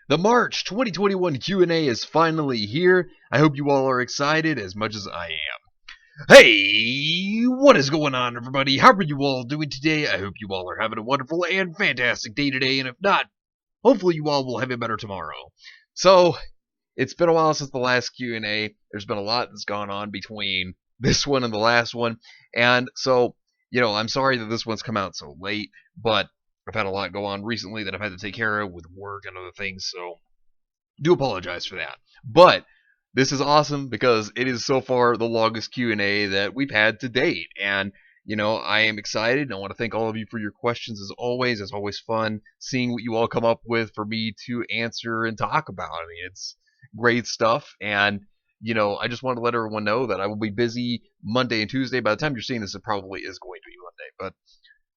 The March 2021 Q&A is finally here. I hope you all are excited as much as I am. Hey, what is going on, everybody? How are you all doing today? I hope you all are having a wonderful and fantastic day today, and if not, hopefully you all will have it better tomorrow. So, it's been a while since the last Q&A. There's been a lot that's gone on between this one and the last one, and so, I'm sorry that this one's come out so late, but I've had a lot go on recently that I've had to take care of with work and other things, so do apologize for that. But this is awesome because it is so far the longest Q&A that we've had to date, and I am excited, and I want to thank all of you for your questions as always. It's always fun seeing what you all come up with for me to answer and talk about. I mean, it's great stuff, and I just want to let everyone know that I will be busy Monday and Tuesday. By the time you're seeing this, it probably is going to be Monday, but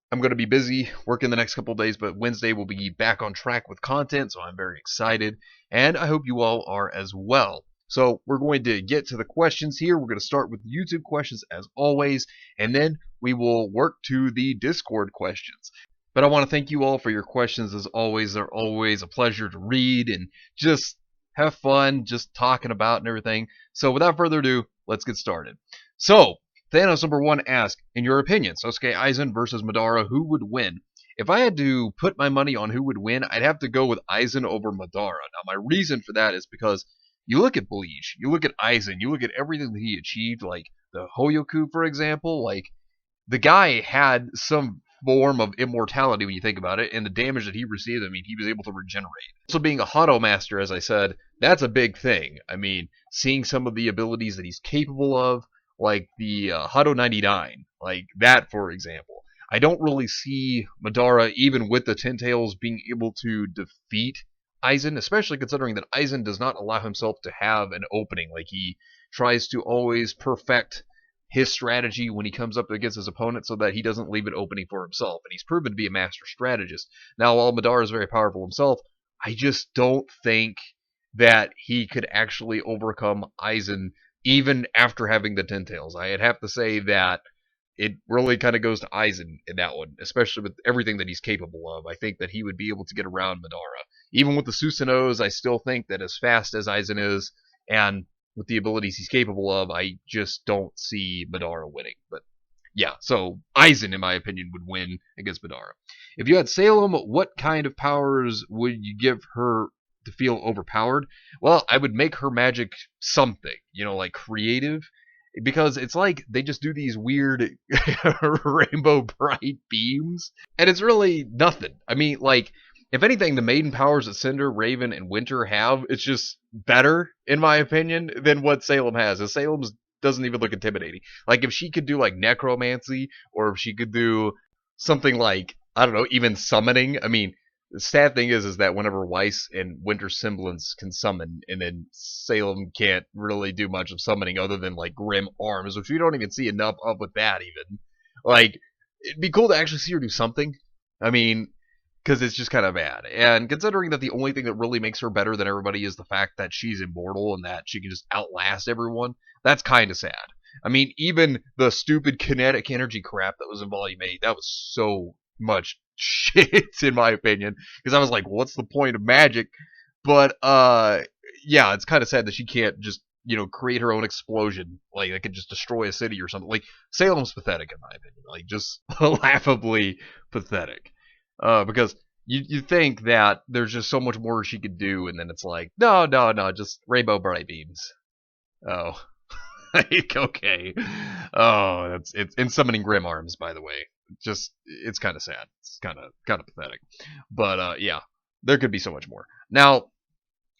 I'm going to be busy working the next couple of days, but Wednesday we'll be back on track with content, so I'm very excited, and I hope you all are as well. So we're going to get to the questions here. We're going to start with YouTube questions as always, and then we will work to the Discord questions. But I want to thank you all for your questions as always. They're always a pleasure to read and just have fun just talking about and everything. So without further ado, let's get started. So, Thanos number 1 asks, in your opinion, Sasuke Aizen versus Madara, who would win? If I had to put my money on who would win, I'd have to go with Aizen over Madara. Now, my reason for that is because you look at Bleach, you look at Aizen, you look at everything that he achieved, like the Hoyoku, for example, like, the guy had some form of immortality when you think about it, and the damage that he received, I mean, he was able to regenerate. Also, being a Hado Master, as I said, that's a big thing. I mean, seeing some of the abilities that he's capable of, like the Hado 99, like that, for example. I don't really see Madara, even with the Ten Tails, being able to defeat Aizen, especially considering that Aizen does not allow himself to have an opening. Like, he tries to always perfect his strategy when he comes up against his opponent so that he doesn't leave an opening for himself, and he's proven to be a master strategist. Now, while Madara is very powerful himself, I just don't think that he could actually overcome Aizen even after having the Ten Tails. I'd have to say that it really kind of goes to Aizen in that one, especially with everything that he's capable of. I think that he would be able to get around Madara. Even with the Susanos, I still think that as fast as Aizen is, and with the abilities he's capable of, I just don't see Madara winning. But yeah, so Aizen, in my opinion, would win against Madara. If you had Salem, what kind of powers would you give her to feel overpowered? Well, I would make her magic something, like creative, because it's like they just do these weird rainbow bright beams, and it's really nothing. I mean, like, if anything, the maiden powers that Cinder, Raven, and Winter have, it's just better, in my opinion, than what Salem has. And Salem's doesn't even look intimidating. Like, if she could do, like, necromancy, or if she could do something like, I don't know, even summoning. I mean, the sad thing is that whenever Weiss and Winter's Semblance can summon, and then Salem can't really do much of summoning other than, like, Grim Arms, which we don't even see enough of with that, even. Like, it'd be cool to actually see her do something. I mean, because it's just kind of bad. And considering that the only thing that really makes her better than everybody is the fact that she's immortal and that she can just outlast everyone, that's kind of sad. I mean, even the stupid kinetic energy crap that was in Volume 8, that was so much shit, in my opinion. Because I was like, what's the point of magic? But, yeah, it's kind of sad that she can't just, create her own explosion. Like, it could just destroy a city or something. Like, Salem's pathetic, in my opinion. Like, just laughably pathetic. Because you think that there's just so much more she could do, and then it's like, no, just rainbow bright beams. Oh, okay. Oh, it's in summoning Grim Arms, by the way. Just, it's kind of sad. It's kind of pathetic. But yeah, there could be so much more. Now,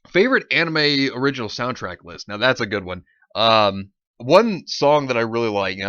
favorite anime original soundtrack list. Now that's a good one. One song that I really like.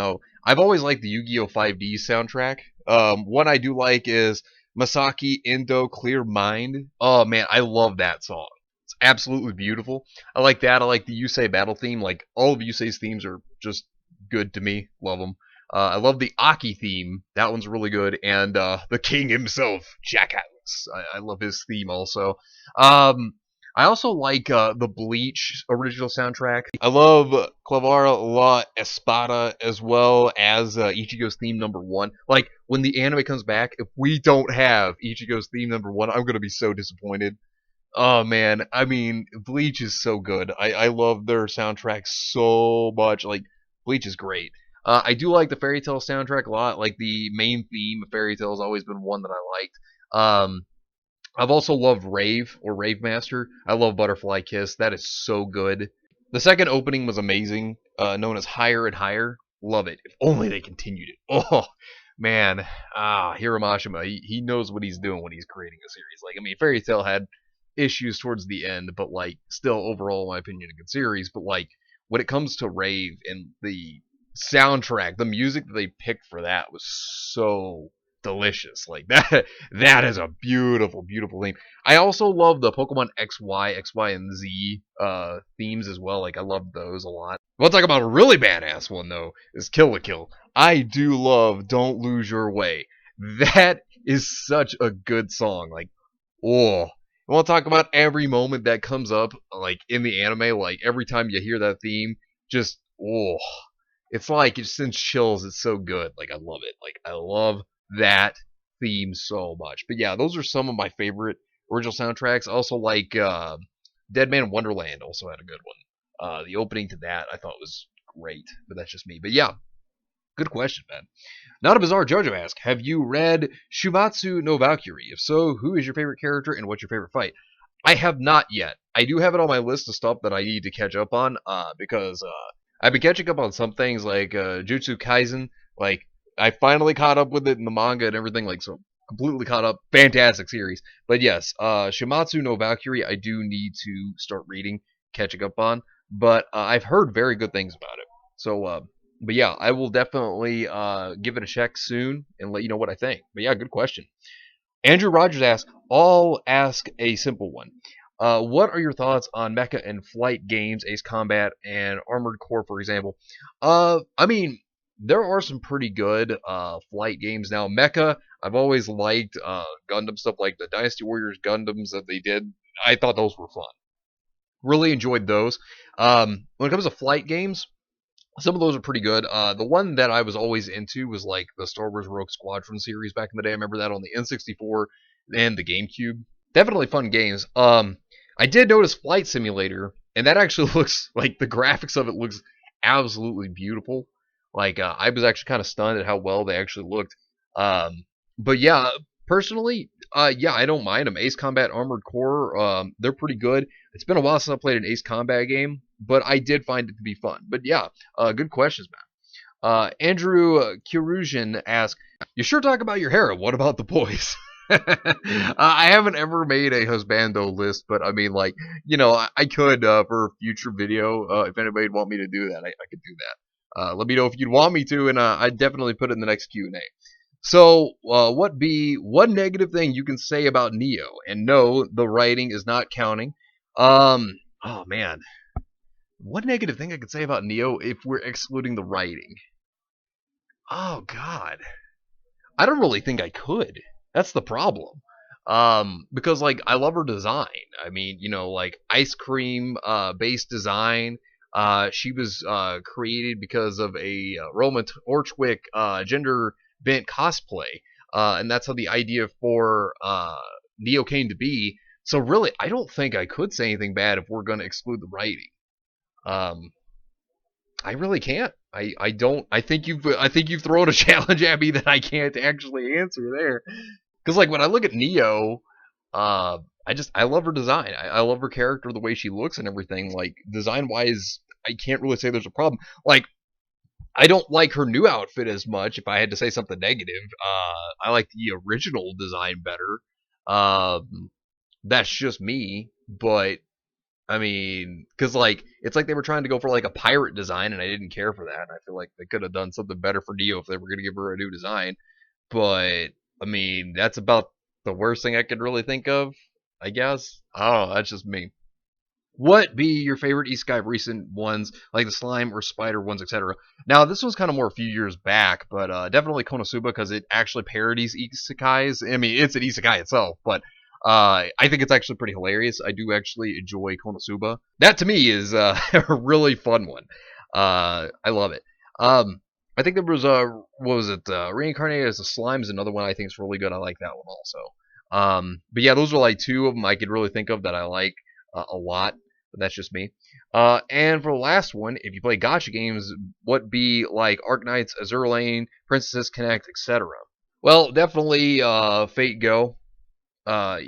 I've always liked the Yu-Gi-Oh! 5D soundtrack. One I do like is Masaki Endo Clear Mind. Oh man, I love that song. It's absolutely beautiful. I like that. I like the Yusei battle theme. Like, all of Yusei's themes are just good to me. Love them. I love the Aki theme. That one's really good. And the king himself, Jack Atlas. I love his theme also. I also like the Bleach original soundtrack. I love Clavara La Espada as well as Ichigo's theme number 1. Like, when the anime comes back, if we don't have Ichigo's theme number 1, I'm going to be so disappointed. Oh man, I mean, Bleach is so good. I love their soundtrack so much. Like, Bleach is great. I do like the Fairy Tail soundtrack a lot. Like the main theme of Fairy Tail has always been one that I liked. I've also loved Rave or Rave Master. I love Butterfly Kiss. That is so good. The second opening was amazing, known as Higher and Higher. Love it. If only they continued it. Oh, man. Hiramashima, he knows what he's doing when he's creating a series. Like, I mean, Fairy Tail had issues towards the end, but, like, still, overall, in my opinion, a good series. But, like, when it comes to Rave and the soundtrack, the music that they picked for that was so delicious. Like, that is a beautiful, beautiful theme. I also love the Pokemon XY and Z themes as well. Like, I love those a lot. We'll talk about a really badass one though. Is Kill la Kill. I do love "Don't Lose Your Way." That is such a good song. Like, oh, we'll talk about every moment that comes up, like in the anime. Like every time you hear that theme, just oh, it's like it sends chills. It's so good. Like I love it. Like I love that theme so much. But yeah, those are some of my favorite original soundtracks. Also like Dead Man Wonderland also had a good one. The opening to that I thought was great, but that's just me. But yeah, good question, man. Not a Bizarre Jojo asks, have you read Shumatsu no Valkyrie? If so, who is your favorite character and what's your favorite fight? I have not yet. I do have it on my list of stuff that I need to catch up on, because I've been catching up on some things like Jutsu Kaisen. Like I finally caught up with it in the manga and everything. Like so, completely caught up. Fantastic series. But yes, Shimatsu no Valkyrie, I do need to start reading, catching up on. But I've heard very good things about it. So, but yeah, I will definitely give it a check soon and let you know what I think. But yeah, good question. Andrew Rogers asks, I'll ask a simple one. What are your thoughts on mecha and flight games, Ace Combat and Armored Core, for example? I mean, there are some pretty good flight games now. Mecha, I've always liked Gundam stuff like the Dynasty Warriors Gundams that they did. I thought those were fun. Really enjoyed those. When it comes to flight games, some of those are pretty good. The one that I was always into was like the Star Wars Rogue Squadron series back in the day. I remember that on the N64 and the GameCube. Definitely fun games. I did notice Flight Simulator, and that actually looks like the graphics of it looks absolutely beautiful. Like I was actually kind of stunned at how well they actually looked. But yeah, personally, yeah, I don't mind them. Ace Combat Armored Core, they're pretty good. It's been a while since I played an Ace Combat game, but I did find it to be fun. But yeah, good questions, man. Andrew Kirusian asks, "You sure talk about your hair. What about the boys?" I haven't ever made a husbando list, but I mean, like, I could for a future video. If anybody would want me to do that, I could do that. Let me know if you'd want me to, and I'd definitely put it in the next Q&A. So, what be one negative thing you can say about Neo? And no, the writing is not counting. Oh man, what negative thing I could say about Neo if we're excluding the writing? Oh God, I don't really think I could. That's the problem. Because like I love her design. I mean, like ice cream based design. She was created because of a Roma Orchwick gender bent cosplay, and that's how the idea for Neo came to be. So really, I don't think I could say anything bad if we're going to exclude the writing. Um, I really can't. I don't. I think you've thrown a challenge at me that I can't actually answer there. Because like when I look at Neo, I love her design. I love her character, the way she looks and everything. Like design wise, I can't really say there's a problem. Like I don't like her new outfit as much. If I had to say something negative, I like the original design better. That's just me, but I mean, because like it's like they were trying to go for like a pirate design, and I didn't care for that. I feel like they could have done something better for Dio if they were going to give her a new design. But I mean, that's about the worst thing I could really think of. I guess. Oh, that's just me. What be your favorite isekai recent ones, like the slime or spider ones, etc.? Now, this one's kind of more a few years back, but definitely Konosuba because it actually parodies isekais. I mean, it's an isekai itself, but I think it's actually pretty hilarious. I do actually enjoy Konosuba. That to me is a really fun one. I love it. I think there was what was it? Reincarnated as a slime is another one I think is really good. I like that one also. But yeah, those are like two of them I could really think of that I like a lot. But that's just me. And for the last one, if you play gacha games, what be like Arknights, Azur Lane, Princess Connect, etc. Well, definitely Fate Go. I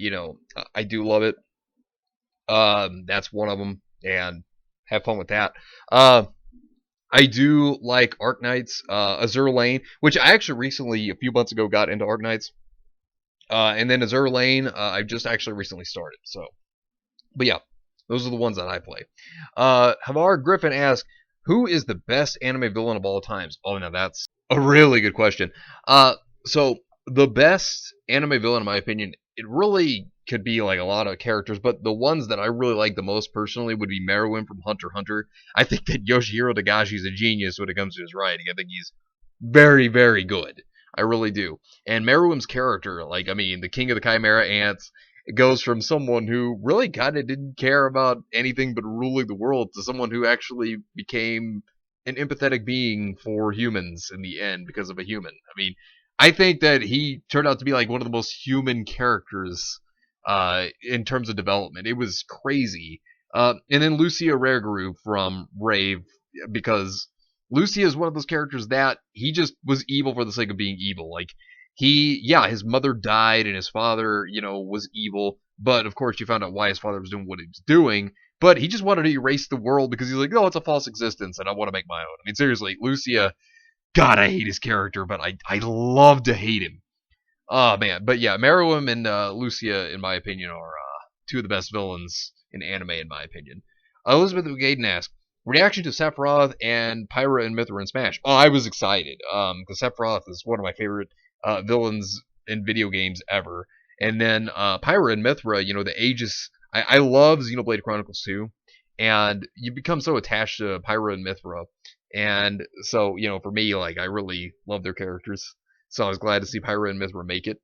do love it. That's one of them, and have fun with that. Uh, I do like Arknights, Azur Lane, which I actually recently, a few months ago, got into Arknights. And then Azur Lane, I've just actually recently started. So, but yeah, those are the ones that I play. Havar Griffin asks, who is the best anime villain of all times? Oh, now that's a really good question. So the best anime villain, in my opinion, it really could be like a lot of characters, but the ones that I really like the most personally would be Meruem from Hunter x Hunter. I think that Yoshihiro Togashi is a genius when it comes to his writing. I think he's very, very good. I really do. And Meruem's character, like, I mean, the King of the Chimera Ants, it goes from someone who really kind of didn't care about anything but ruling the world to someone who actually became an empathetic being for humans in the end because of a human. I mean, I think that he turned out to be like one of the most human characters in terms of development. It was crazy. And then Lucia Rereguru from Rave, because Lucia is one of those characters that he just was evil for the sake of being evil. Like, his mother died and his father, was evil. But of course, you found out why his father was doing what he was doing. But he just wanted to erase the world because he's like, oh, it's a false existence and I want to make my own. I mean, seriously, Lucia, God, I hate his character, but I love to hate him. Oh, man. But yeah, Meruem and Lucia, in my opinion, are two of the best villains in anime, in my opinion. Elizabeth Gaiden asks, reaction to Sephiroth and Pyra and Mithra in Smash. Oh, I was excited. Because Sephiroth is one of my favorite villains in video games ever. And then Pyra and Mithra, the Aegis. I love Xenoblade Chronicles 2. And you become so attached to Pyra and Mithra. And so, for me, like, I really love their characters. So I was glad to see Pyra and Mithra make it.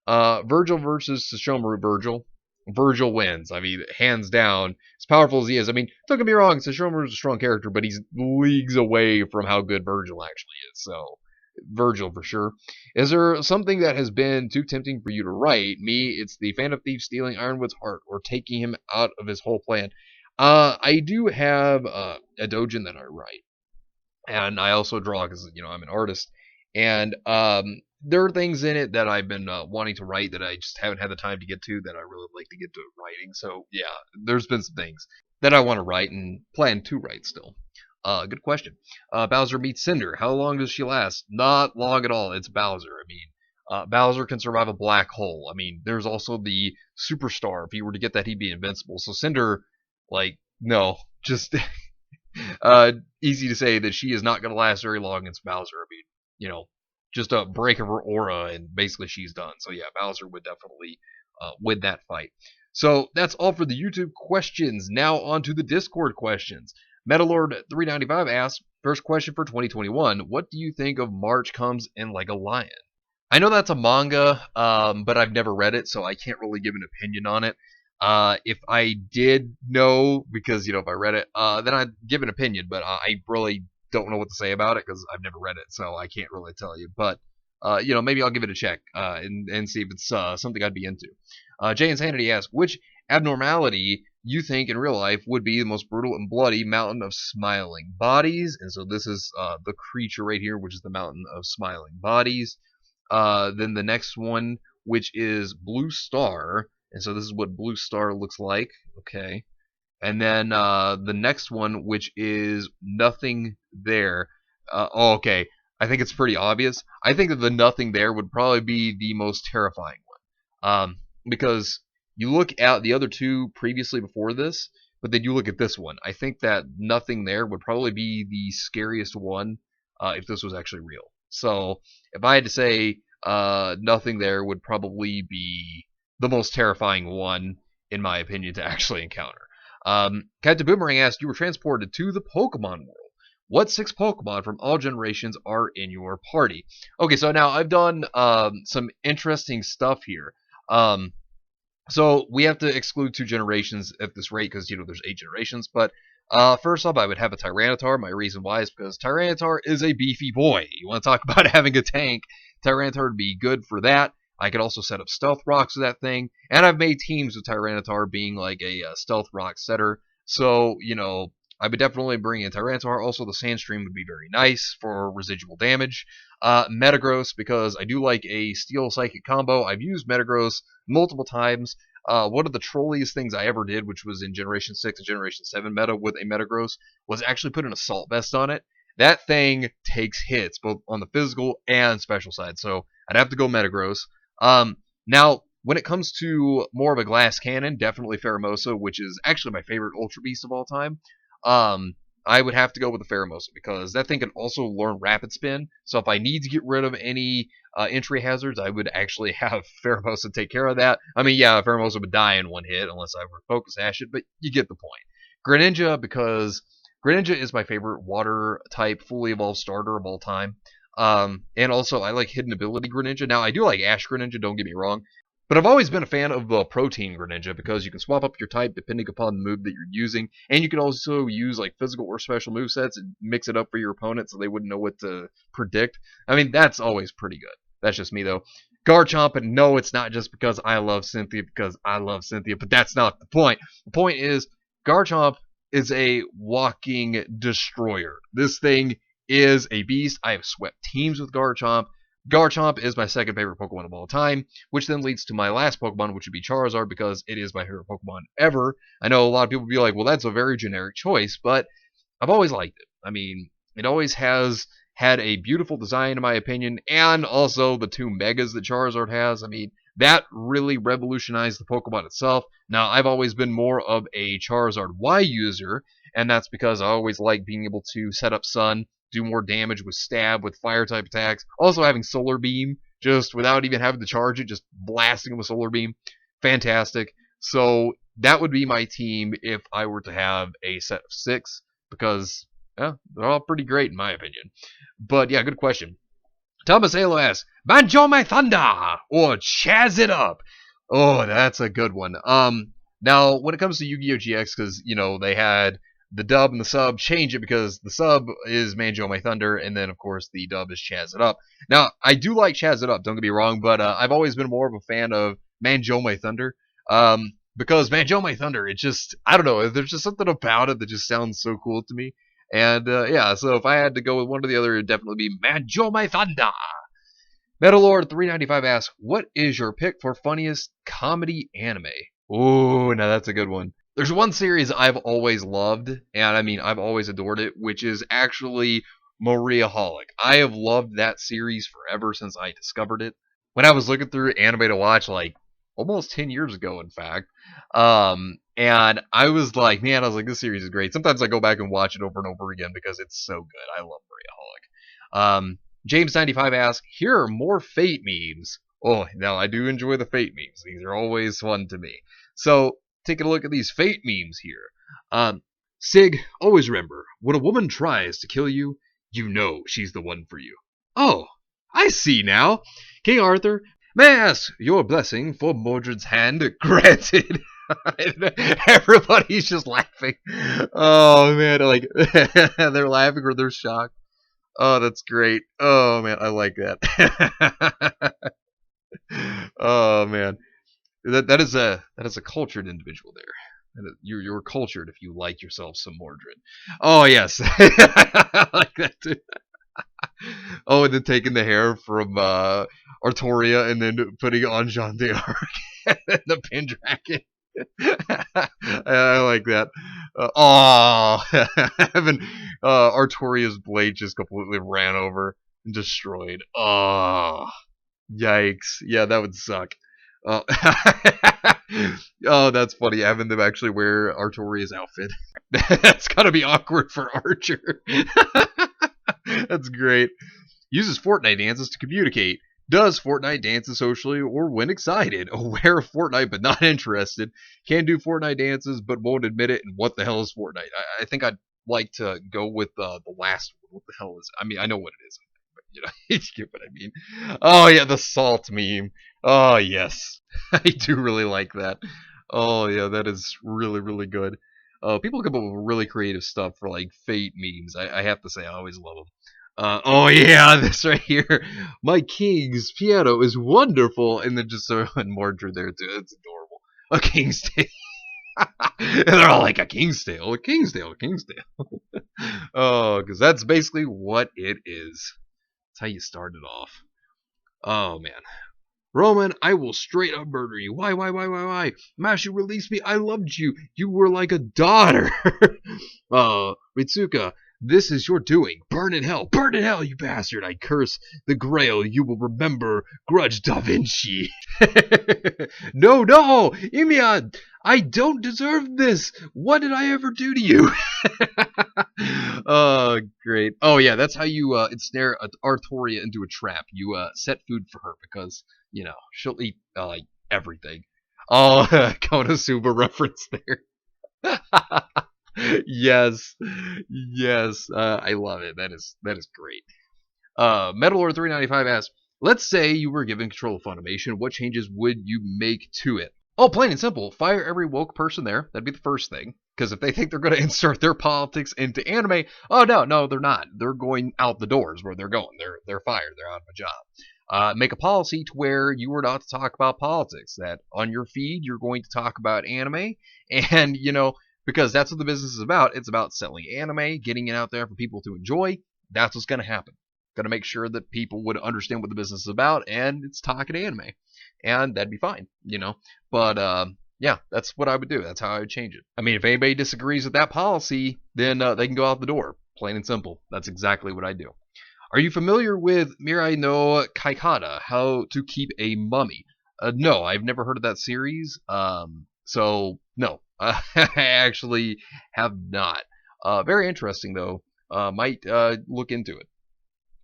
Virgil versus Sesshomaru Virgil. Virgil wins. I mean, hands down. As powerful as he is. I mean, don't get me wrong, Sesshomaru is a strong character, but he's leagues away from how good Virgil actually is. So, Virgil for sure. Is there something that has been too tempting for you to write? Me, it's the Fan of Thieves stealing Ironwood's heart or taking him out of his whole plan. I do have a doujin that I write. And I also draw because, I'm an artist. And there are things in it that I've been wanting to write that I just haven't had the time to get to that I really like to get to writing. So yeah, there's been some things that I want to write and plan to write still. Good question. Bowser meets Cinder. How long does she last? Not long at all. It's Bowser. I mean, Bowser can survive a black hole. I mean, there's also the superstar. If he were to get that, he'd be invincible. So Cinder, like, no, just easy to say that she is not going to last very long against Bowser. I mean, just a break of her aura and basically she's done. So yeah, Bowser would definitely win that fight. So that's all for the YouTube questions. Now on to the Discord questions. Metalord395 asks, first question for 2021, what do you think of March Comes in Like a Lion? I know that's a manga, but I've never read it, so I can't really give an opinion on it. If I did know, because, if I read it, then I'd give an opinion, but I really don't know what to say about it because I've never read it, so I can't really tell you. But, maybe I'll give it a check and see if it's something I'd be into. Jay Insanity asks, which abnormality you think in real life would be the most brutal and bloody mountain of smiling bodies? And so this is the creature right here, which is the mountain of smiling bodies. Then the next one, which is Blue Star. And so this is what Blue Star looks like. Okay. And then the next one, which is Nothing There. Okay. I think it's pretty obvious. I think that the Nothing There would probably be the most terrifying one. Because you look at the other two previously before this, but then you look at this one. I think that Nothing There would probably be the scariest one if this was actually real. So if I had to say, Nothing There would probably be the most terrifying one, in my opinion, to actually encounter. Captain Boomerang asked, you were transported to the Pokemon world. What 6 Pokemon from all generations are in your party? Okay, so now I've done some interesting stuff here. So we have to exclude 2 generations at this rate because, there's 8 generations. But first up, I would have a Tyranitar. My reason why is because Tyranitar is a beefy boy. You want to talk about having a tank, Tyranitar would be good for that. I could also set up stealth rocks with that thing, and I've made teams with Tyranitar being like a stealth rock setter. So, I would definitely bring in Tyranitar. Also, the Sandstream would be very nice for residual damage. Metagross, because I do like a Steel Psychic combo. I've used Metagross multiple times. One of the trolliest things I ever did, which was in Generation 6 and Generation 7 meta with a Metagross, was actually put an Assault Vest on it. That thing takes hits, both on the physical and special side, so I'd have to go Metagross. Now, when it comes to more of a glass cannon, definitely Pheromosa, which is actually my favorite Ultra Beast of all time. I would have to go with the Pheromosa because that thing can also learn Rapid Spin. So if I need to get rid of any entry hazards, I would actually have Pheromosa take care of that. I mean, yeah, Pheromosa would die in one hit unless I were to Focus Ash it, but you get the point. Greninja, because Greninja is my favorite water type fully evolved starter of all time. And also, I like Hidden Ability Greninja. Now, I do like Ash Greninja, don't get me wrong. But I've always been a fan of the Protein Greninja because you can swap up your type depending upon the move that you're using, and you can also use like physical or special movesets and mix it up for your opponent so they wouldn't know what to predict. I mean, that's always pretty good. That's just me though. Garchomp, and no, it's not just because I love Cynthia, but that's not the point. The point is, Garchomp is a walking destroyer. This thing is a beast. I have swept teams with Garchomp. Garchomp is my second favorite Pokemon of all time, which then leads to my last Pokemon, which would be Charizard, because it is my favorite Pokemon ever. I know a lot of people would be like, well, that's a very generic choice, but I've always liked it. I mean, it always has had a beautiful design, in my opinion, and also the two Megas that Charizard has. I mean, that really revolutionized the Pokemon itself. Now, I've always been more of a Charizard Y user, and that's because I always like being able to set up Sun, do more damage with stab, with fire type attacks. Also having Solar Beam, just without even having to charge it, just blasting them with Solar Beam. Fantastic. So that would be my team if I were to have a set of 6, because yeah, they're all pretty great in my opinion. But yeah, good question. Thomas Halo asks, Banjo My Thunder or Chaz It Up? Oh, that's a good one. Now when it comes to Yu-Gi-Oh! GX, because they had the dub and the sub, change it because the sub is Manjo My Thunder, and then of course the dub is Chaz It Up. Now I do like Chaz It Up, don't get me wrong, but I've always been more of a fan of Manjo My Thunder. Because Manjo My Thunder, it just, I don't know, there's just something about it that just sounds so cool to me. And yeah, so if I had to go with one or the other, it'd definitely be Manjo My Thunder. Metalord 395 asks, what is your pick for funniest comedy anime? Ooh, now that's a good one. There's one series I've always loved, and I mean, I've always adored it, which is actually Mariaholic. I have loved that series forever since I discovered it. When I was looking through anime to watch, like, almost 10 years ago, in fact, and I was like, man, I was like, this series is great. Sometimes I go back and watch it over and over again because it's so good. I love Mariaholic. James95 asks, here are more Fate memes. Oh, now I do enjoy the Fate memes. These are always fun to me. So, taking a look at these Fate memes here. Sig, always remember, when a woman tries to kill you, you know she's the one for you. Oh, I see now. King Arthur, may I ask your blessing for Mordred's hand granted? Everybody's just laughing. Oh, man, like, they're laughing or they're shocked. Oh, that's great. Oh, man, I like that. Oh, man. That is a cultured individual there. You're cultured if you like yourself some Mordred. Oh yes, I like that too. Oh, and then taking the hair from Artoria and then putting it on Jean d'Arc and the Pendragon. I like that. Oh, having Artoria's blade just completely ran over and destroyed. Oh, yikes! Yeah, that would suck. Oh, oh, that's funny. Having them actually wear Artoria's outfit. That's gotta be awkward for Archer. That's great. Uses Fortnite dances to communicate. Does Fortnite dances socially or when excited? Aware of Fortnite but not interested. Can do Fortnite dances but won't admit it. And what the hell is Fortnite? I think I'd like to go with the last one. What the hell is it? I mean, I know what it is. But, you get what I mean. Oh, yeah, the salt meme. Oh, yes. I do really like that. Oh, yeah, that is really, really good. People come up with really creative stuff for, like, Fate memes. I have to say, I always love them. Oh yeah, this right here. My king's piano is wonderful, and then just throw in Mordred there too. It's adorable. A king's tale. And they're all like a king's tale, a king's tale, a king's tale. Oh, because that's basically what it is. That's how you start it off. Oh man. Roman, I will straight up murder you. Why? Mashu, release me. I loved you. You were like a daughter. Ritsuka, this is your doing. Burn in hell. Burn in hell, you bastard. I curse the grail. You will remember Grudge Da Vinci. No, Imian, I don't deserve this. What did I ever do to you? Oh, great. Oh, yeah, that's how you ensnare Artoria into a trap. You set food for her because, she'll eat like everything. Oh, Konosuba reference there. Yes, yes, I love it. That is great. Metal Lord 395 asks, let's say you were given control of Funimation, what changes would you make to it? Oh, plain and simple. Fire every woke person there. That'd be the first thing. Because if they think they're going to insert their politics into anime, oh no, they're not. They're going out the doors where they're going. They're fired. They're out of a job. Make a policy to where you are not to talk about politics. That on your feed you're going to talk about anime, and because that's what the business is about. It's about selling anime, getting it out there for people to enjoy. That's what's going to happen. Got to make sure that people would understand what the business is about, and it's talking anime, and that'd be fine, But yeah, that's what I would do. That's how I would change it. I mean, if anybody disagrees with that policy, then they can go out the door. Plain and simple. That's exactly what I do. Are you familiar with Mirai no Kaikata, How to Keep a Mummy? No, I've never heard of that series. So no, I actually have not. Very interesting though. Might look into it.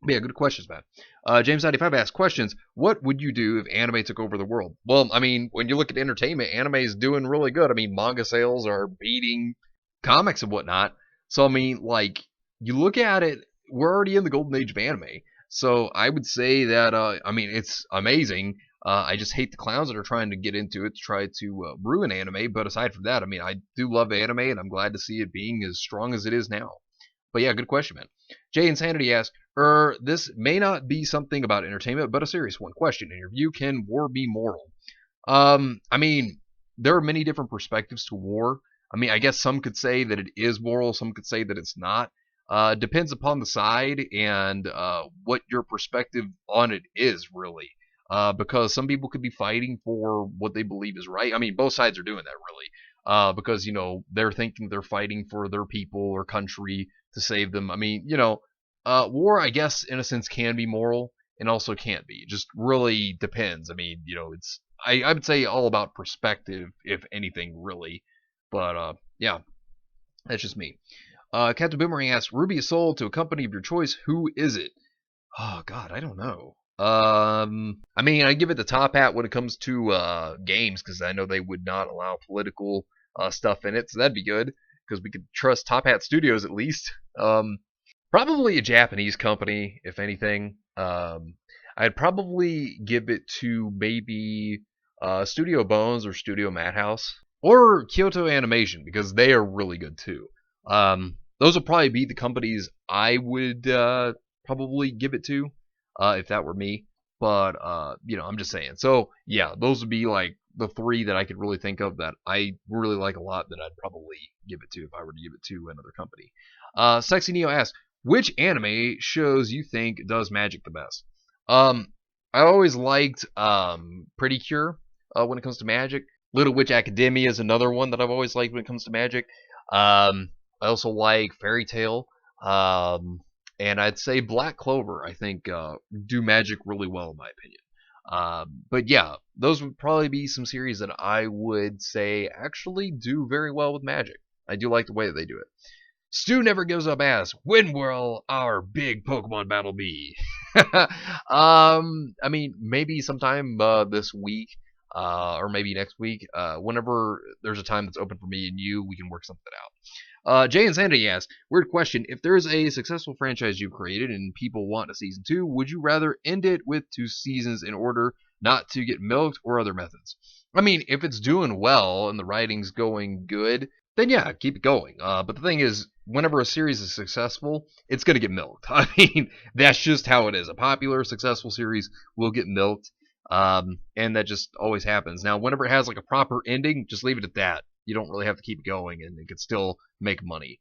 But yeah, good questions, man. James95 asks questions. What would you do if anime took over the world? Well, I mean, when you look at entertainment, anime is doing really good. I mean, manga sales are beating comics and whatnot. So, I mean, like, you look at it, we're already in the golden age of anime. So, I would say that, I mean, it's amazing. I just hate the clowns that are trying to get into it to try to ruin anime. But aside from that, I mean, I do love anime, and I'm glad to see it being as strong as it is now. But yeah, good question, man. Jay Insanity asks, this may not be something about entertainment, but a serious one. Question: in your view, can war be moral? I mean, there are many different perspectives to war. I mean, I guess some could say that it is moral, some could say that it's not. Depends upon the side and what your perspective on it is, really. Because some people could be fighting for what they believe is right. I mean, both sides are doing that, really. Because, they're thinking they're fighting for their people or country to save them. I mean, war, I guess, in a sense, can be moral and also can't be. It just really depends. I mean, it's I would say all about perspective, if anything, really. But yeah, that's just me. Captain Boomerang asks, Ruby is sold to a company of your choice. Who is it? Oh God, I don't know. I mean, I give it the top hat when it comes to games because I know they would not allow political stuff in it, so that'd be good because we could trust Top Hat Studios at least. Probably a Japanese company, if anything. I'd probably give it to maybe Studio Bones or Studio Madhouse or Kyoto Animation because they are really good too. Those would probably be the companies I would probably give it to if that were me. But I'm just saying. So yeah, those would be like the three that I could really think of that I really like a lot that I'd probably give it to if I were to give it to another company. Sexy Neo asks, which anime shows you think does magic the best? I always liked Pretty Cure when it comes to magic. Little Witch Academia is another one that I've always liked when it comes to magic. I also like Fairy Tail. And I'd say Black Clover, I think, do magic really well, in my opinion. But yeah, those would probably be some series that I would say actually do very well with magic. I do like the way that they do it. Stu Never Gives Up asks, when will our big Pokemon battle be? I mean, maybe sometime this week, or maybe next week. Whenever there's a time that's open for me and you, we can work something out. Jay and Sandy asks, weird question. If there's a successful franchise you created and people want a season 2, would you rather end it with 2 seasons in order not to get milked or other methods? I mean, if it's doing well and the writing's going good, then yeah, keep it going. But the thing is, whenever a series is successful, it's going to get milked. I mean, that's just how it is. A popular, successful series will get milked, and that just always happens. Now, whenever it has like a proper ending, just leave it at that. You don't really have to keep going, and it can still make money.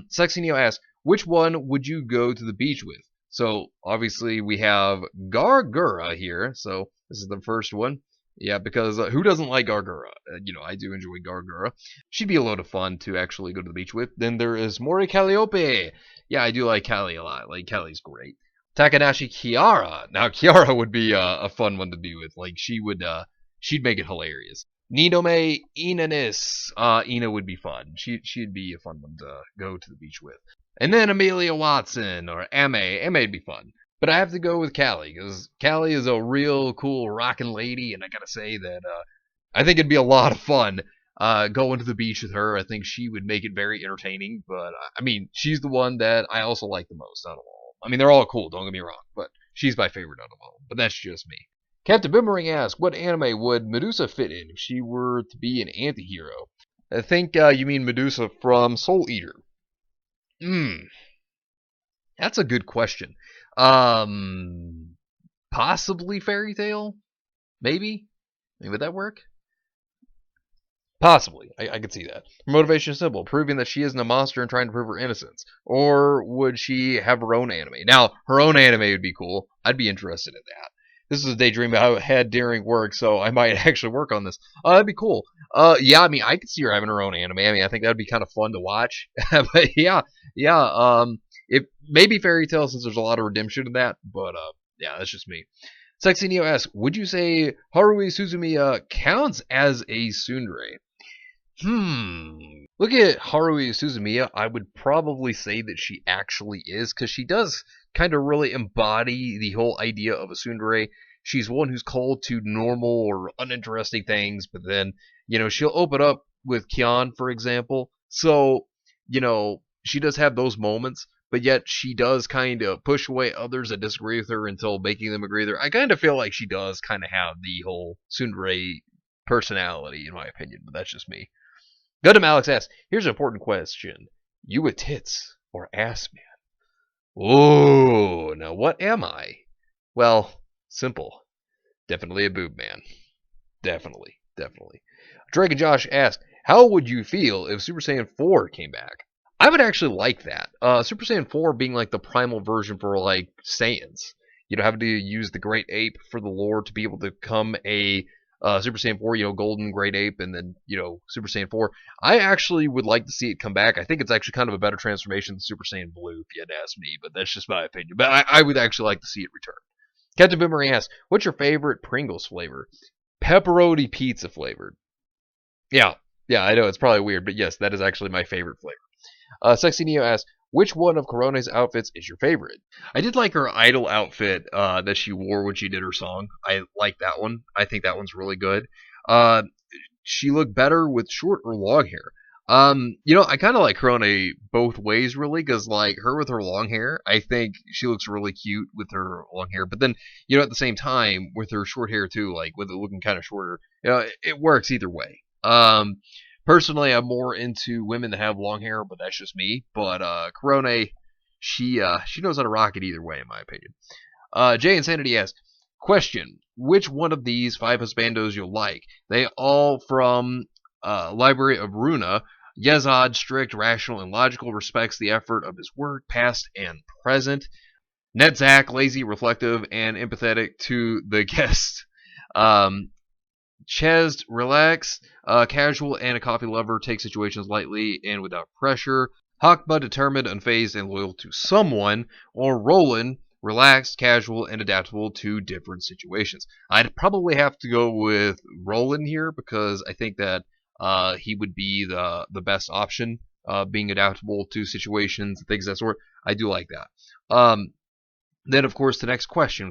Sexy Neo asks, which one would you go to the beach with? So obviously we have Gargura here. So this is the first one. Yeah, because who doesn't like Gargura? I do enjoy Gargura. She'd be a load of fun to actually go to the beach with. Then there is Mori Calliope. Yeah, I do like Callie a lot. Like, Callie's great. Takanashi Kiara. Now, Kiara would be a fun one to be with. Like, she'd make it hilarious. Ninome Inanis. Ina would be fun. She'd be a fun one to go to the beach with. And then Amelia Watson or Ame. Ame'd be fun. But I have to go with Callie, because Callie is a real cool rockin' lady, and I gotta say that I think it'd be a lot of fun going to the beach with her. I think she would make it very entertaining, but I mean, she's the one that I also like the most out of all. I mean, they're all cool, don't get me wrong, but she's my favorite out of all. But that's just me. Captain Boomerang asks, what anime would Medusa fit in if she were to be an anti-hero? I think you mean Medusa from Soul Eater. That's a good question. Um, Possibly Fairy Tail? Maybe? Would that work? Possibly. I could see that. Her motivation is simple, proving that she isn't a monster and trying to prove her innocence. Or would she have her own anime? Now, her own anime would be cool. I'd be interested in that. This is a daydream I had during work, so I might actually work on this. That'd be cool. Yeah, I mean, I could see her having her own anime. I mean, I think that'd be kind of fun to watch. But yeah. It maybe Fairy Tail, since there's a lot of redemption in that. But yeah, that's just me. Sexy Neo asks, would you say Haruhi Suzumiya counts as a tsundere? Look at Haruhi Suzumiya. I would probably say that she actually is, because she does kind of really embody the whole idea of a tsundere. She's one who's cold to normal or uninteresting things, but then, she'll open up with Kion, for example. So, she does have those moments, but yet she does kind of push away others that disagree with her until making them agree with her. I kind of feel like she does kind of have the whole tsundere personality, in my opinion, but that's just me. Gundam Alex asks, here's an important question. You a tits or ass man? Ooh, now what am I? Well, simple. Definitely a boob man. Definitely. Drake and Josh ask, how would you feel if Super Saiyan 4 came back? I would actually like that. Super Saiyan 4 being like the primal version for like Saiyans. Having to use the Great Ape for the lore to be able to become a Super Saiyan 4, Golden Great Ape, and then, Super Saiyan 4. I actually would like to see it come back. I think it's actually kind of a better transformation than Super Saiyan Blue, if you had to ask me, but that's just my opinion. But I would actually like to see it return. Captain Boomerang asks, what's your favorite Pringles flavor? Pepperoni pizza flavored. Yeah, I know, it's probably weird, but yes, that is actually my favorite flavor. Sexy Neo asks, which one of Corone's outfits is your favorite? I did like her idol outfit that she wore when she did her song. I like that one. I think that one's really good. She looked better with short or long hair. I kind of like Corone both ways, really, because, like, her with her long hair, I think she looks really cute with her long hair. But then, at the same time, with her short hair, too, like, with it looking kind of shorter, it works either way. Personally, I'm more into women that have long hair, but that's just me. But Corone, she knows how to rock it either way, in my opinion. Jay Insanity asks, question, which one of these 5 husbandos you'll like? They all from Library of Runa. Yezad, strict, rational, and logical, respects the effort of his work, past and present. Netzach, lazy, reflective, and empathetic to the guest. Chesed, relaxed, casual, and a coffee lover, takes situations lightly and without pressure. Hakba, determined, unfazed, and loyal to someone. Or Roland, relaxed, casual, and adaptable to different situations. I'd probably have to go with Roland here, because I think that he would be the best option, being adaptable to situations, things of that sort. I do like that. Then, of course, the next question.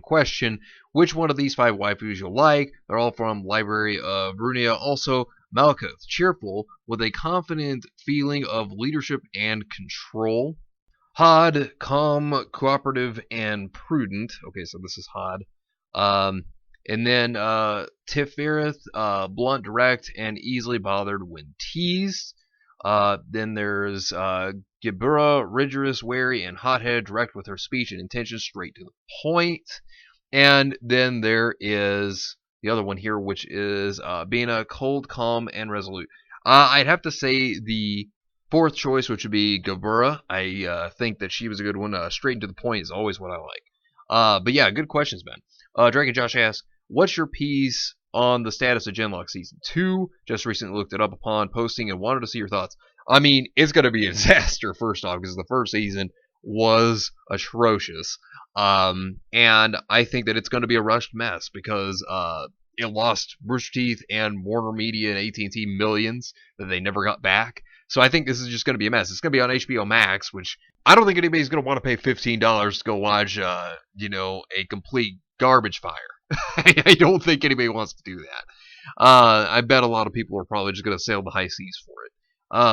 Which one of these 5 waifus you'll like? They're all from Library of Runia. Also, Malkuth, cheerful, with a confident feeling of leadership and control. Hod, calm, cooperative, and prudent. Okay, so this is Hod. And then Tifereth, blunt, direct, and easily bothered when teased. Then there's Gibura, rigorous, wary, and hothead, direct with her speech and intentions, straight to the point. And then there is the other one here, which is being a cold, calm, and resolute. I'd have to say the fourth choice, which would be Gabura. I think that she was a good one. Straight and to the point is always what I like. But yeah, good questions, Ben. Drake and Josh asks, what's your piece on the status of Genlock Season 2? Just recently looked it up upon posting and wanted to see your thoughts. I mean, it's going to be a disaster, first off, because the first season was atrocious. And I think that it's going to be a rushed mess because it lost Rooster Teeth and Warner Media and AT&T millions that they never got back. So I think this is just going to be a mess. It's going to be on HBO Max, which I don't think anybody's going to want to pay $15 to go watch, a complete garbage fire. I don't think anybody wants to do that. I bet a lot of people are probably just going to sail the high seas for it.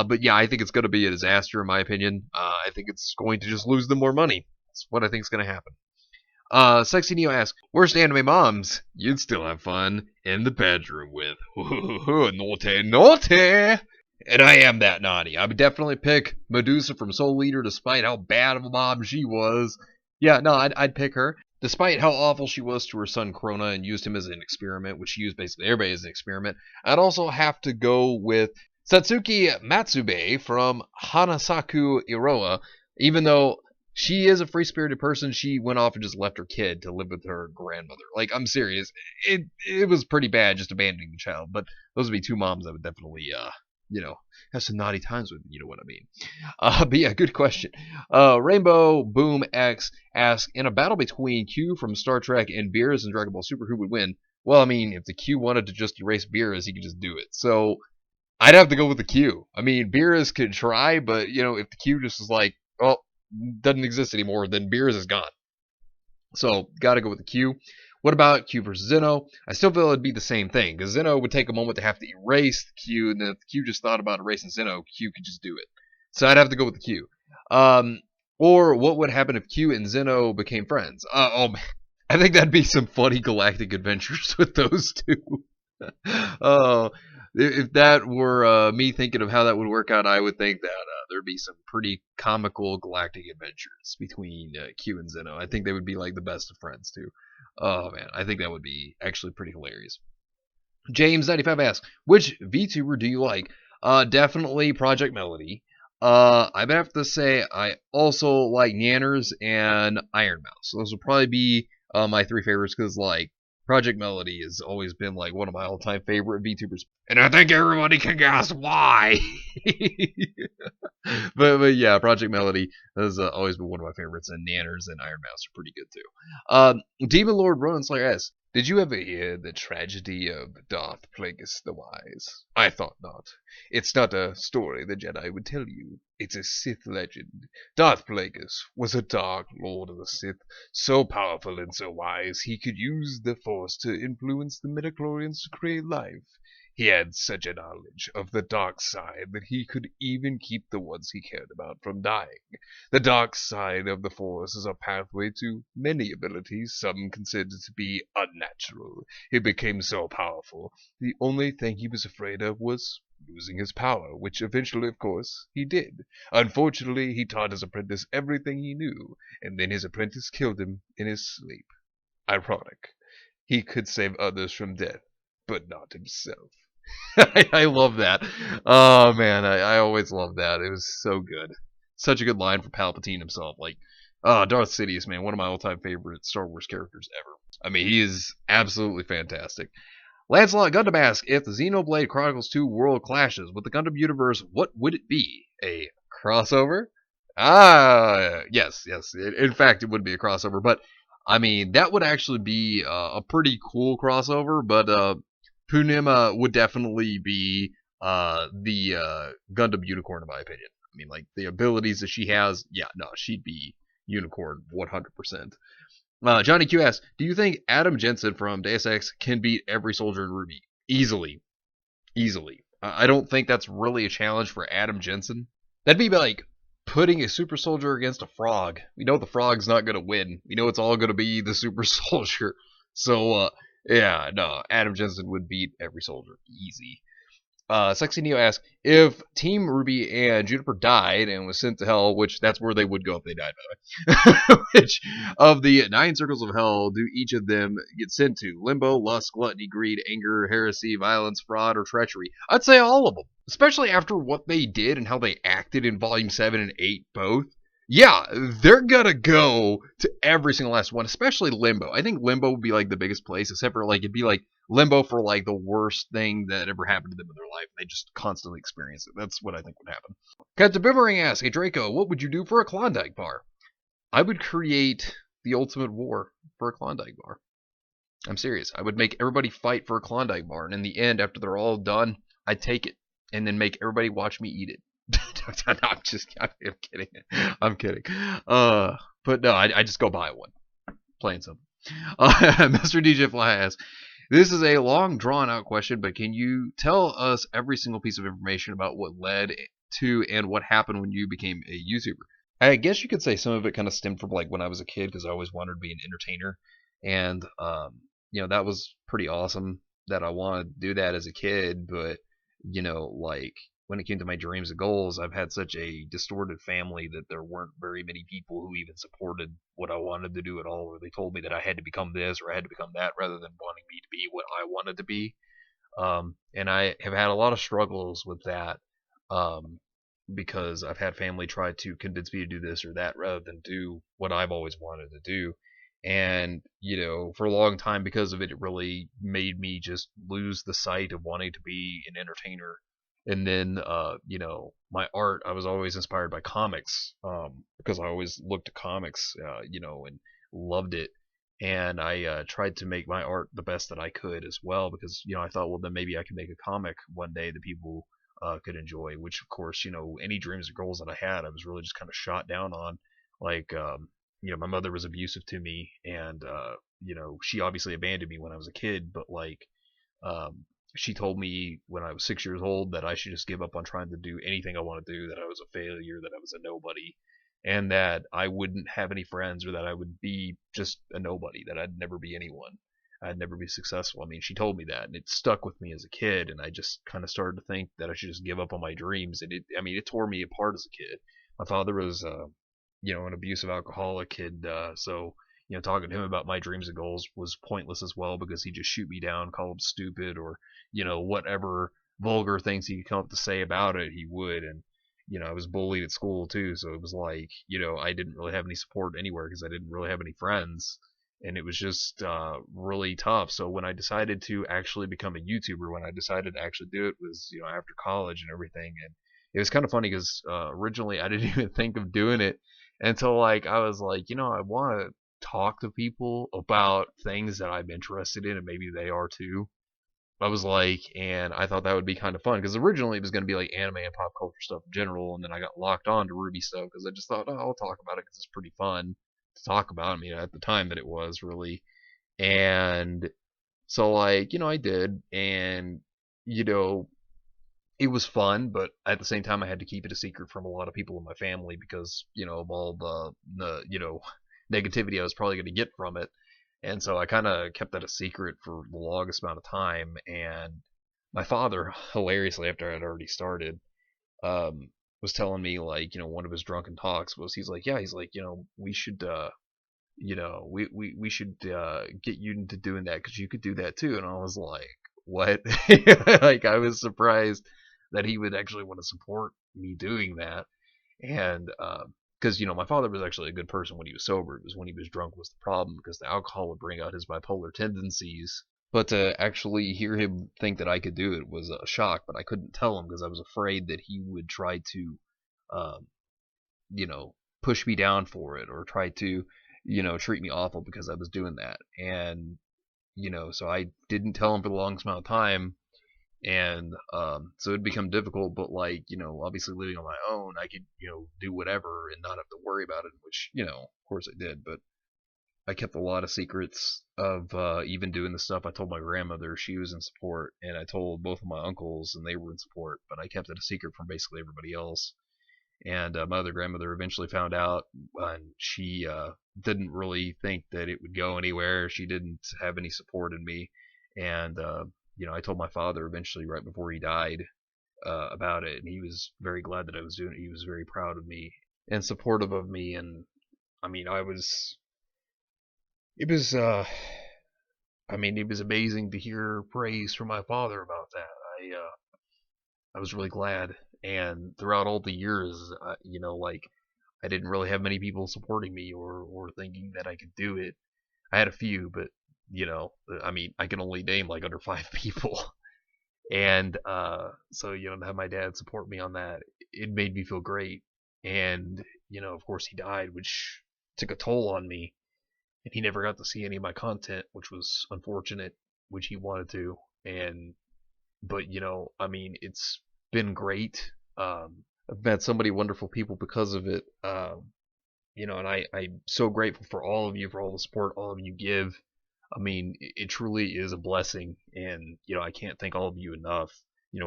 But yeah, I think it's going to be a disaster in my opinion. I think it's going to just lose them more money. That's what I think is going to happen. Sexy Neo asks, worst anime moms you'd still have fun in the bedroom with. Naughty, naughty! And I am that naughty. I would definitely pick Medusa from Soul Eater despite how bad of a mom she was. Yeah, no, I'd pick her. Despite how awful she was to her son Krona and used him as an experiment, which she used basically everybody as an experiment, I'd also have to go with Satsuki Matsube from Hanasaku Iroha. Even though she is a free-spirited person, she went off and just left her kid to live with her grandmother. Like, I'm serious. It was pretty bad just abandoning the child, but those would be two moms I would definitely, have some naughty times with, you know what I mean. But yeah, good question. Rainbow Boom X asks, in a battle between Q from Star Trek and Beerus and Dragon Ball Super, who would win? Well, I mean, if the Q wanted to just erase Beerus, he could just do it. So I'd have to go with the Q. I mean, Beerus could try, but, if the Q just was like, well, doesn't exist anymore, then Beerus is gone. So, gotta go with the Q. What about Q versus Zeno? I still feel it'd be the same thing, because Zeno would take a moment to have to erase the Q, and then if the Q just thought about erasing Zeno, Q could just do it. So I'd have to go with the Q. Or what would happen if Q and Zeno became friends? I think that'd be some funny galactic adventures with those two. If that were me thinking of how that would work out, I would think that there'd be some pretty comical galactic adventures between Q and Zeno. I think they would be like the best of friends too. Oh man, I think that would be actually pretty hilarious. James95 asks, which VTuber do you like? Definitely Project Melody. I'd have to say I also like Nanners and Iron Mouse. Those would probably be my three favorites because like Project Melody has always been like one of my all-time favorite VTubers, and I think everybody can guess why. but yeah, Project Melody has always been one of my favorites, and Nanners and Iron Mouse are pretty good too. Demon Lord Ronan Slayer asks, did you ever hear the tragedy of Darth Plagueis the Wise? I thought not. It's not a story the Jedi would tell you. It's a Sith legend. Darth Plagueis was a dark lord of the Sith, so powerful and so wise he could use the Force to influence the midichlorians to create life. He had such a knowledge of the dark side that he could even keep the ones he cared about from dying. The dark side of the Force is a pathway to many abilities some consider to be unnatural. He became so powerful, the only thing he was afraid of was losing his power, which eventually, of course, he did. Unfortunately, he taught his apprentice everything he knew, and then his apprentice killed him in his sleep. Ironic. He could save others from death, but not himself. I love that. Oh man, I always loved that. It was so good. Such a good line from Palpatine himself. Like, Darth Sidious, man, one of my all-time favorite Star Wars characters ever. I mean, he is absolutely fantastic. Lancelot Gundam asks, if the Xenoblade Chronicles 2 world clashes with the Gundam universe, what would it be? A crossover? Yes. In fact, it would be a crossover, but I mean, that would actually be a pretty cool crossover, but Punima would definitely be the Gundam Unicorn, in my opinion. I mean, like, the abilities that she has, yeah, no, she'd be Unicorn 100%. Johnny Q asks, do you think Adam Jensen from Deus Ex can beat every soldier in Ruby? Easily. I don't think that's really a challenge for Adam Jensen. That'd be like putting a super soldier against a frog. We know the frog's not going to win. We know it's all going to be the super soldier. So, yeah, no, Adam Jensen would beat every soldier. Easy. Sexy Neo asks if Team Ruby and Juniper died and was sent to hell, which that's where they would go if they died, by the way. Which of the 9 circles of hell do each of them get sent to? Limbo, lust, gluttony, greed, anger, heresy, violence, fraud, or treachery? I'd say all of them, especially after what they did and how they acted in Volume 7 and 8 both. Yeah, they're gonna go to every single last one, especially Limbo. I think Limbo would be like the biggest place, except for like it'd be like Limbo for like the worst thing that ever happened to them in their life. They just constantly experience it. That's what I think would happen. Captain Boomerang asks, "Hey Draco, what would you do for a Klondike bar?" I would create the ultimate war for a Klondike bar. I'm serious. I would make everybody fight for a Klondike bar, and in the end, after they're all done, I'd take it and then make everybody watch me eat it. No, I'm just I'm kidding. I'm kidding. But no, I just go buy one. Plain simple. Mr. DJ Fly asks, this is a long, drawn-out question, but can you tell us every single piece of information about what led to and what happened when you became a YouTuber? I guess you could say some of it kind of stemmed from like when I was a kid because I always wanted to be an entertainer, and that was pretty awesome that I wanted to do that as a kid. But like when it came to my dreams and goals, I've had such a distorted family that there weren't very many people who even supported what I wanted to do at all, or they told me that I had to become this or I had to become that rather than wanting me to be what I wanted to be. And I have had a lot of struggles with that because I've had family try to convince me to do this or that rather than do what I've always wanted to do. And for a long time, because of it, it really made me just lose the sight of wanting to be an entertainer. And then my art, I was always inspired by comics, because I always looked at comics, and loved it. And I tried to make my art the best that I could as well, because I thought, well, then maybe I could make a comic one day that people could enjoy. Which, of course, any dreams or goals that I had, I was really just kind of shot down on. Like my mother was abusive to me, and she obviously abandoned me when I was a kid, but like um, she told me when I was 6 years old that I should just give up on trying to do anything I want to do, that I was a failure, that I was a nobody, and that I wouldn't have any friends, or that I would be just a nobody, that I'd never be anyone. I'd never be successful. I mean, she told me that, and it stuck with me as a kid, and I just kind of started to think that I should just give up on my dreams, and it tore me apart as a kid. My father was, an abusive alcoholic kid, so talking to him about my dreams and goals was pointless as well, because he'd just shoot me down, call him stupid, or whatever vulgar things he could come up to say about it, he would. And I was bullied at school too, so it was like I didn't really have any support anywhere because I didn't really have any friends, and it was just really tough. So when I decided to actually become a YouTuber, when I decided to actually do it, was after college and everything. And it was kind of funny because originally I didn't even think of doing it until like I was like, I want to talk to people about things that I'm interested in, and maybe they are too. I was like, and I thought that would be kind of fun because originally it was going to be like anime and pop culture stuff in general, and then I got locked on to Ruby stuff because I just thought, oh, I'll talk about it because it's pretty fun to talk about. I mean, at the time that it was really, and so like I did, and you know it was fun, but at the same time I had to keep it a secret from a lot of people in my family because of all the negativity I was probably going to get from it. And so I kind of kept that a secret for the longest amount of time. And my father, hilariously, after I'd already started, was telling me like one of his drunken talks was, he's like, yeah, he's like, we should we should get you into doing that because you could do that too. And I was like, what? Like I was surprised that he would actually want to support me doing that. And because my father was actually a good person when he was sober. It was when he was drunk was the problem, because the alcohol would bring out his bipolar tendencies. But to actually hear him think that I could do it was a shock. But I couldn't tell him because I was afraid that he would try to um, push me down for it, or try to treat me awful because I was doing that. And so I didn't tell him for the longest amount of time. And so it'd become difficult. But like obviously living on my own, I could do whatever and not have to worry about it, which of course I did. But I kept a lot of secrets of even doing the stuff. I told my grandmother, she was in support, and I told both of my uncles, and they were in support, but I kept it a secret from basically everybody else. And my other grandmother eventually found out, and she didn't really think that it would go anywhere. She didn't have any support in me. And I told my father eventually, right before he died, about it, and he was very glad that I was doing it. He was very proud of me and supportive of me, and I mean, it was, it was amazing to hear praise from my father about that. I was really glad, and throughout all the years, like I didn't really have many people supporting me or thinking that I could do it. I had a few, but I can only name like under 5 people. And so to have my dad support me on that, it made me feel great. And of course, he died, which took a toll on me, and he never got to see any of my content, which was unfortunate, which he wanted to. And but it's been great. I've met so many wonderful people because of it. And I'm so grateful for all of you, for all the support all of you give. I mean, it truly is a blessing, and I can't thank all of you enough.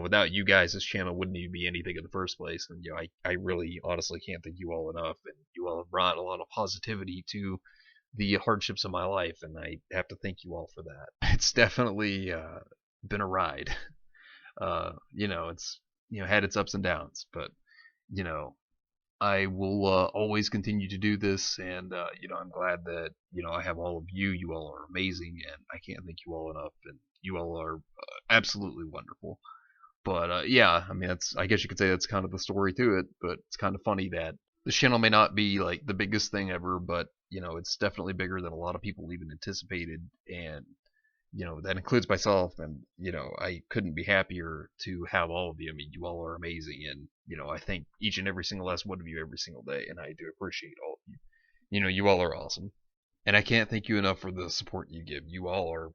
Without you guys, this channel wouldn't even be anything in the first place, and I really honestly can't thank you all enough. And you all have brought a lot of positivity to the hardships of my life, and I have to thank you all for that. It's definitely been a ride. It's had its ups and downs, but you know, I will always continue to do this, and I'm glad that I have all of you. You all are amazing, and I can't thank you all enough. And you all are absolutely wonderful. But yeah, I mean, I guess you could say that's kind of the story to it. But it's kind of funny that this channel may not be like the biggest thing ever, but it's definitely bigger than a lot of people even anticipated, and that includes myself. And I couldn't be happier to have all of you. I mean, you all are amazing, and I thank each and every single last one of you every single day, and I do appreciate all of you. You all are awesome, and I can't thank you enough for the support you give. You all are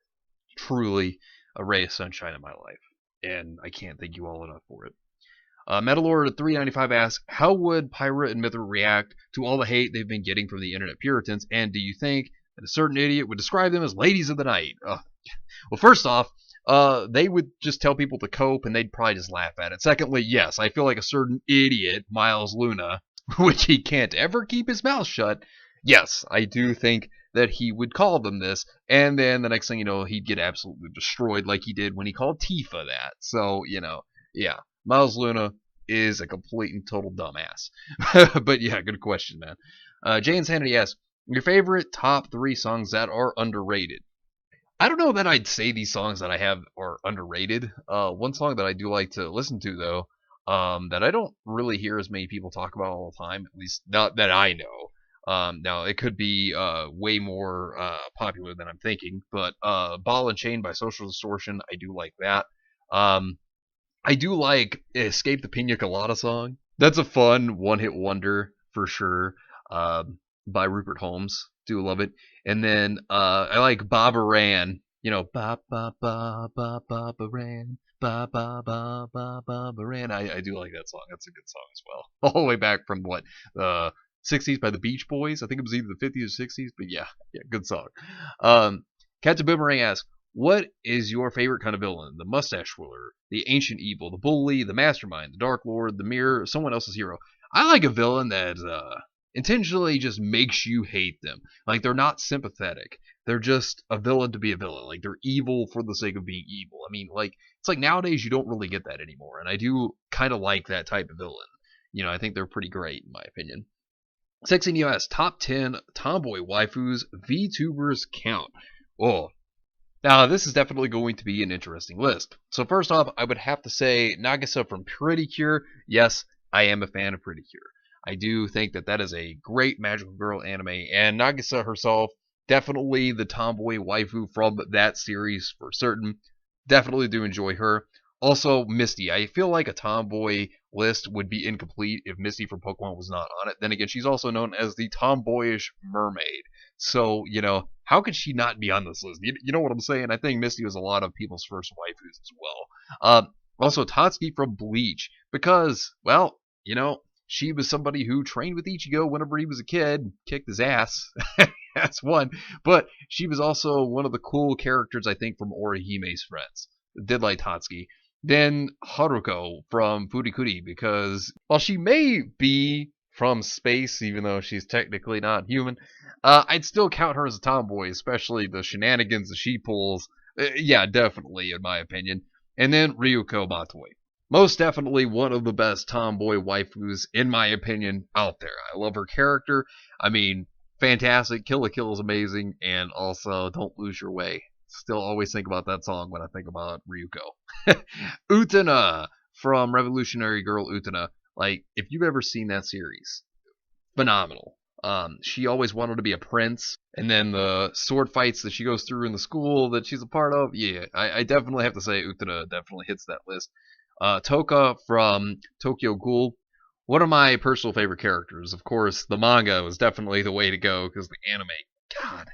truly a ray of sunshine in my life, and I can't thank you all enough for it. Metalord 395 asks, how would Pyra and Mithra react to all the hate they've been getting from the internet Puritans, and do you think that a certain idiot would describe them as ladies of the night? Well, first off, they would just tell people to cope, and they'd probably just laugh at it. Secondly, yes, I feel like a certain idiot, Miles Luna, which he can't ever keep his mouth shut. Yes, I do think that he would call them this, and then the next thing you know, he'd get absolutely destroyed like he did when he called Tifa that. So, yeah, Miles Luna is a complete and total dumbass. But yeah, good question, man. Jay Insanity asks, your favorite top 3 songs that are underrated? I don't know that I'd say these songs that I have are underrated. One song that I do like to listen to, though, that I don't really hear as many people talk about all the time, at least not that I know. Now, it could be way more popular than I'm thinking, but Ball and Chain by Social Distortion, I do like that. I do like Escape the Pina Colada song. That's a fun one-hit wonder for sure. By Rupert Holmes. Do love it. And then I like Baba Ran. Ba ba ba ba Baba Ran. Ba ba ba ba Baba Ran. I do like that song. That's a good song as well. All the way back from what 60s by the Beach Boys. I think it was either the 50s or 60s, but yeah, good song. Captain Boomerang asks, what is your favorite kind of villain? The mustache twirler, the ancient evil, the bully, the mastermind, the dark lord, the mirror, someone else's hero. I like a villain that intentionally just makes you hate them. Like, they're not sympathetic. They're just a villain to be a villain. Like, they're evil for the sake of being evil. I mean, like, it's like nowadays you don't really get that anymore, and I do kind of like that type of villain. I think they're pretty great in my opinion. Sexy US top 10 tomboy waifus VTubers count. Oh, now, this is definitely going to be an interesting list. So first off, I would have to say Nagisa from Pretty Cure. Yes, I am a fan of Pretty Cure. I do think that that is a great magical girl anime, and Nagisa herself, definitely the tomboy waifu from that series for certain. Definitely do enjoy her. Also, Misty. I feel like a tomboy list would be incomplete if Misty from Pokemon was not on it. Then again, she's also known as the tomboyish mermaid. So, how could she not be on this list? You know what I'm saying? I think Misty was a lot of people's first waifus as well. Also, Tatsuki from Bleach. Because, well, she was somebody who trained with Ichigo whenever he was a kid, kicked his ass. That's one. But she was also one of the cool characters, I think, from Orihime's friends. Did like Tatsuki. Then Haruko from Furikuri, because while she may be from space, even though she's technically not human, I'd still count her as a tomboy, especially the shenanigans that she pulls. Yeah, definitely, in my opinion. And then Ryuko Matoi. Most definitely one of the best tomboy waifus, in my opinion, out there. I love her character. I mean, fantastic. Kill la Kill is amazing. And also, Don't Lose Your Way. Still always think about that song when I think about Ryuko. Utena from Revolutionary Girl Utena. Like, if you've ever seen that series, phenomenal. She always wanted to be a prince, and then the sword fights that she goes through in the school that she's a part of. Yeah, I definitely have to say Utena definitely hits that list. Toka from Tokyo Ghoul, one of my personal favorite characters. Of course, the manga was definitely the way to go because the anime, God,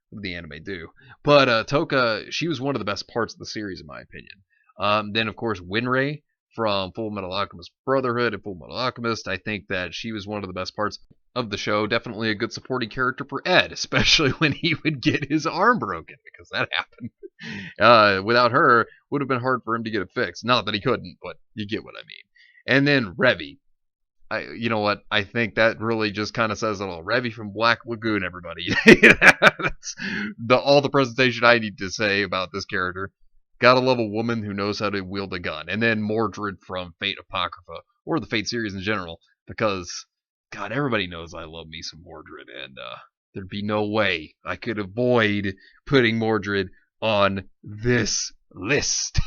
what did the anime do? But Toka, she was one of the best parts of the series in my opinion. Then of course Winray from Full Metal Alchemist Brotherhood and Full Metal Alchemist. I think that she was one of the best parts of the show. Definitely a good supporting character for Ed, especially when he would get his arm broken because that happened. Without her, would have been hard for him to get it fixed. Not that he couldn't, but you get what I mean. And then Revy. You know what? I think that really just kind of says it all. Revy from Black Lagoon, everybody. That's all the presentation I need to say about this character. Gotta love a woman who knows how to wield a gun. And then Mordred from Fate Apocrypha, or the Fate series in general, because, God, everybody knows I love me some Mordred, and there'd be no way I could avoid putting Mordred on this list.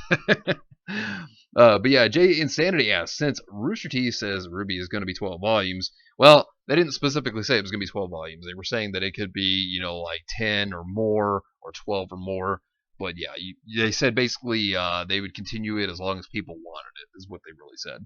But yeah, Jay Insanity asks, since Rooster Teeth says Ruby is going to be 12 volumes, well, they didn't specifically say it was going to be 12 volumes. They were saying that it could be, like 10 or more, or 12 or more. But yeah, they said basically they would continue it as long as people wanted it, is what they really said.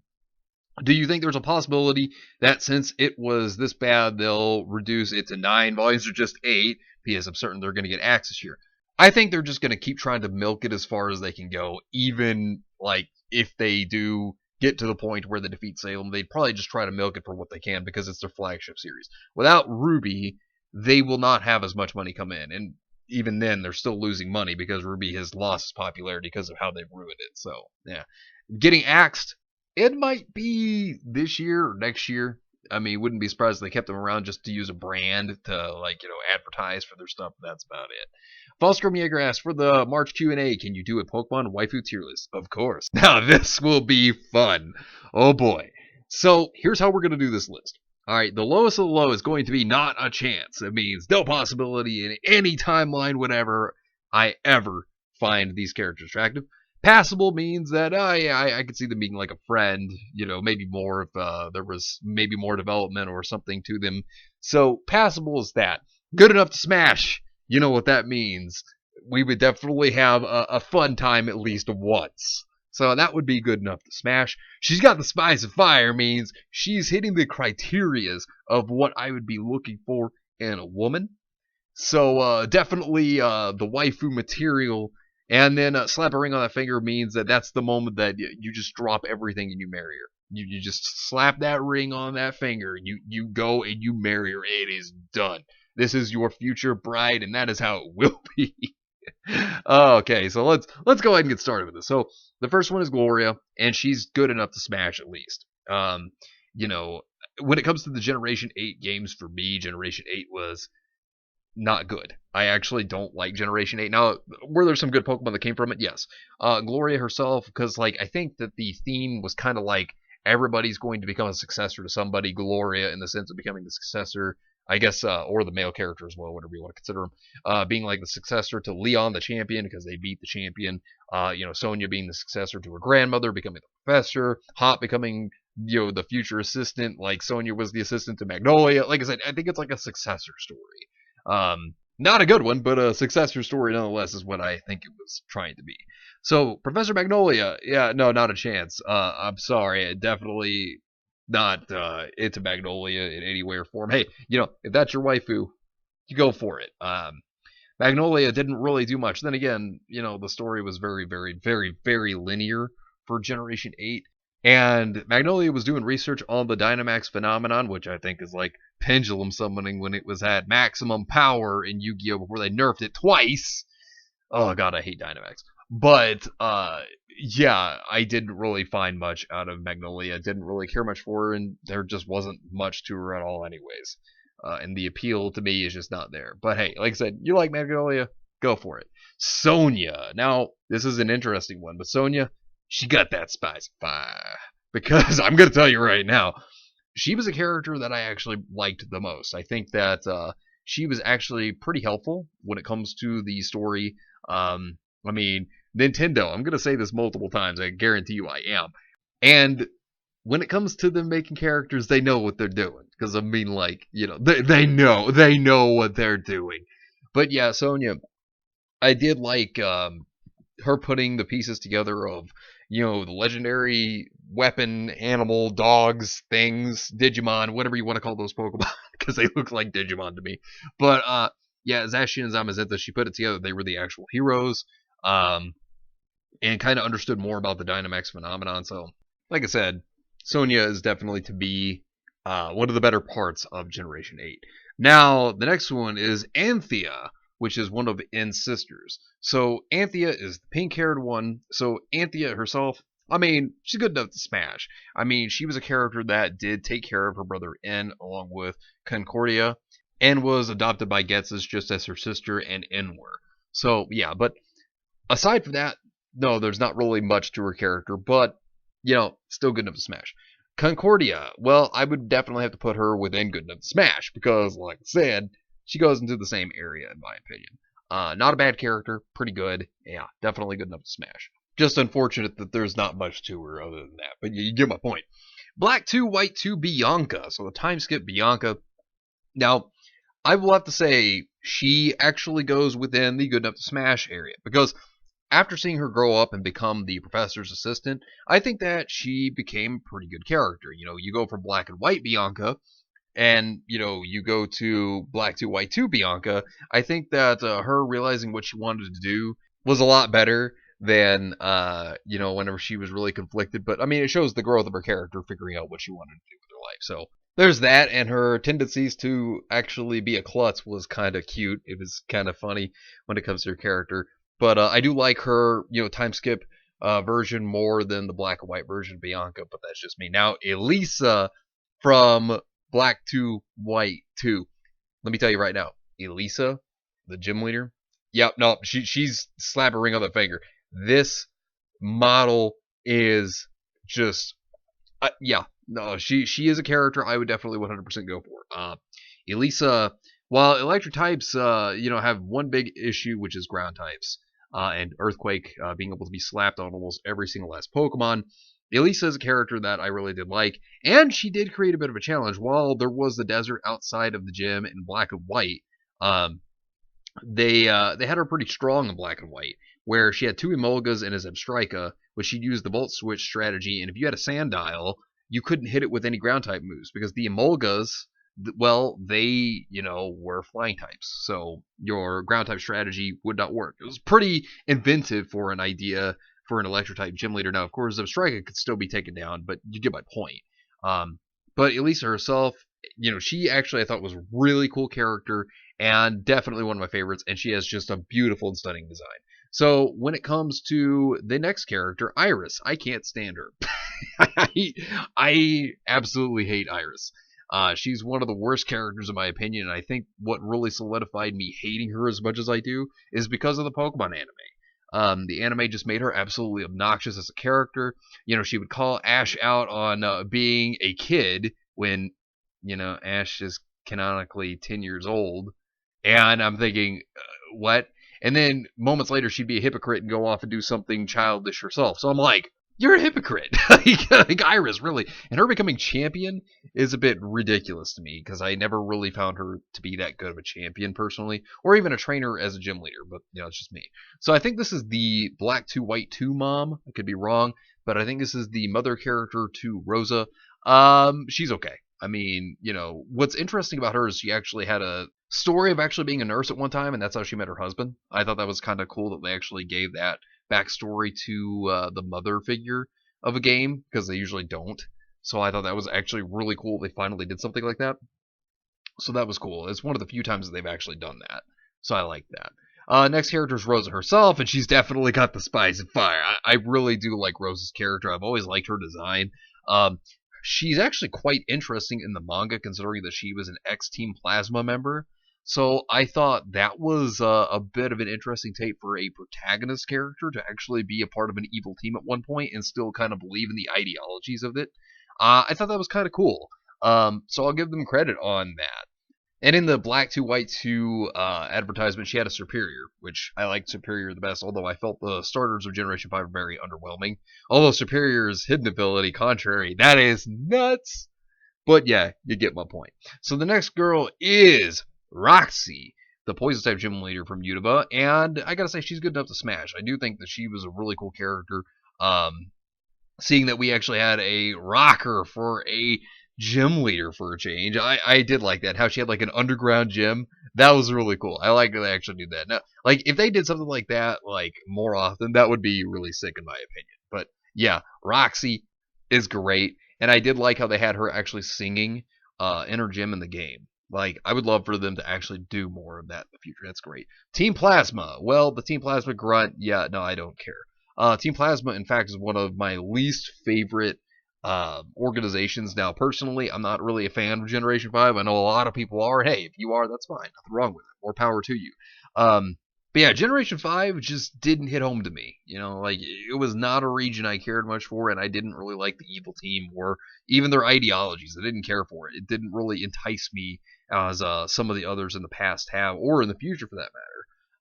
Do you think there's a possibility that since it was this bad, they'll reduce it to 9 volumes or just 8? P.S. I'm certain they're going to get access here. I think they're just going to keep trying to milk it as far as they can go, even like if they do get to the point where they defeat Salem, they'd probably just try to milk it for what they can because it's their flagship series. Without Ruby, they will not have as much money come in, and even then, they're still losing money because Ruby has lost its popularity because of how they've ruined it. So yeah, getting axed, it might be this year or next year. I mean, wouldn't be surprised if they kept them around just to use a brand to, like, advertise for their stuff. That's about it. Falstrom Yeager asks, for the March Q&A, can you do a Pokemon waifu tier list? Of course. Now, this will be fun. Oh, boy. So, here's how we're going to do this list. All right, the lowest of the low is going to be not a chance. It means no possibility in any timeline, whatever, I ever find these characters attractive. Passable means that, yeah, I could see them being like a friend, maybe more if there was maybe more development or something to them. So passable is that. Good enough to smash. You know what that means. We would definitely have a fun time at least once. So that would be good enough to smash. She's got the Spice of Fire means she's hitting the criterias of what I would be looking for in a woman. So definitely the waifu material. And then slap a ring on that finger means that that's the moment that you just drop everything and you marry her. You just slap that ring on that finger. You go and you marry her. It is done. This is your future bride, and that is how it will be. Okay, so let's go ahead and get started with this. So the first one is Gloria, and she's good enough to smash at least. When it comes to the Generation 8 games, for me, Generation 8 was not good. I actually don't like Generation 8. Now, were there some good Pokemon that came from it? Yes. Gloria herself, because I think that the theme was kind of like everybody's going to become a successor to somebody. Gloria, in the sense of becoming the successor, I guess, or the male character as well, whatever you want to consider him, being like the successor to Leon the champion because they beat the champion. Sonia being the successor to her grandmother, becoming the professor. Hop becoming the future assistant, like Sonia was the assistant to Magnolia. Like I said, I think it's like a successor story. Not a good one, but a successor story nonetheless is what I think it was trying to be. So, Professor Magnolia, yeah, no, not a chance. I'm sorry, definitely not into Magnolia in any way or form. Hey, if that's your waifu, you go for it. Magnolia didn't really do much. Then again, the story was very, very, very, very linear for Generation 8. And Magnolia was doing research on the Dynamax phenomenon, which I think is like pendulum summoning when it was at maximum power in Yu-Gi-Oh! Before they nerfed it twice. Oh god, I hate Dynamax. But, yeah, I didn't really find much out of Magnolia. Didn't really care much for her, and there just wasn't much to her at all anyways. And the appeal to me is just not there. But hey, like I said, you like Magnolia, go for it. Sonia. Now, this is an interesting one, but Sonia, she got that spice fire. Because I'm going to tell you right now, she was a character that I actually liked the most. I think that she was actually pretty helpful when it comes to the story. I mean, Nintendo, I'm going to say this multiple times. I guarantee you I am. And when it comes to them making characters, they know what they're doing. Because I mean, like, you know, they know what they're doing. But yeah, Sonya, I did like her putting the pieces together of, you know, the legendary weapon, animal, dogs, things, Digimon, whatever you want to call those Pokemon, because they look like Digimon to me. But yeah, Zacian and Zamazenta, she put it together. They were the actual heroes, and kind of understood more about the Dynamax phenomenon. So, like I said, Sonya is definitely to be one of the better parts of Generation 8. Now, the next one is Anthea, which is one of N's sisters. So Anthea is the pink-haired one. So Anthea herself, I mean, she's good enough to smash. I mean, she was a character that did take care of her brother N along with Concordia, and was adopted by Ghetsis just as her sister and N were. So yeah, but aside from that, no, there's not really much to her character, but you know, still good enough to smash. Concordia, well, I would definitely have to put her within good enough to smash because, like I said, she goes into the same area in my opinion. Not a bad character, pretty good. Yeah, definitely good enough to smash. Just unfortunate that there's not much to her other than that, but you get my point. Black 2, White 2, Bianca. So the time skip Bianca. Now, I will have to say she actually goes within the good enough to smash area because after seeing her grow up and become the professor's assistant, I think that she became a pretty good character. You know, you go from Black and White Bianca, and you know, you go to Black 2 White 2 Bianca. I think that her realizing what she wanted to do was a lot better than you know, whenever she was really conflicted. But I mean, it shows the growth of her character figuring out what she wanted to do with her life. So there's that, and her tendencies to actually be a klutz was kind of cute. It was kind of funny when it comes to her character. But I do like her, you know, time skip version more than the black and white version of Bianca, but that's just me. Now, Elisa from Black to White 2. Let me tell you right now, Elisa, the gym leader. Yep, no, she's slapping a ring on the finger. This model is just, yeah, no, she is a character I would definitely 100% go for. Elisa, while electric types, you know, have one big issue, which is ground types, and Earthquake being able to be slapped on almost every single last Pokemon. Elisa is a character that I really did like, and she did create a bit of a challenge. While there was the desert outside of the gym in Black and White, um, they had her pretty strong in Black and White, where she had two Emolgas and a Zebstrika, which she'd use the Volt Switch strategy, and if you had a Sandile, you couldn't hit it with any ground type moves because the Emolgas, well, they, you know, were flying types, so your ground type strategy would not work. It was pretty inventive for an idea for an electric type gym leader. Now, of course, Zebstrika could still be taken down, but you get my point. But Elisa herself, you know, she actually I thought was a really cool character and definitely one of my favorites, and she has just a beautiful and stunning design. So when it comes to the next character, Iris, I can't stand her. I absolutely hate Iris. She's one of the worst characters in my opinion, and I think what really solidified me hating her as much as I do is because of the Pokemon anime. The anime just made her absolutely obnoxious as a character. You know, she would call Ash out on being a kid when, you know, Ash is canonically 10 years old. And I'm thinking, what? And then moments later, she'd be a hypocrite and go off and do something childish herself. So I'm like, you're a hypocrite. Like Iris, really. And her becoming champion is a bit ridiculous to me because I never really found her to be that good of a champion personally, or even a trainer as a gym leader. But, you know, it's just me. So I think this is the Black 2 White 2 mom. I could be wrong, but I think this is the mother character to Rosa. She's okay. I mean, you know, what's interesting about her is she actually had a story of actually being a nurse at one time, and that's how she met her husband. I thought that was kind of cool that they actually gave that backstory to the mother figure of a game, because they usually don't. So I thought that was actually really cool. They finally did something like that. So that was cool. It's one of the few times that they've actually done that. So I like that. Next character is Rosa herself, and she's definitely got the spice and fire. I really do like Rosa's character. I've always liked her design. She's actually quite interesting in the manga, considering that she was an ex-Team Plasma member. So I thought that was a bit of an interesting take for a protagonist character to actually be a part of an evil team at one point and still kind of believe in the ideologies of it. I thought that was kind of cool. So I'll give them credit on that. And in the Black 2 White 2 advertisement, she had a Superior, which I liked Superior the best, although I felt the starters of Generation 5 were very underwhelming. Although Superior's hidden ability, contrary, that is nuts. But yeah, you get my point. So the next girl is Roxy, the poison type gym leader from Unova, and I gotta say she's good enough to smash. I do think that she was a really cool character. Seeing that we actually had a rocker for a gym leader for a change, I did like that. How she had like an underground gym, that was really cool. I like that they actually do that. Now, like if they did something like that like more often, that would be really sick in my opinion. But yeah, Roxy is great. And I did like how they had her actually singing in her gym in the game. Like, I would love for them to actually do more of that in the future. That's great. Team Plasma. Well, the Team Plasma grunt, yeah, no, I don't care. Team Plasma, in fact, is one of my least favorite organizations. Now, personally, I'm not really a fan of Generation 5. I know a lot of people are. Hey, if you are, that's fine. Nothing wrong with it. More power to you. But yeah, Generation 5 just didn't hit home to me. You know, like, it was not a region I cared much for, and I didn't really like the evil team or even their ideologies. I didn't care for it. It didn't really entice me as some of the others in the past have, or in the future for that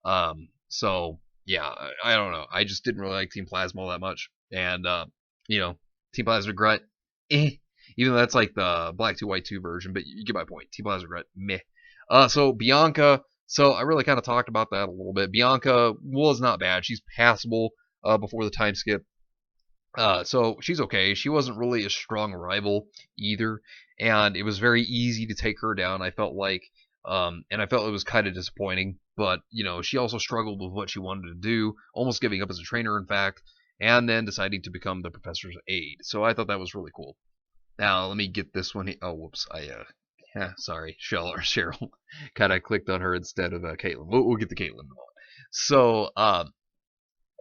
matter. So, yeah, I don't know. I just didn't really like Team Plasma all that much. And, you know, Team Plasma Grunt, eh. Even though that's like the Black 2 White 2 version, but you get my point. Team Plasma Grunt, meh. So Bianca, so I really kind of talked about that a little bit. Bianca was not bad. She's passable before the time skip. So she's okay. She wasn't really a strong rival either, and it was very easy to take her down. I felt like, and I felt it was kind of disappointing. But you know, she also struggled with what she wanted to do, almost giving up as a trainer, in fact, and then deciding to become the professor's aide. So I thought that was really cool. Now let me get this one. Oh, whoops! Sorry, Cheryl. kind of clicked on her instead of Caitlin. We'll get to Caitlin in a moment. So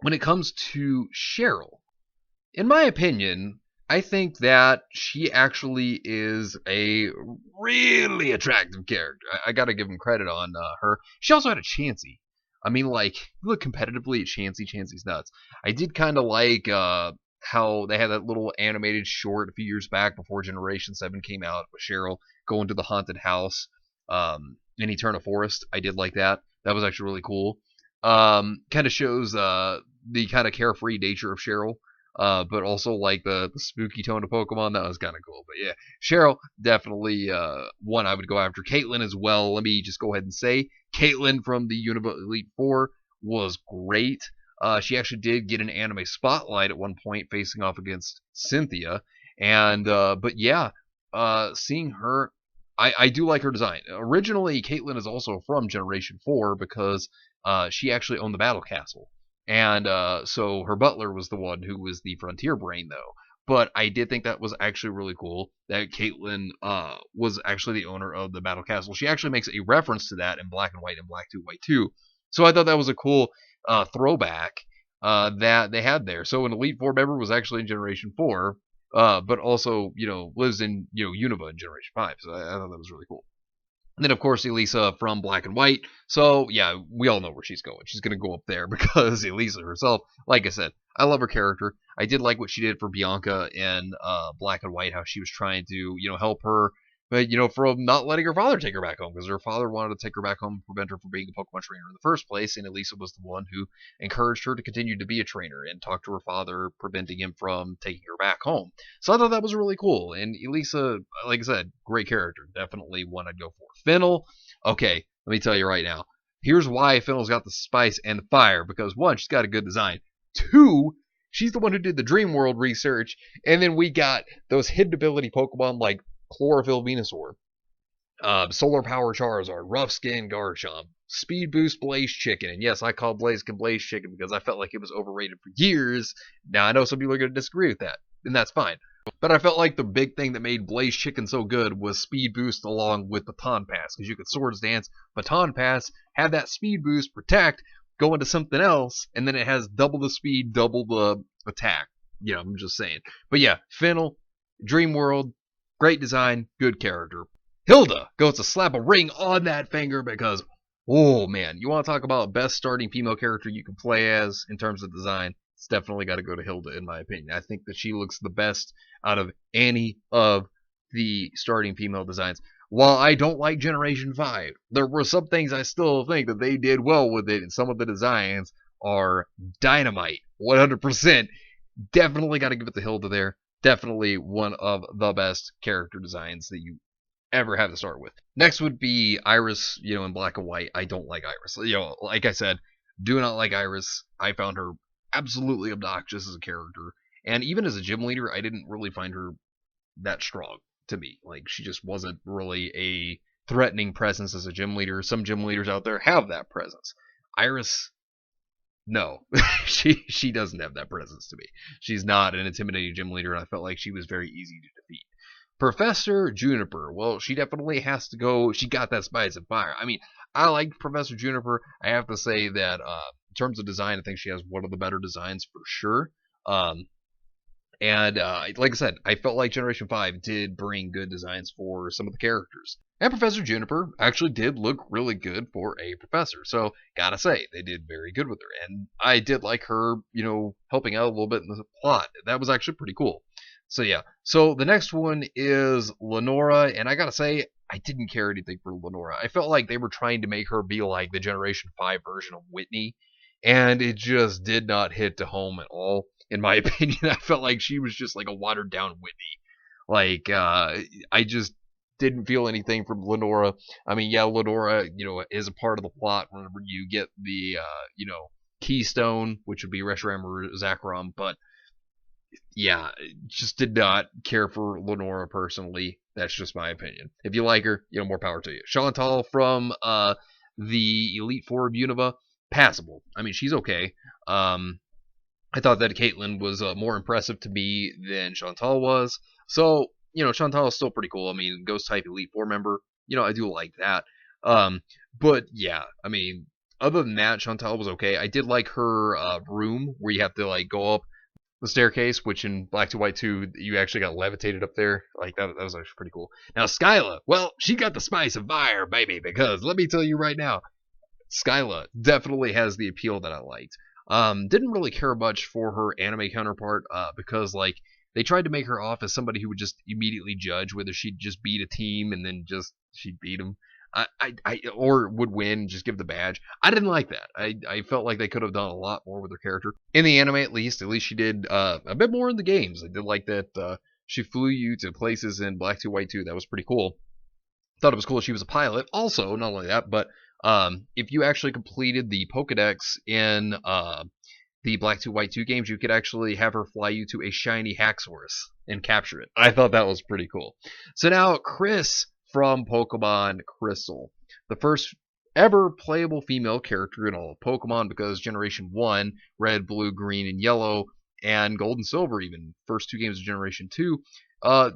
when it comes to Cheryl, in my opinion, I think that she actually is a really attractive character. I got to give him credit on her. She also had a Chansey. I mean, like, look competitively at Chansey. Chansey's nuts. I did kind of like how they had that little animated short a few years back before Generation 7 came out with Cheryl going to the haunted house in Eterna Forest. I did like that. That was actually really cool. Kind of shows the kind of carefree nature of Cheryl. But also like the spooky tone of Pokemon, that was kind of cool. But yeah, Cheryl, definitely one I would go after. Caitlyn as well. Let me just go ahead and say, Caitlyn from the Unova Elite Four was great. She actually did get an anime spotlight at one point, facing off against Cynthia. And but yeah, seeing her, I do like her design. Originally, Caitlyn is also from Generation 4 because she actually owned the Battle Castle. And so her butler was the one who was the frontier brain, though. But I did think that was actually really cool that Caitlyn was actually the owner of the Battle Castle. She actually makes a reference to that in Black and White and Black 2 White 2. So I thought that was a cool throwback that they had there. So an Elite Four member was actually in Generation 4, but also, you know, lives in, you know, Unova in Generation 5. So I thought that was really cool. And then, of course, Elisa from Black and White. So, yeah, we all know where she's going. She's going to go up there because Elisa herself, like I said, I love her character. I did like what she did for Bianca in Black and White, how she was trying to, you know, help her, but, you know, from not letting her father take her back home because her father wanted to take her back home and prevent her from being a Pokemon trainer in the first place. And Elisa was the one who encouraged her to continue to be a trainer and talk to her father, preventing him from taking her back home. So I thought that was really cool. And Elisa, like I said, great character. Definitely one I'd go for. Fennel, okay, let me tell you right now. Here's why Fennel's got the spice and the fire. Because one, she's got a good design. Two, she's the one who did the Dream World research. And then we got those hidden ability Pokemon like Chlorophyll Venusaur, Solar Power Charizard, Rough Skin Garchomp, Speed Boost Blaze Chicken. And yes, I call Blaziken Blaze Chicken because I felt like it was overrated for years. Now, I know some people are going to disagree with that, and that's fine. But I felt like the big thing that made Blaze Chicken so good was Speed Boost along with Baton Pass, because you could Swords Dance, Baton Pass, have that Speed Boost, Protect, go into something else, and then it has double the speed, double the attack. You know, I'm just saying. But yeah, Fennel, Dream World, great design, good character. Hilda goes to slap a ring on that finger because, oh man, you want to talk about best starting female character you can play as in terms of design? It's definitely got to go to Hilda, in my opinion. I think that she looks the best out of any of the starting female designs. While I don't like Generation 5, there were some things I still think that they did well with it, and some of the designs are dynamite. 100%. Definitely got to give it to Hilda there. Definitely one of the best character designs that you ever have to start with. Next would be Iris, in black and white. I don't like Iris. Like I said, do not like Iris. I found her absolutely obnoxious as a character. And even as a gym leader, I didn't really find her that strong to me. Like, she just wasn't really a threatening presence as a gym leader. Some gym leaders out there have that presence. Iris, no, she doesn't have that presence to me. She's not an intimidating gym leader, and I felt like she was very easy to defeat. Professor Juniper, well, she definitely has to go. She got that spice of fire. I mean, I liked Professor Juniper. I have to say that in terms of design, I think she has one of the better designs for sure. And like I said, I felt like Generation 5 did bring good designs for some of the characters. And Professor Juniper actually did look really good for a professor. So, gotta say, they did very good with her. And I did like her, helping out a little bit in the plot. That was actually pretty cool. So, yeah. So, the next one is Lenora. And I gotta say, I didn't care anything for Lenora. I felt like they were trying to make her be like the Generation 5 version of Whitney. And it just did not hit to home at all. In my opinion, I felt like she was just like a watered down Whitney. Like, I just didn't feel anything from Lenora. I mean, yeah, Lenora, is a part of the plot whenever you get the, Keystone, which would be Reshiram or Zakaram, but yeah, just did not care for Lenora personally. That's just my opinion. If you like her, more power to you. Chantal from the Elite Four of Unova, passable. I mean, she's okay. I thought that Caitlyn was more impressive to me than Chantal was. So, Chantal is still pretty cool. I mean, Ghost type Elite Four member. I do like that. But yeah, I mean, other than that, Chantal was okay. I did like her room where you have to like go up the staircase, which in Black to White 2, you actually got levitated up there. Like, that was actually pretty cool. Now, Skyla, well, she got the spice of fire, baby, because let me tell you right now, Skyla definitely has the appeal that I liked. Didn't really care much for her anime counterpart, because, like, they tried to make her off as somebody who would just immediately judge whether she'd just beat a team and then just, she'd beat them. Or would win and just give the badge. I didn't like that. I felt like they could have done a lot more with her character. In the anime, at least she did a bit more in the games. I did like that she flew you to places in Black 2 White 2. That was pretty cool. Thought it was cool she was a pilot. Also, not only that, but if you actually completed the Pokedex in the Black 2 White 2 games, you could actually have her fly you to a shiny Haxorus and capture it. I thought that was pretty cool. So now, Chris from Pokemon Crystal. The first ever playable female character in all of Pokemon, because Generation 1, Red, Blue, Green, and Yellow, and Gold and Silver, even first two games of Generation 2,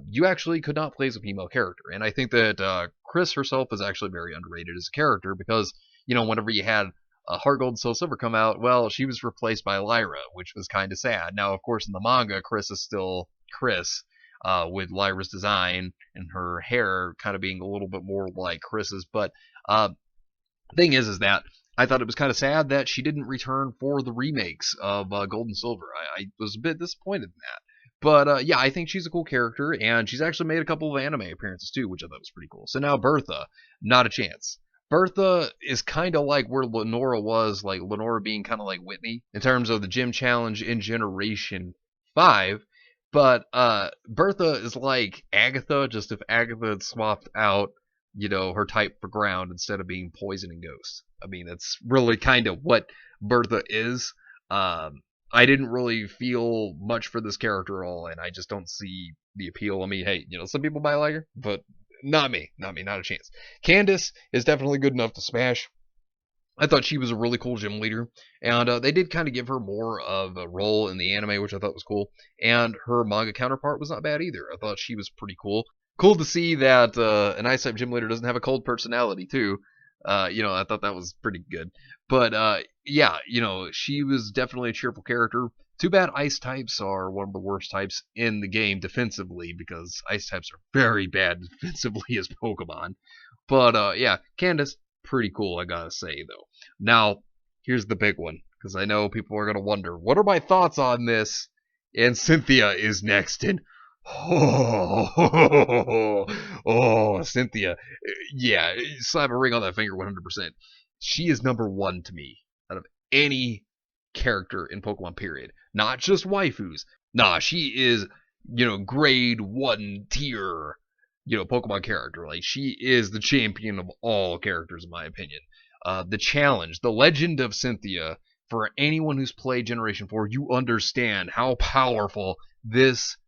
you actually could not play as a female character. And I think that Chris herself is actually very underrated as a character because, whenever you had Heart Gold and Soul Silver come out, well, she was replaced by Lyra, which was kind of sad. Now, of course, in the manga, Chris is still Chris, with Lyra's design and her hair kind of being a little bit more like Chris's. But thing is that I thought it was kind of sad that she didn't return for the remakes of Gold and Silver. I was a bit disappointed in that. But yeah, I think she's a cool character, and she's actually made a couple of anime appearances too, which I thought was pretty cool. So now Bertha, not a chance. Bertha is kind of like where Lenora was, like Lenora being kind of like Whitney in terms of the gym challenge in Generation 5. But Bertha is like Agatha, just if Agatha had swapped out, her type for ground instead of being poison and ghost. I mean, that's really kind of what Bertha is. I didn't really feel much for this character at all, and I just don't see the appeal. I mean, hey, some people might like her, but not me, not a chance. Candace is definitely good enough to smash. I thought she was a really cool gym leader, and they did kind of give her more of a role in the anime, which I thought was cool, and her manga counterpart was not bad either. I thought she was pretty cool. Cool to see that an Ice-type gym leader doesn't have a cold personality, too. I thought that was pretty good. But, yeah, she was definitely a cheerful character. Too bad ice types are one of the worst types in the game defensively, because ice types are very bad defensively as Pokemon. But yeah, Candace, pretty cool, I gotta say though. Now, here's the big one, because I know people are gonna wonder, what are my thoughts on this? And Cynthia is next, and Cynthia, yeah, slap a ring on that finger 100%. She is number one to me out of any character in Pokemon, period. Not just waifus. Nah, she is, grade one tier, Pokemon character. Like, she is the champion of all characters, in my opinion. The challenge, the legend of Cynthia, for anyone who's played Generation 4, you understand how powerful this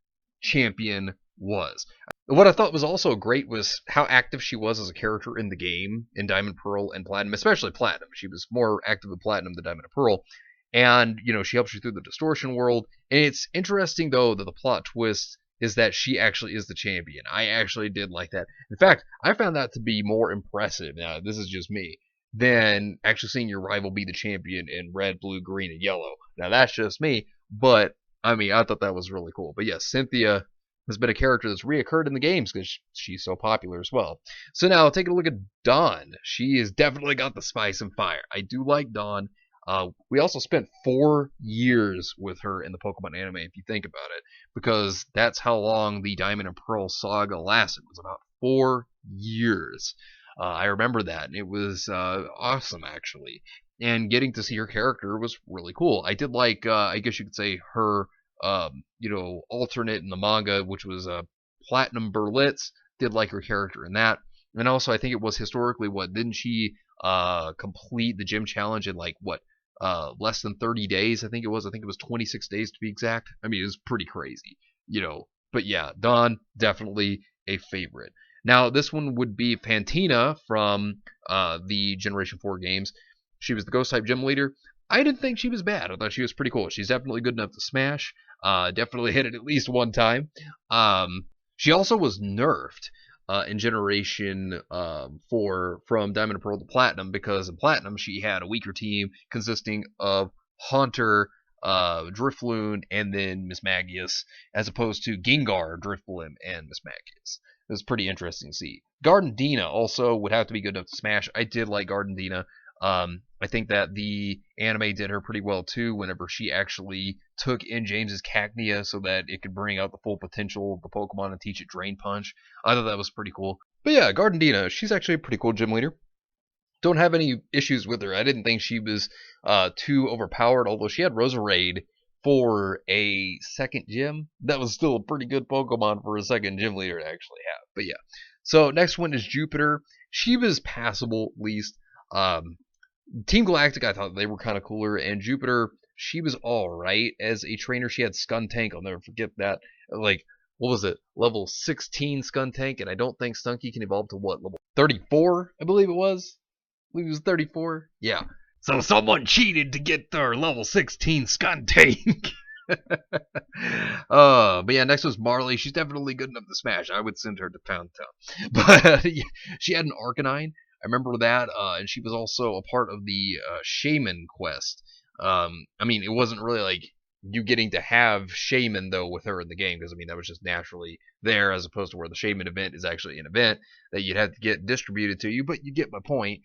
champion was. What I thought was also great was how active she was as a character in the game, in Diamond, Pearl, and Platinum, especially Platinum. She was more active in Platinum than Diamond and Pearl. And, she helps you through the distortion world. And it's interesting, though, that the plot twist is that she actually is the champion. I actually did like that. In fact, I found that to be more impressive, now this is just me, than actually seeing your rival be the champion in red, blue, green, and yellow. Now, that's just me, but, I thought that was really cool. But yes, Cynthia has been a character that's reoccurred in the games because she's so popular as well. So now, taking a look at Dawn. She has definitely got the spice and fire. I do like Dawn. We also spent 4 years with her in the Pokemon anime, if you think about it, because that's how long the Diamond and Pearl saga lasted. It was about 4 years. I remember that, and it was awesome, actually. And getting to see her character was really cool. I did like, I guess you could say, her, alternate in the manga, which was Platinum Berlitz. Did like her character in that. And also, I think it was historically, didn't she complete the gym challenge in, less than 30 days? I think it was 26 days to be exact. It was pretty crazy, But yeah, Dawn, definitely a favorite. Now, this one would be Fantina from the Generation 4 games. She was the Ghost-type gym leader. I didn't think she was bad. I thought she was pretty cool. She's definitely good enough to smash. Definitely hit it at least one time. She also was nerfed in Generation 4 from Diamond and Pearl to Platinum, because in Platinum she had a weaker team consisting of Haunter, Drifloon, and then Mismagius, as opposed to Gengar, Drifblim, and Mismagius. It was pretty interesting to see. Gardendina also would have to be good enough to smash. I did like Gardendina. I think that the anime did her pretty well too, whenever she actually took in James's Cacnea so that it could bring out the full potential of the Pokemon and teach it Drain Punch. I thought that was pretty cool. But yeah, Gardendina, she's actually a pretty cool gym leader. Don't have any issues with her. I didn't think she was too overpowered, although she had Roserade for a second gym. That was still a pretty good Pokemon for a second gym leader to actually have. But yeah. So next one is Jupiter. She was passable, at least. Team Galactic, I thought they were kind of cooler, and Jupiter, she was alright as a trainer. She had Skuntank, I'll never forget that. What was it? Level 16 Skuntank, and I don't think Stunky can evolve to level 34, I believe it was? I believe it was 34? Yeah. So someone cheated to get their level 16 Skuntank. But yeah, next was Marley. She's definitely good enough to smash. I would send her to Pound Town. But yeah, she had an Arcanine. I remember that, and she was also a part of the Shaman quest. It wasn't really like you getting to have Shaman, though, with her in the game, because, that was just naturally there, as opposed to where the Shaman event is actually an event that you'd have to get distributed to you, but you get my point.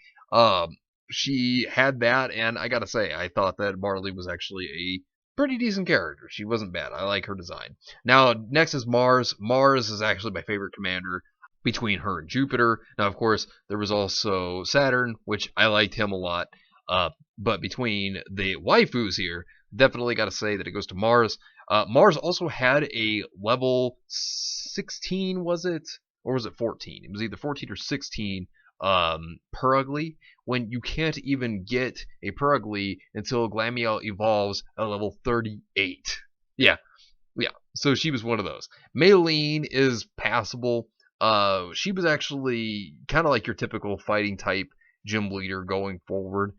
She had that, and I gotta say, I thought that Marley was actually a pretty decent character. She wasn't bad. I like her design. Now, next is Mars. Mars is actually my favorite commander between her and Jupiter. Now, of course, there was also Saturn, which I liked him a lot. But between the waifus here, definitely got to say that it goes to Mars. Mars also had a level 16, was it? Or was it 14? It was either 14 or 16 Purugly, when you can't even get a Purugly until Glamiel evolves at level 38. Yeah. So she was one of those. Maylene is passable. She was actually kind of like your typical fighting type gym leader going forward.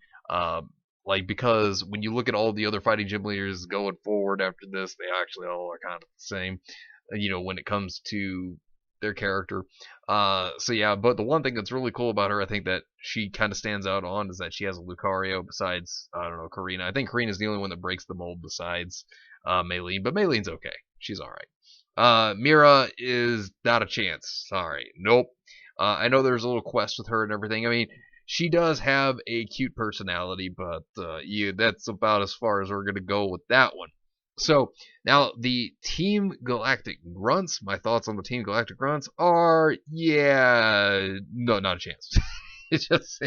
Because when you look at all the other fighting gym leaders going forward after this, they actually all are kind of the same, when it comes to their character. So yeah, but the one thing that's really cool about her, I think that she kind of stands out on, is that she has a Lucario besides, I don't know, Karina. I think Karina's the only one that breaks the mold besides Maylene, but Maylene's okay. She's all right. Mira is not a chance. Sorry, nope. I know there's a little quest with her and everything. I mean, she does have a cute personality, but yeah, that's about as far as we're gonna go with that one. So now the Team Galactic Grunts. My thoughts on the Team Galactic Grunts are, yeah, no, not a chance. It's just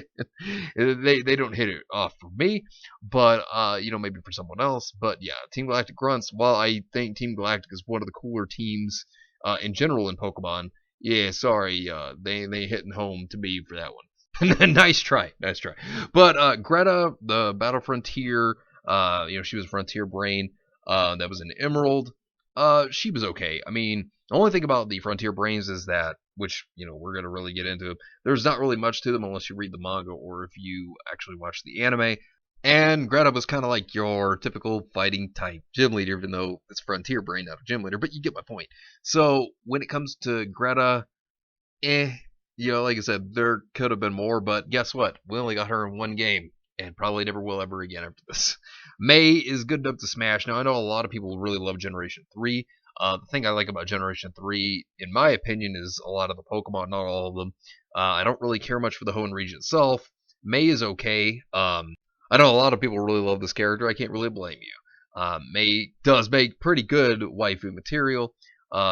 they don't hit it off for me, but maybe for someone else. But yeah, Team Galactic Grunts. While I think Team Galactic is one of the cooler teams in general in Pokemon, yeah, sorry, they hitting home to me for that one. Nice try, nice try. But Greta, the Battle Frontier, she was Frontier Brain. That was an Emerald. She was okay. I mean, the only thing about the Frontier Brains is that, which we're gonna really get into. There's not really much to them unless you read the manga or if you actually watch the anime. And Greta was kind of like your typical fighting type gym leader, even though it's Frontier Brain, not a gym leader. But you get my point. So when it comes to Greta, like I said, there could have been more, but guess what? We only got her in one game, and probably never will ever again after this. May is good enough to smash. Now, I know a lot of people really love Generation 3. The thing I like about Generation 3, in my opinion, is a lot of the Pokemon, not all of them. I don't really care much for the Hoenn region itself. May is okay. I know a lot of people really love this character. I can't really blame you. May does make pretty good waifu material.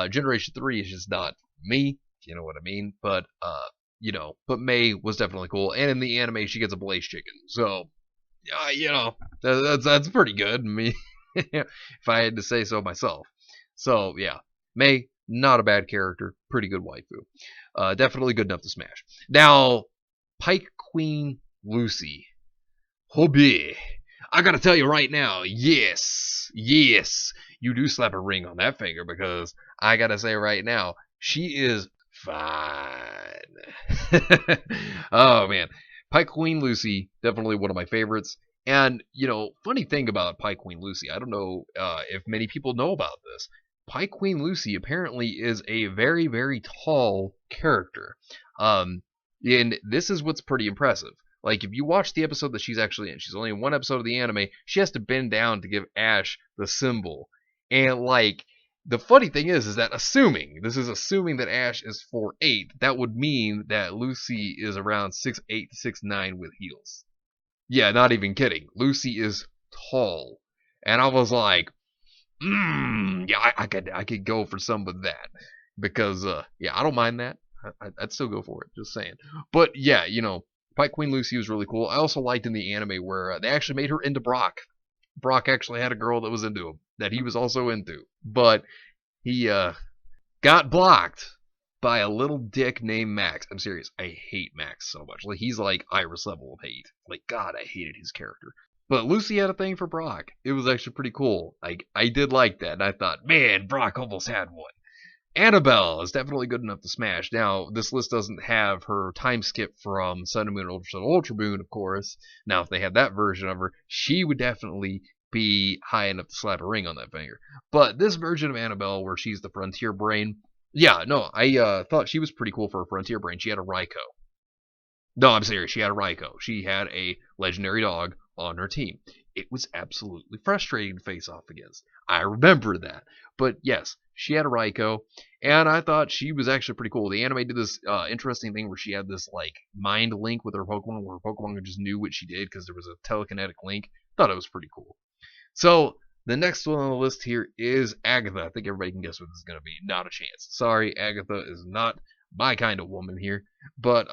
Generation 3 is just not me, if you know what I mean. But, but May was definitely cool. And in the anime, she gets a Blaze Chicken. So, that's pretty good. I mean, if I had to say so myself. So, yeah. May, not a bad character. Pretty good waifu. Definitely good enough to smash. Now, Pike Queen Lucy. Hobby. I gotta tell you right now, yes, you do slap a ring on that finger because I gotta say right now, she is fine. Oh man, Pike Queen Lucy, definitely one of my favorites. And funny thing about Pike Queen Lucy, I don't know if many people know about this. Pike Queen Lucy apparently is a very, very tall character. And this is what's pretty impressive. Like, if you watch the episode that she's actually in, she's only in one episode of the anime, she has to bend down to give Ash the symbol. And, like, the funny thing is that this is assuming that Ash is 4'8", that would mean that Lucy is around 6'8" to 6'9" with heels. Yeah, not even kidding. Lucy is tall. And I was like, yeah, I could go for some with that. Because, I don't mind that. I'd still go for it, just saying. But, yeah, Pike Queen Lucy was really cool. I also liked in the anime where they actually made her into Brock. Brock actually had a girl that was into him, that he was also into. But he got blocked by a little dick named Max. I'm serious. I hate Max so much. Like, he's like Iris level of hate. Like, God, I hated his character. But Lucy had a thing for Brock. It was actually pretty cool. Like, I did like that. And I thought, man, Brock almost had one. Annabelle is definitely good enough to smash. Now, this list doesn't have her time skip from Sun and Moon Ultra Sun Ultra Moon, of course. Now, if they had that version of her, she would definitely be high enough to slap a ring on that finger. But this version of Annabelle, where she's the Frontier Brain, yeah, no, I thought she was pretty cool for a Frontier Brain. She had a Raikou. No, I'm serious. She had a Raikou. She had a legendary dog on her team. It was absolutely frustrating to face off against. I remember that. But yes, she had a Raikou, and I thought she was actually pretty cool. The anime did this interesting thing where she had this like mind link with her Pokemon, where her Pokemon just knew what she did because there was a telekinetic link. Thought it was pretty cool. So the next one on the list here is Agatha. I think everybody can guess what this is going to be. Not a chance. Sorry, Agatha is not my kind of woman here. But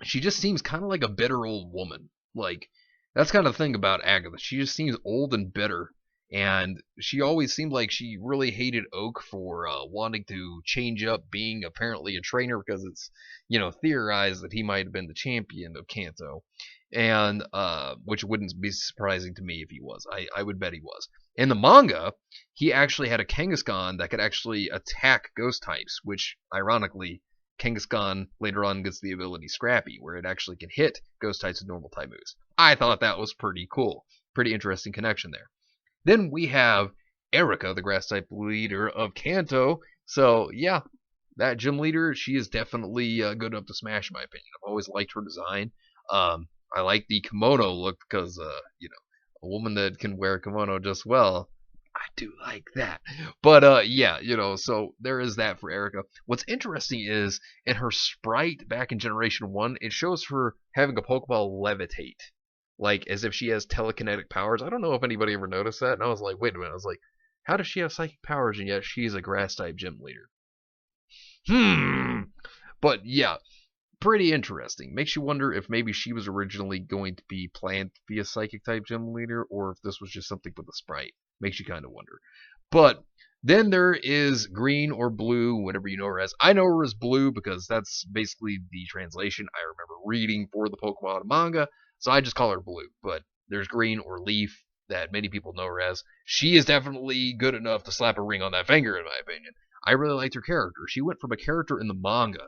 she just seems kind of like a bitter old woman. Like, that's kind of the thing about Agatha. She just seems old and bitter. And she always seemed like she really hated Oak for wanting to change up being apparently a trainer because it's, theorized that he might have been the champion of Kanto. And, which wouldn't be surprising to me if he was. I would bet he was. In the manga, he actually had a Kangaskhan that could actually attack ghost types, which, ironically, Kangaskhan later on gets the ability Scrappy, where it actually can hit ghost types with normal type moves. I thought that was pretty cool. Pretty interesting connection there. Then we have Erica, the grass type leader of Kanto. So, yeah, that gym leader, she is definitely good enough to smash, in my opinion. I've always liked her design. I like the kimono look because, a woman that can wear a kimono just well, I do like that. But yeah, so there is that for Erica. What's interesting is in her sprite back in Generation 1, it shows her having a Pokeball levitate. Like as if she has telekinetic powers. I don't know if anybody ever noticed that. And I was like, wait a minute. I was like, how does she have psychic powers and yet she's a grass type gym leader? But yeah, pretty interesting. Makes you wonder if maybe she was originally going to be planned to be a psychic type gym leader, or if this was just something with the sprite. Makes you kind of wonder. But then there is green or blue, whatever you know her as. I know her as blue because that's basically the translation I remember reading for the Pokemon manga, so I just call her blue. But there's green or leaf that many people know her as. She is definitely good enough to slap a ring on that finger, in my opinion. I really liked her character. She went from a character in the manga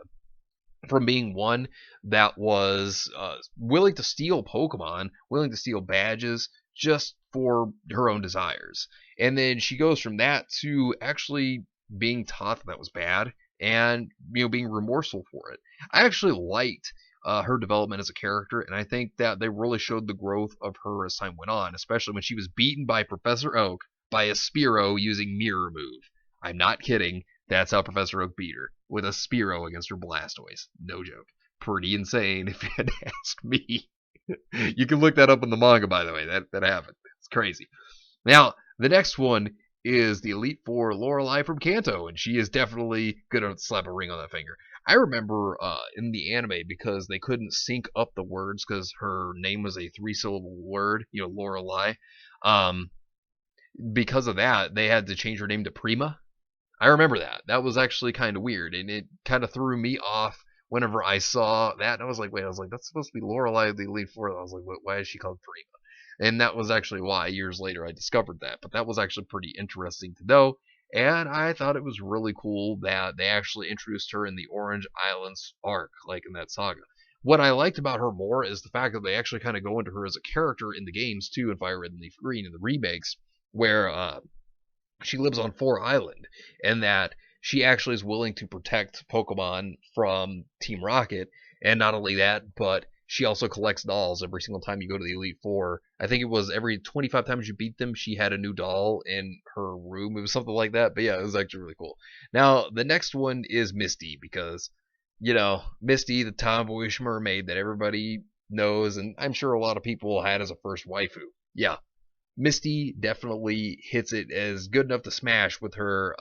from being one that was willing to steal Pokemon, willing to steal badges just for her own desires. And then she goes from that to actually being taught that was bad and being remorseful for it. I actually liked her development as a character, and I think that they really showed the growth of her as time went on, especially when she was beaten by Professor Oak by a Spearow using Mirror Move. I'm not kidding. That's how Professor Oak beat her, with a Spearow against her Blastoise. No joke. Pretty insane if you had to ask me. You can look that up in the manga, by the way. That happened. It's crazy. Now, the next one is the Elite Four Lorelei from Kanto, and she is definitely gonna slap a ring on that finger. I remember in the anime, because they couldn't sync up the words because her name was a 3-syllable word, Lorelei. Because of that, they had to change her name to Prima. I remember that. That was actually kind of weird, and it kind of threw me off whenever I saw that. And I was like, wait, that's supposed to be Lorelei of the Elite Four. I was like, why is she called Prima? And that was actually why years later I discovered that. But that was actually pretty interesting to know, and I thought it was really cool that they actually introduced her in the Orange Islands arc, like in that saga. What I liked about her more is the fact that they actually kind of go into her as a character in the games too, in Fire Red and Leaf Green, in the remakes, where she lives on Four Island, and that she actually is willing to protect Pokemon from Team Rocket. And not only that, but she also collects dolls every single time you go to the Elite Four. I think it was every 25 times you beat them, she had a new doll in her room. It was something like that. But yeah, it was actually really cool. Now, the next one is Misty, because, Misty, the tomboyish mermaid that everybody knows, and I'm sure a lot of people had as a first waifu. Yeah, Misty definitely hits it as good enough to smash with her,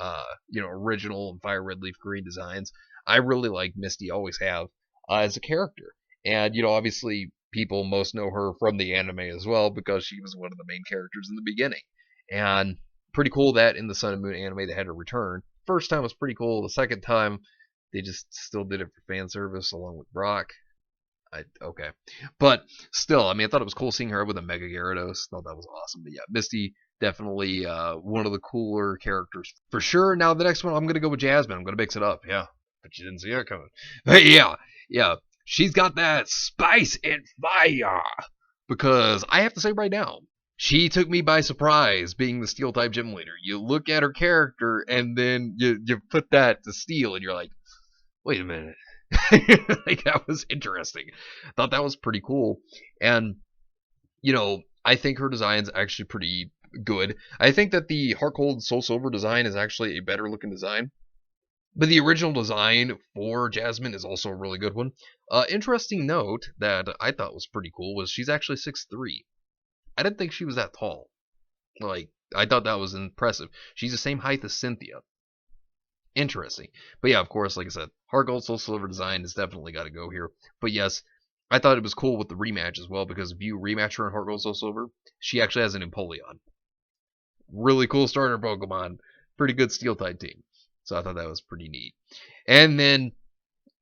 original Fire Red Leaf Green designs. I really like Misty, always have, as a character. And, obviously people most know her from the anime as well because she was one of the main characters in the beginning. And pretty cool that in the Sun and Moon anime they had her return. First time was pretty cool. The second time they just still did it for fan service along with Brock. Okay. But still, I thought it was cool seeing her with a Mega Gyarados. Thought that was awesome. But yeah, Misty, definitely one of the cooler characters for sure. Now, the next one, I'm going to go with Jasmine. I'm going to mix it up. Yeah. But you didn't see that coming. But yeah. She's got that spice and fire. Because I have to say right now, she took me by surprise being the Steel type gym leader. You look at her character and then you put that to Steel and you're like, wait a minute. Like, that was interesting. Thought that was pretty cool. And, I think her design's actually pretty good. I think that the Heart Gold Soul Silver design is actually a better looking design. But the original design for Jasmine is also a really good one. Interesting note that I thought was pretty cool was she's actually 6'3". I didn't think she was that tall. Like, I thought that was impressive. She's the same height as Cynthia. Interesting. But yeah, of course, like I said, Heart Gold Soul Silver design has definitely got to go here. But yes, I thought it was cool with the rematch as well, because if you rematch her in Heart Gold Soul Silver, she actually has an Empoleon. Really cool starter Pokemon. Pretty good Steel type team. So I thought that was pretty neat. And then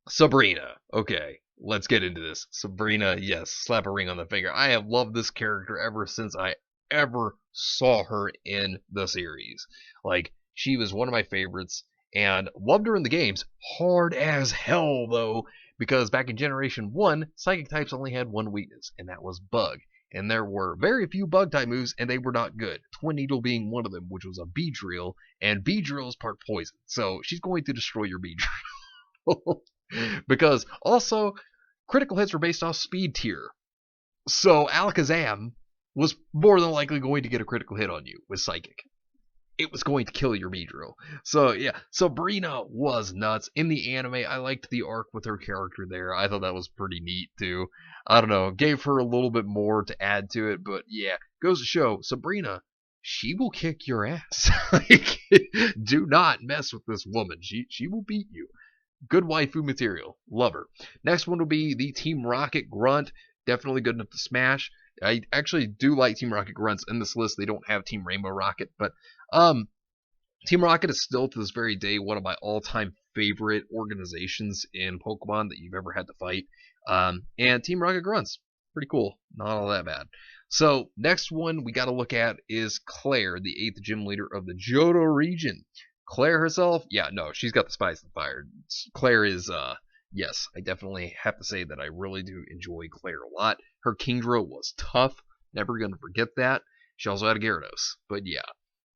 Sabrina. Okay, let's get into this. Sabrina, yes, slap a ring on the finger. I have loved this character ever since I ever saw her in the series. Like, she was one of my favorites. And loved her in the games. Hard as hell, though, because back in Generation 1, Psychic types only had one weakness, and that was Bug. And there were very few Bug-type moves, and they were not good. Twin Needle being one of them, which was a Beedrill, and Beedrill is part poison. So she's going to destroy your Beedrill. Because, also, critical hits were based off speed tier. So Alakazam was more than likely going to get a critical hit on you with Psychic. it was going to kill your Midro. So yeah, Sabrina was nuts. In the anime, I liked the arc with her character there. I thought that was pretty neat too. I don't know, gave her a little bit more to add to it, but yeah, goes to show Sabrina, she will kick your ass. Like, do not mess with this woman. She will beat you. Good waifu material. Love her. Next one will be the Team Rocket Grunt. Definitely good enough to smash. I actually do like Team Rocket Grunts in this list. They don't have Team Rainbow Rocket, but um, Team Rocket is still to this very day one of my all-time favorite organizations in Pokemon that you've ever had to fight. And Team Rocket Grunts, pretty cool. Not all that bad. So next one we got to look at is Claire, the 8th gym leader of the Johto region. Claire herself, yeah, no, she's got the spice and fire. Claire is, yes, I definitely have to say that I really do enjoy Claire a lot. Her Kingdra was tough. Never gonna forget that. She also had a Gyarados, but yeah,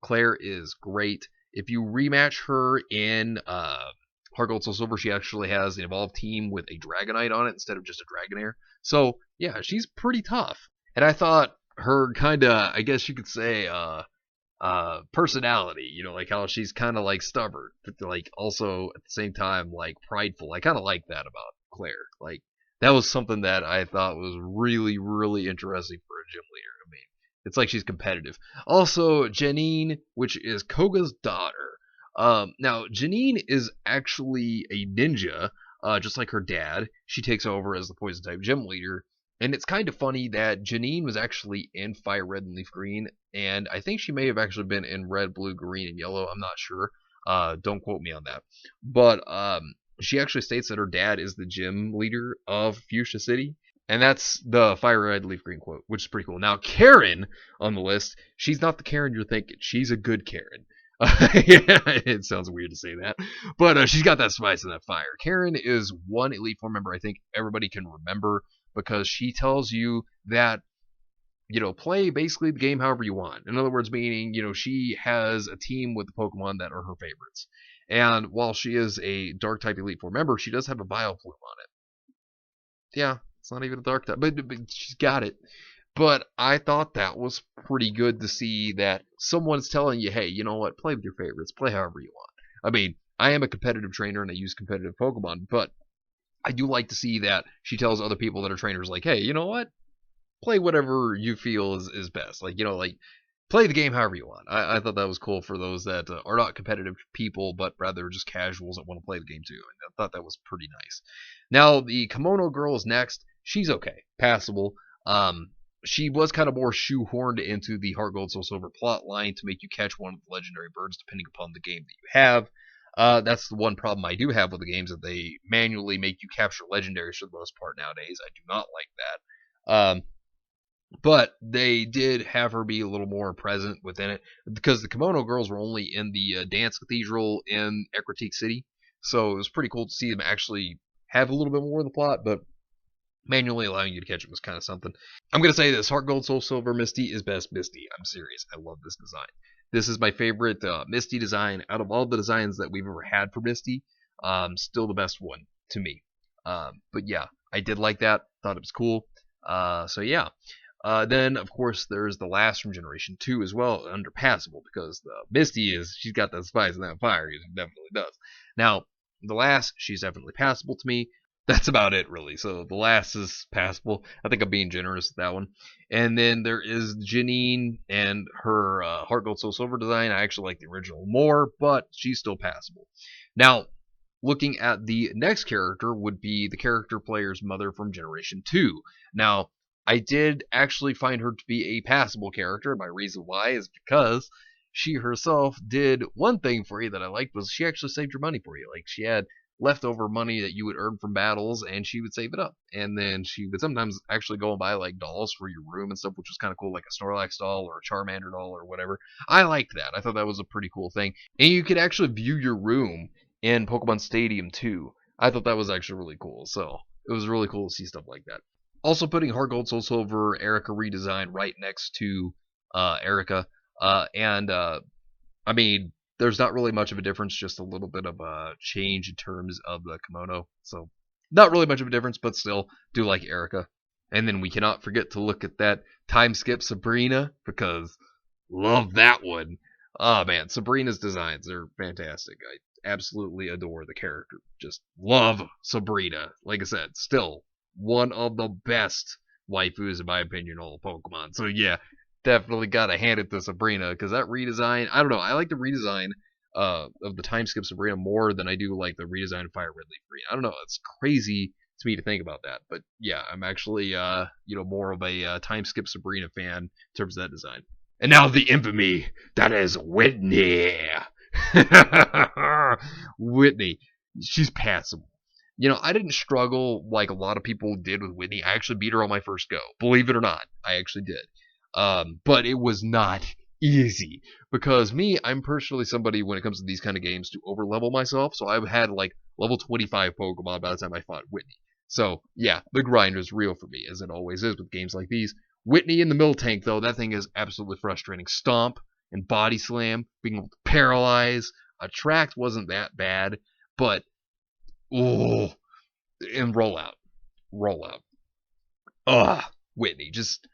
Claire is great. If you rematch her in Heart Gold Soul Silver, she actually has an evolved team with a Dragonite on it instead of just a Dragonair. So yeah, she's pretty tough. And I thought her kind of, I guess you could say, personality, you know, like how she's kind of like stubborn, but like also at the same time like prideful. I kind of like that about Claire. Like that was something that I thought was really, really interesting for a gym leader. I mean, it's like she's competitive. Also, Janine, which is Koga's daughter. Now, Janine is actually a ninja, just like her dad. She takes over as the poison type gym leader. And it's kind of funny that Janine was actually in Fire Red and Leaf Green, and I think she may have actually been in Red, Blue, Green, and Yellow. I'm not sure. Don't quote me on that. But she actually states that her dad is the gym leader of Fuchsia City, and that's the Fire Red, Leaf Green quote, which is pretty cool. Now, Karen on the list, she's not the Karen you're thinking. She's a good Karen. Yeah, it sounds weird to say that, but she's got that spice and that fire. Karen is one Elite Four member I think everybody can remember because she tells you that, you know, play basically the game however you want. In other words, meaning, you know, she has a team with the Pokemon that are her favorites. And while she is a Dark type Elite Four member, she does have a Vileplume on it. Yeah, it's not even a Dark type, but she's got it. But I thought that was pretty good to see that someone's telling you, hey, you know what, play with your favorites, play however you want. I mean, I am a competitive trainer and I use competitive Pokemon, but I do like to see that she tells other people that are trainers, like, hey, you know what, play whatever you feel is best. Like, you know, like, play the game however you want. I thought that was cool for those that are not competitive people, but rather just casuals that want to play the game too. And I thought that was pretty nice. Now, the Kimono Girl is next. She's okay, passable. She was kind of more shoehorned into the Heart Gold Soul Silver plot line to make you catch one of the legendary birds depending upon the game that you have. That's the one problem I do have with the games, that they manually make you capture legendaries for the most part nowadays. I do not like that. But they did have her be a little more present within it because the Kimono Girls were only in the Dance Cathedral in Ecruteak City. So it was pretty cool to see them actually have a little bit more of the plot, but manually allowing you to catch it was kind of something. I'm going to say this, Heart Gold Soul Silver Misty is best Misty. I'm serious. I love this design. This is my favorite Misty design out of all the designs that we've ever had for Misty. Still the best one to me. But yeah, I did like that. Thought it was cool. So yeah. Then, of course, there's the last from Generation 2 as well, underpassable, because the Misty she's got that spice and that fire, it definitely does. Now, the last, she's definitely passable to me. That's about it, really. So the last is passable. I think I'm being generous with that one. And then there is Janine and her Heart Gold Soul Silver design. I actually like the original more, but she's still passable. Now, looking at the next character would be the character player's mother from Generation 2. Now, I did actually find her to be a passable character. My reason why is because she herself did one thing for you that I liked, was she actually saved your money for you. Like, she had leftover money that you would earn from battles, and she would save it up. And then she would sometimes actually go and buy like dolls for your room and stuff, which was kind of cool, like a Snorlax doll or a Charmander doll or whatever. I liked that. I thought that was a pretty cool thing. And you could actually view your room in Pokemon Stadium too. I thought that was actually really cool. So it was really cool to see stuff like that. Also putting Heart Gold Soul Silver Erica redesign right next to Erica. I mean, there's not really much of a difference, just a little bit of a change in terms of the kimono. So, not really much of a difference, but still, do like Erica. And then we cannot forget to look at that time skip Sabrina, because love that one. Oh man, Sabrina's designs are fantastic. I absolutely adore the character. Just love Sabrina. Like I said, still one of the best waifus in my opinion, all Pokemon. So yeah, definitely gotta hand it to Sabrina because that redesign. I don't know. I like the redesign of the time skip Sabrina more than I do like the redesign of Fire Red Leaf Green. I don't know. It's crazy to me to think about that, but yeah, I'm actually more of a time skip Sabrina fan in terms of that design. And now the infamy that is Whitney. Whitney, she's passable. I didn't struggle like a lot of people did with Whitney. I actually beat her on my first go. Believe it or not, I actually did. But it was not easy because I'm personally somebody when it comes to these kind of games to over level myself. So I've had like level 25 Pokemon by the time I fought Whitney. So yeah, the grind was real for me, as it always is with games like these. Whitney in the mill tank, though, that thing is absolutely frustrating. Stomp and body slam, being able to paralyze. Attract wasn't that bad, but oh, and roll out. Ugh, Whitney, just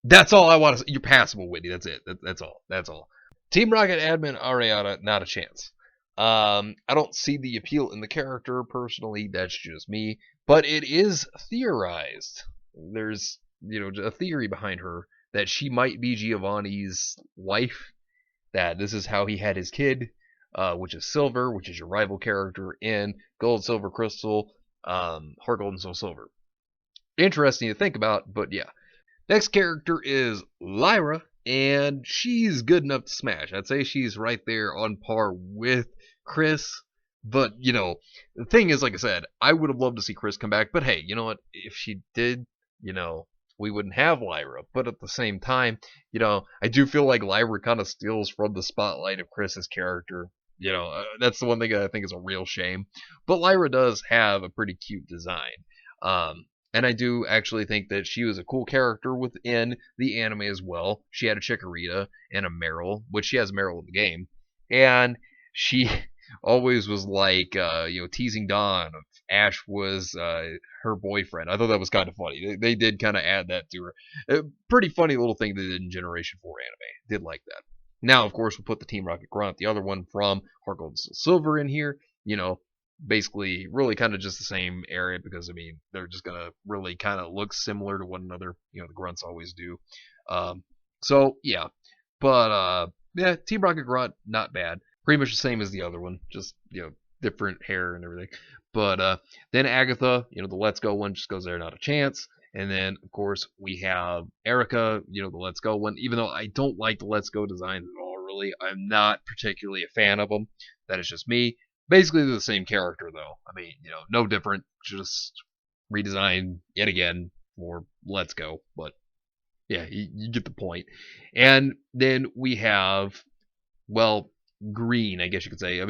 that's all I want to say. You're passable, Whitney. That's it. That's all. That's all. Team Rocket admin Ariana, not a chance. I don't see the appeal in the character personally. That's just me, but it is theorized. There's a theory behind her that she might be Giovanni's wife. That this is how he had his kid, which is Silver, which is your rival character in Gold, Silver, Crystal, Heart Gold, and Soul Silver. Interesting to think about, but yeah. Next character is Lyra, and she's good enough to smash. I'd say she's right there on par with Chris. But, the thing is, like I said, I would have loved to see Chris come back. But hey, you know what? If she did, we wouldn't have Lyra. But at the same time, I do feel like Lyra kind of steals from the spotlight of Chris's character. That's the one thing that I think is a real shame. But Lyra does have a pretty cute design. And I do actually think that she was a cool character within the anime as well. She had a Chikorita and a Meryl, which she has a Meryl in the game. And she always was like, teasing Dawn if Ash was her boyfriend. I thought that was kind of funny. They did kind of add that to her. A pretty funny little thing they did in Generation 4 anime. Did like that. Now, of course, we'll put the Team Rocket Grunt, the other one from Heart Gold and Soul Silver in here. Basically really kind of just the same area because they're just gonna really kind of look similar to one another. The grunts always do. So yeah, but yeah, Team Rocket Grunt not bad. Pretty much the same as the other one, just different hair and everything. But then Agatha, the Let's Go one just goes there, not a chance. And then of course we have Erica, the Let's Go one. Even though I don't like the Let's Go designs at all, really, I'm not particularly a fan of them. That is just me. Basically, they're the same character, though. No different. Just redesigned yet again for Let's Go. But yeah, you get the point. And then we have, well, Green, I guess you could say.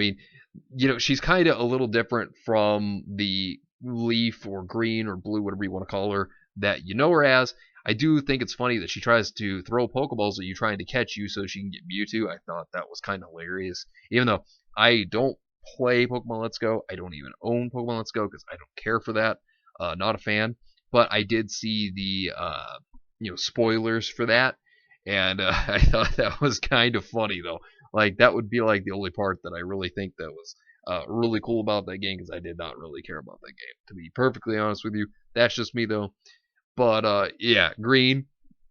She's kind of a little different from the Leaf or Green or Blue, whatever you want to call her, that you know her as. I do think it's funny that she tries to throw Pokeballs at you trying to catch you so she can get Mewtwo. I thought that was kind of hilarious. Even though I don't play Pokemon Let's Go. I don't even own Pokemon Let's Go because I don't care for that. Not a fan. But I did see the spoilers for that, and I thought that was kind of funny though. Like that would be like the only part that I really think that was really cool about that game because I did not really care about that game. To be perfectly honest with you, that's just me though. But yeah, Green,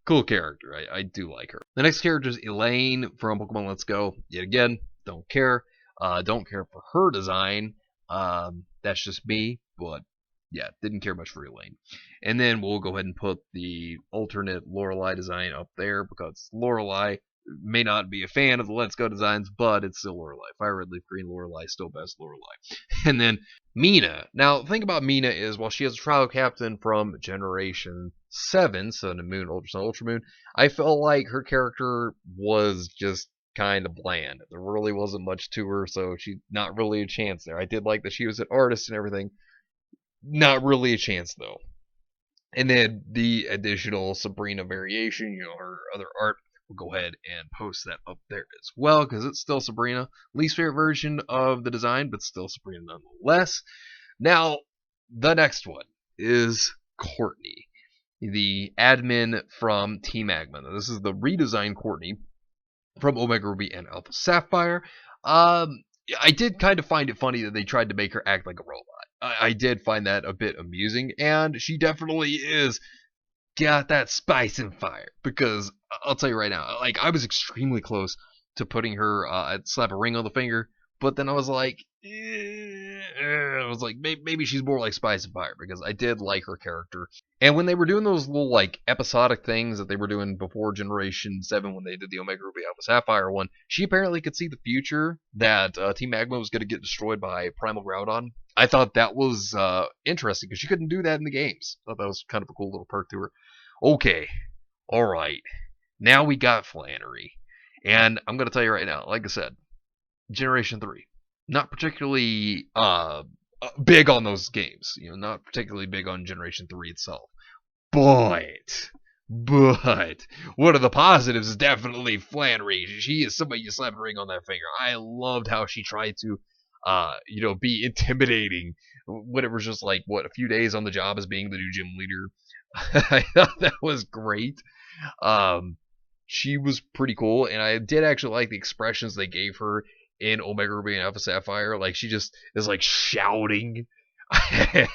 cool character. I do like her. The next character is Elaine from Pokemon Let's Go. Yet again, don't care. Don't care for her design. That's just me, but yeah, didn't care much for Elaine. And then we'll go ahead and put the alternate Lorelei design up there because Lorelei may not be a fan of the Let's Go designs, but it's still Lorelei. Fire Red Leaf Green Lorelei, still best Lorelei. And then Mina. Now, the thing about Mina is while she is a trial captain from Generation 7, Sun and Moon, Ultra Sun, Ultra Moon, I felt like her character was just kind of bland. There really wasn't much to her, so she's not really a chance there. I did like that she was an artist and everything. Not really a chance, though. And then the additional Sabrina variation, her other art, we'll go ahead and post that up there as well, because it's still Sabrina. Least favorite version of the design, but still Sabrina nonetheless. Now, the next one is Courtney, the admin from Team Agma. Now, this is the redesigned Courtney. from Omega Ruby and Alpha Sapphire. Um, I did kind of find it funny that they tried to make her act like a robot. I did find that a bit amusing, and she definitely is got that spice and fire. Because I'll tell you right now, like I was extremely close to putting her slap a ring on the finger, but then I was like, maybe she's more like Spice and Fire because I did like her character. And when they were doing those little like episodic things that they were doing before Generation 7 when they did the Omega Ruby Alpha Sapphire one, she apparently could see the future that Team Magma was going to get destroyed by Primal Groudon. I thought that was interesting because she couldn't do that in the games. I thought that was kind of a cool little perk to her. Okay, alright. Now we got Flannery. And I'm going to tell you right now, like I said, Generation 3. Not particularly big on those games. You know, not particularly big on Generation 3 itself. But one of the positives is definitely Flannery. She is somebody you slap a ring on that finger. I loved how she tried to, be intimidating when it was just like, a few days on the job as being the new gym leader. I thought that was great. She was pretty cool, and I did actually like the expressions they gave her in Omega Ruby and Alpha Sapphire. Like, she just is like shouting. I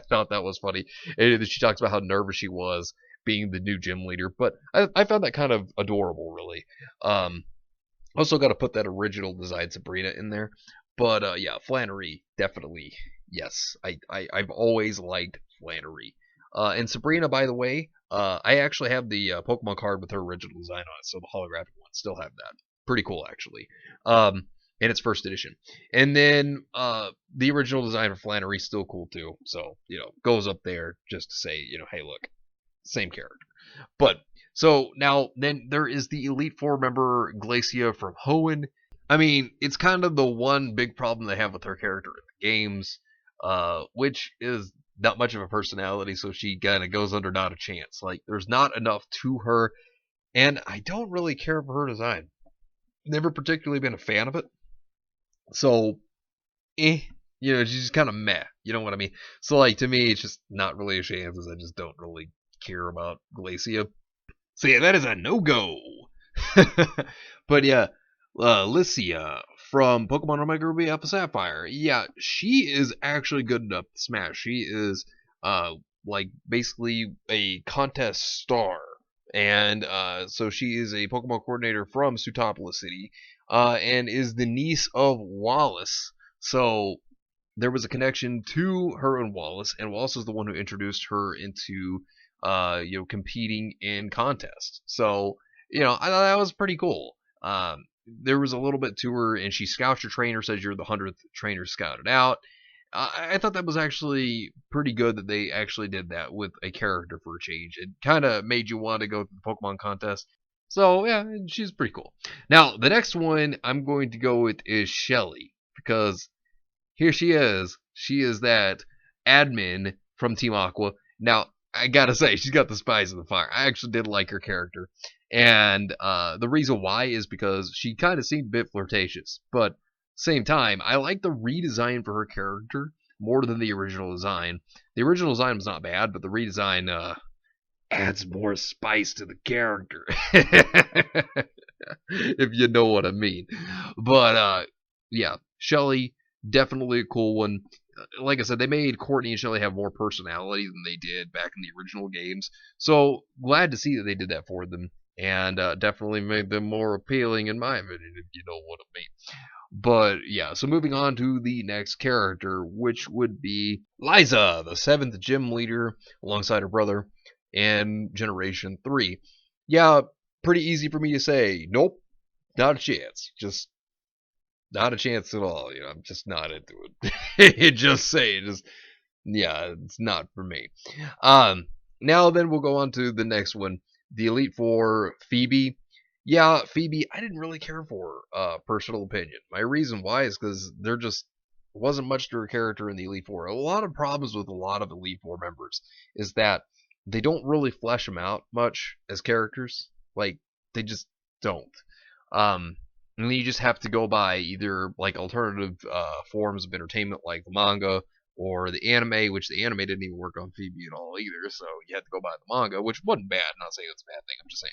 thought that was funny. And she talks about how nervous she was being the new gym leader, but I found that kind of adorable, really. Also got to put that original design Sabrina in there. But yeah, Flannery, definitely. Yes, I've always liked Flannery. And Sabrina, by the way, I actually have the Pokemon card with her original design on it, so the holographic one. Still have that. Pretty cool, actually. In its first edition. And then the original design for Flannery still cool too. So, goes up there just to say, hey, look, same character. But so now then there is the Elite Four member Glacia from Hoenn. I mean, it's kind of the one big problem they have with her character in the games, which is not much of a personality, so she kind of goes under not a chance. Like, there's not enough to her, and I don't really care for her design. Never particularly been a fan of it. So, she's just kind of meh. You know what I mean? So, like, to me, it's just not really a chance, as I just don't really care about Glacia. So, yeah, that is a no-go. But, yeah, Lycia from Pokemon Omega Ruby Alpha Sapphire. Yeah, she is actually good enough to smash. She is, basically a contest star. And so she is a Pokemon coordinator from Sootopolis City, and is the niece of Wallace. So there was a connection to her and Wallace is the one who introduced her into, competing in contests. So, I thought that was pretty cool. There was a little bit to her, and she scouts your trainer, says you're the 100th trainer scouted out. I thought that was actually pretty good that they actually did that with a character for a change. It kind of made you want to go to the Pokemon contest. So, yeah, she's pretty cool. Now, the next one I'm going to go with is Shelly, because here she is. She is that admin from Team Aqua. Now, I gotta say, she's got the spice of the fire. I actually did like her character. And the reason why is because she kind of seemed a bit flirtatious. But same time, I like the redesign for her character more than the original design. The original design was not bad, but the redesign adds more spice to the character. If you know what I mean. But yeah, Shelly, definitely a cool one. Like I said, they made Courtney and Shelly have more personality than they did back in the original games. So glad to see that they did that for them. And definitely made them more appealing, in my opinion, if you know what I mean. But yeah, so moving on to the next character, which would be Liza, the 7th gym leader, alongside her brother, in Generation 3. Yeah, pretty easy for me to say, nope, not a chance. Just not a chance at all. I'm just not into it. Just saying, yeah, it's not for me. Now then we'll go on to the next one, the Elite Four, Phoebe. Yeah, Phoebe, I didn't really care for her, personal opinion. My reason why is because there just wasn't much to her character in the Elite Four. A lot of problems with a lot of Elite Four members is that they don't really flesh them out much as characters. Like, they just don't. And then you just have to go by either like alternative forms of entertainment like the manga or the anime, which the anime didn't even work on Phoebe at all either, so you had to go by the manga, which wasn't bad. I'm not saying it's a bad thing, I'm just saying,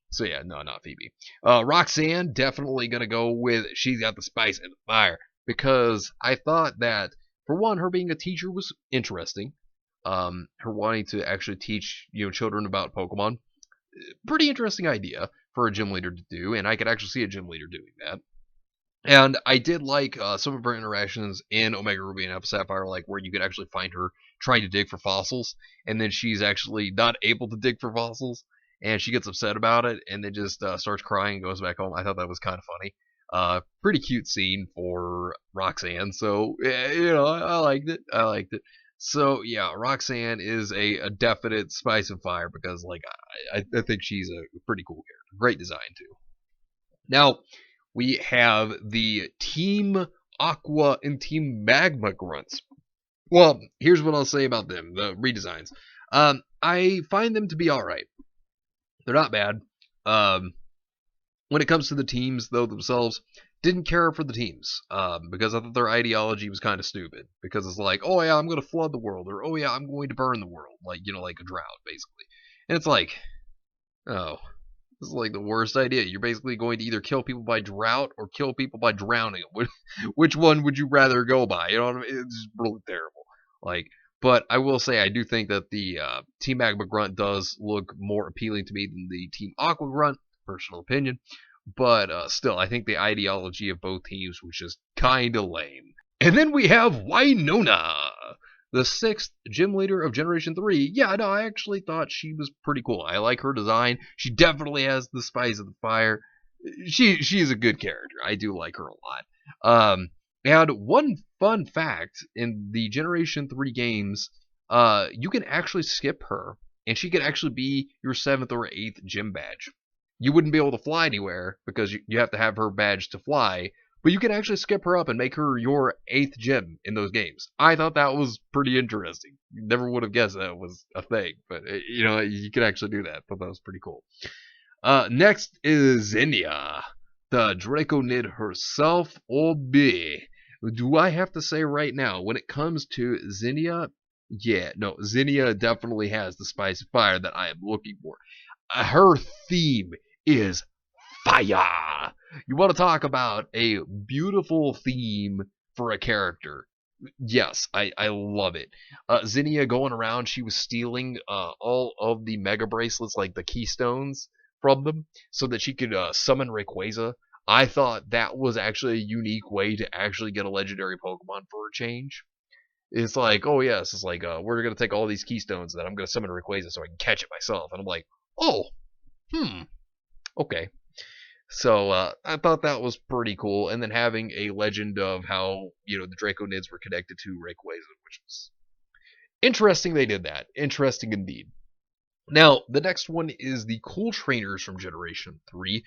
So yeah, no, not Phoebe. Roxanne, definitely gonna go with she's got the spice and the fire because I thought that for one, her being a teacher was interesting. Her wanting to actually teach children about Pokemon, pretty interesting idea for a gym leader to do, and I could actually see a gym leader doing that. And I did like some of her interactions in Omega Ruby and Alpha Sapphire, like where you could actually find her trying to dig for fossils, and then she's actually not able to dig for fossils, and she gets upset about it, and then just starts crying and goes back home. I thought that was kind of funny. Pretty cute scene for Roxanne. So I liked it. I liked it. So yeah, Roxanne is a definite spice of fire because like I think she's a pretty cool character. Great design too. Now, we have the Team Aqua and Team Magma grunts. Well, here's what I'll say about them, the redesigns. I find them to be alright. They're not bad. Um, when it comes to the teams, though, themselves, didn't care for the teams because I thought their ideology was kind of stupid. Because it's like, oh yeah, I'm going to flood the world, or oh yeah, I'm going to burn the world. Like, like a drought, basically. And it's like, oh, this is like the worst idea. You're basically going to either kill people by drought or kill people by drowning. Which one would you rather go by? You know what I mean? It's just really terrible. Like, but I will say I do think that the Team Magma Grunt does look more appealing to me than the Team Aqua Grunt. Personal opinion. But still, I think the ideology of both teams was just kind of lame. And then we have Winona, the sixth gym leader of Generation 3. Yeah, no, I actually thought she was pretty cool. I like her design. She definitely has the spice of the fire. She is a good character. I do like her a lot. And one fun fact in the Generation 3 games, you can actually skip her, and she could actually be your 7th or 8th gym badge. You wouldn't be able to fly anywhere because you have to have her badge to fly, but you can actually skip her up and make her your 8th gym in those games. I thought that was pretty interesting. Never would have guessed that was a thing, but you can actually do that. Thought that was pretty cool. Next is Zinnia, the Draconid herself. Oh, B. Do I have to say right now, when it comes to Zinnia, yeah, no, Zinnia definitely has the spice of fire that I am looking for. Her theme is fire. You want to talk about a beautiful theme for a character? Yes, I love it. Zinnia going around, she was stealing all of the Mega Bracelets, like the keystones, from them, so that she could summon Rayquaza. I thought that was actually a unique way to actually get a legendary Pokemon for a change. It's like, oh yes, it's like we're gonna take all these keystones that I'm gonna summon Rayquaza so I can catch it myself, and I'm like, oh, okay. So I thought that was pretty cool, and then having a legend of how the Draconids were connected to Rayquaza, which was interesting. They did that. Interesting indeed. Now the next one is the Cool Trainers from Generation 3.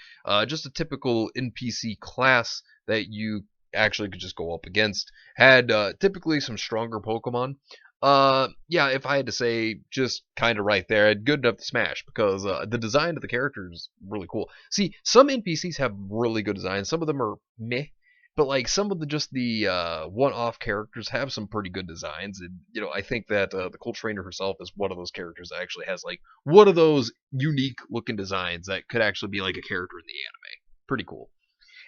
Just a typical NPC class that you actually could just go up against. Had typically some stronger Pokemon. Yeah, if I had to say, just kind of right there, good enough to smash because the design of the character is really cool. See, some NPCs have really good designs. Some of them are meh, but like some of the one-off characters have some pretty good designs. And I think that the Cool Trainer herself is one of those characters that actually has like one of those unique-looking designs that could actually be like a character in the anime. Pretty cool.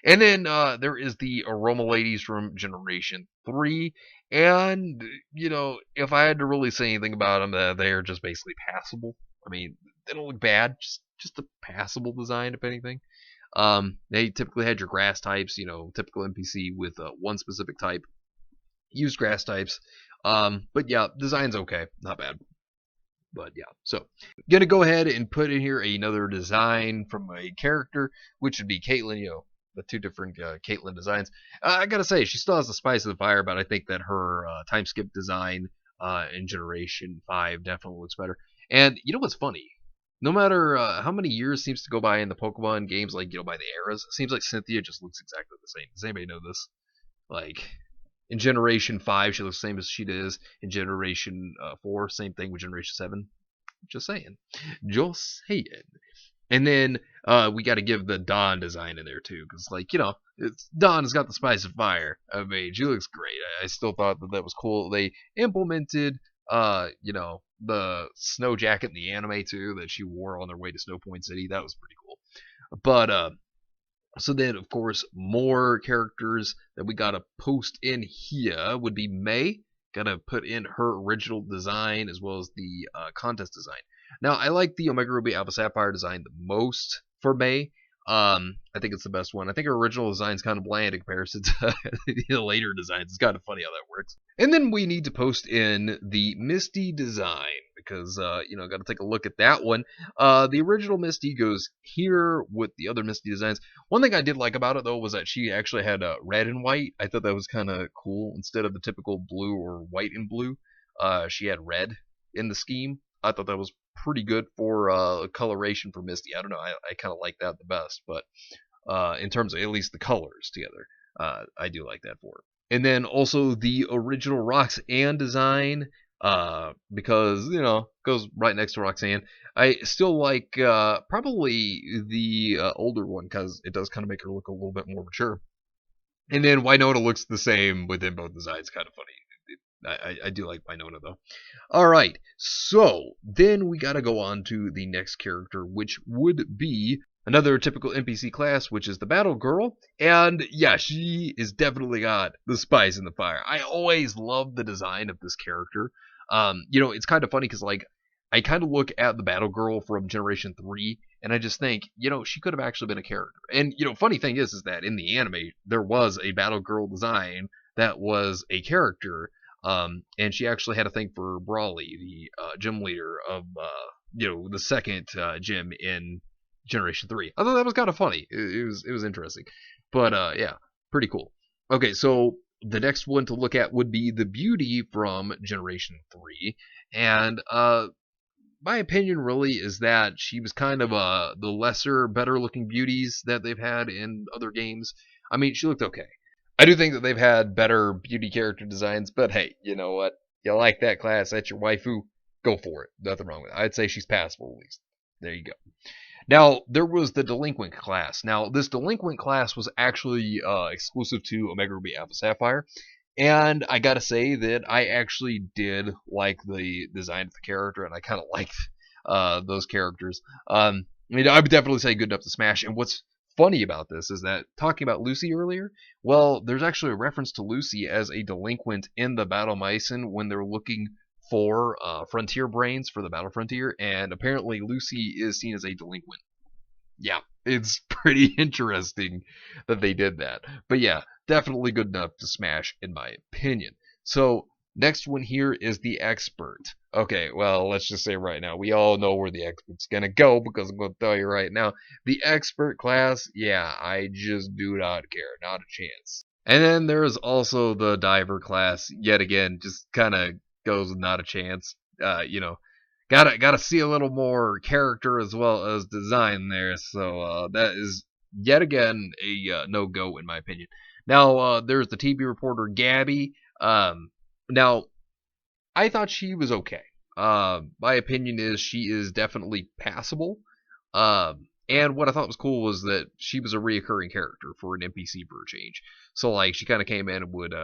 And then there is the Aroma Ladies from Generation 3. And, if I had to really say anything about them, they're just basically passable. I mean, they don't look bad, just a passable design, if anything. They typically had your grass types, typical NPC with one specific type. Use grass types. But yeah, design's okay, not bad. But yeah, so gonna go ahead and put in here another design from a character, which would be Caitlyn. The two different Caitlyn designs. I gotta say, she still has the spice of the fire, but I think that her time skip design in Generation 5 definitely looks better. And you know what's funny? No matter how many years seems to go by in the Pokemon games, like by the eras, it seems like Cynthia just looks exactly the same. Does anybody know this? Like in Generation 5, she looks the same as she does in Generation 4. Same thing with Generation 7. Just saying. Just saying. And then we got to give the Dawn design in there too, because Dawn has got the spice of fire. I mean, she looks great. I still thought that was cool. They implemented the snow jacket in the anime too that she wore on their way to Snow Point City. That was pretty cool. But so then, of course, more characters that we gotta post in here would be May. Gotta put in her original design as well as the contest design. Now, I like the Omega Ruby Alpha Sapphire design the most for May. I think it's the best one. I think her original design is kind of bland in comparison to the later designs. It's kind of funny how that works. And then we need to post in the Misty design because got to take a look at that one. The original Misty goes here with the other Misty designs. One thing I did like about it though was that she actually had red and white. I thought that was kind of cool. Instead of the typical blue or white and blue, she had red in the scheme. I thought that was pretty good for coloration for Misty. I don't know. I kind of like that the best, but in terms of at least the colors together, I do like that for her. And then also the original Roxanne design, because goes right next to Roxanne. I still like probably the older one because it does kind of make her look a little bit more mature. And then Winona looks the same within both designs. Kind of funny. I do like Winona though. All right, so then we got to go on to the next character, which would be another typical NPC class, which is the Battle Girl. And yeah, she is definitely got the spice in the fire. I always love the design of this character. It's kind of funny because like I kind of look at the Battle Girl from Generation 3 and I just think, she could have actually been a character. And funny thing is that in the anime there was a Battle Girl design that was a character. And she actually had a thing for Brawly, the gym leader of the second gym in Generation 3. I thought that was kind of funny. It was interesting. But yeah, pretty cool. Okay, so the next one to look at would be the Beauty from Generation 3. And my opinion really is that she was kind of the lesser, better looking beauties that they've had in other games. I mean, she looked okay. I do think that they've had better beauty character designs, but hey, you know what? You like that class, that's your waifu, go for it. Nothing wrong with it. I'd say she's passable at least. There you go. Now, there was the Delinquent class. Now, this Delinquent class was actually exclusive to Omega Ruby Alpha Sapphire, and I gotta say that I actually did like the design of the character, and I kind of liked those characters. I would definitely say good enough to smash. And what's funny about this is that talking about Lucy earlier, well, there's actually a reference to Lucy as a delinquent in the Battle Mycen when they're looking for frontier brains for the Battle Frontier, and apparently Lucy is seen as a delinquent. Yeah, it's pretty interesting that they did that. But yeah, definitely good enough to smash, in my opinion. So, next one here is the Expert. Okay, well, let's just say right now, we all know where the Expert's gonna go, because I'm gonna tell you right now, the Expert class, yeah, I just do not care, not a chance. And then there's also the Diver class, yet again, just kind of goes with not a chance. Gotta see a little more character as well as design there. So that is yet again a no go in my opinion. Now there's the TV reporter Gabby. Now I thought she was okay. My opinion is she is definitely passable. And what I thought was cool was that she was a reoccurring character for an NPC for a change. So like she kind of came in and would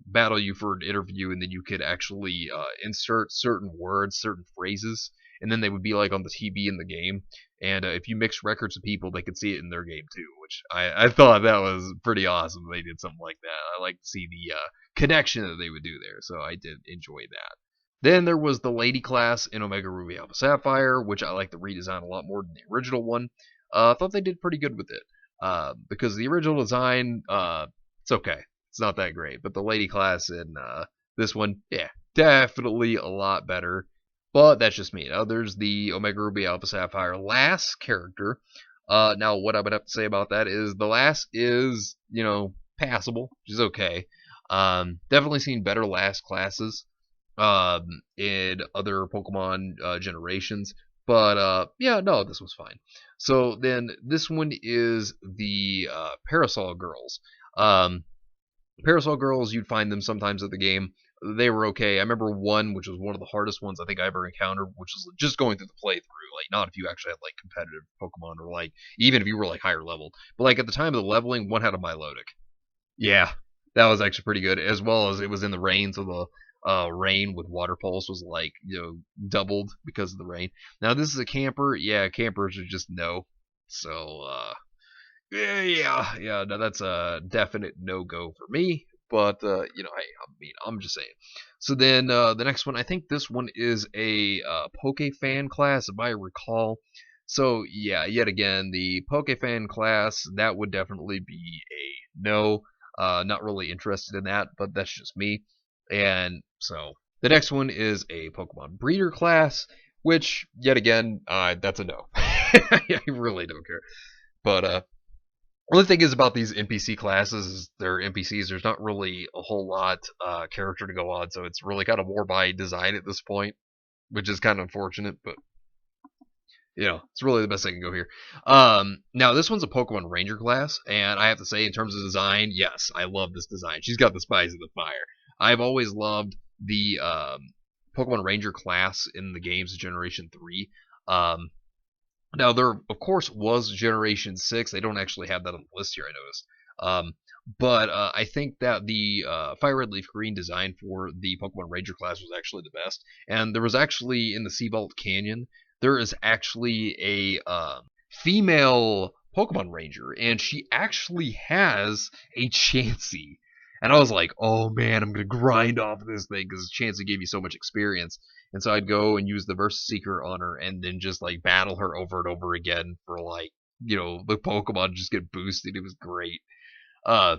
battle you for an interview, and then you could actually insert certain words, certain phrases, and then they would be like on the TV in the game. And if you mix records of people, they could see it in their game too, which I thought that was pretty awesome. They did something like that. I like to see the connection that they would do there, so I did enjoy that. Then there was the lady class in Omega Ruby Alpha Sapphire, which I like the redesign a lot more than the original one. I thought they did pretty good with it. Because the original design, it's okay. It's not that great. But the lady class in this one, yeah, definitely a lot better. But that's just me. Now there's the Omega Ruby Alpha Sapphire last character. Now what I would have to say about that is the last is, passable, which is okay. Definitely seen better last classes in other Pokemon generations. But yeah, no, this was fine. So then this one is the Parasol Girls. Parasol Girls, you'd find them sometimes at the game. They were okay. I remember one, which was one of the hardest ones I think I ever encountered, which was just going through the playthrough. Like, not if you actually had like competitive Pokemon, or like even if you were like higher leveled. But like at the time of the leveling, one had a Milotic. Yeah, that was actually pretty good. As well as it was in the rain, so the rain with water pulse was like doubled because of the rain. Now this is a camper. Yeah, campers are just no. So, yeah, no, that's a definite no-go for me. But hey, I mean, I'm just saying. So then the next one, I think this one is a Poke Fan class, if I recall. So yeah, yet again, the Poke Fan class that would definitely be a no. Not really interested in that, but that's just me. And so the next one is a Pokemon Breeder class, which yet again, that's a no. I really don't care. But only thing is about these NPC classes is they're NPCs. There's not really a whole lot character to go on, so it's really kind of more by design at this point, which is kind of unfortunate. But it's really the best I can go here. Now this one's a Pokemon Ranger class, and I have to say, in terms of design, yes, I love this design. She's got the spice of the fire. I've always loved the Pokemon Ranger class in the games of Generation 3. Now, there, of course, was Generation 6. They don't actually have that on the list here, I noticed. But I think that the Fire Red Leaf Green design for the Pokemon Ranger class was actually the best. And there was actually, in the Seabolt Canyon, there is actually a female Pokemon Ranger, and she actually has a Chansey. And I was like, oh man, I'm going to grind off this thing because Chansey gave me so much experience. And so I'd go and use the Versus Seeker on her and then just like battle her over and over again for like, the Pokemon just get boosted. It was great. Uh,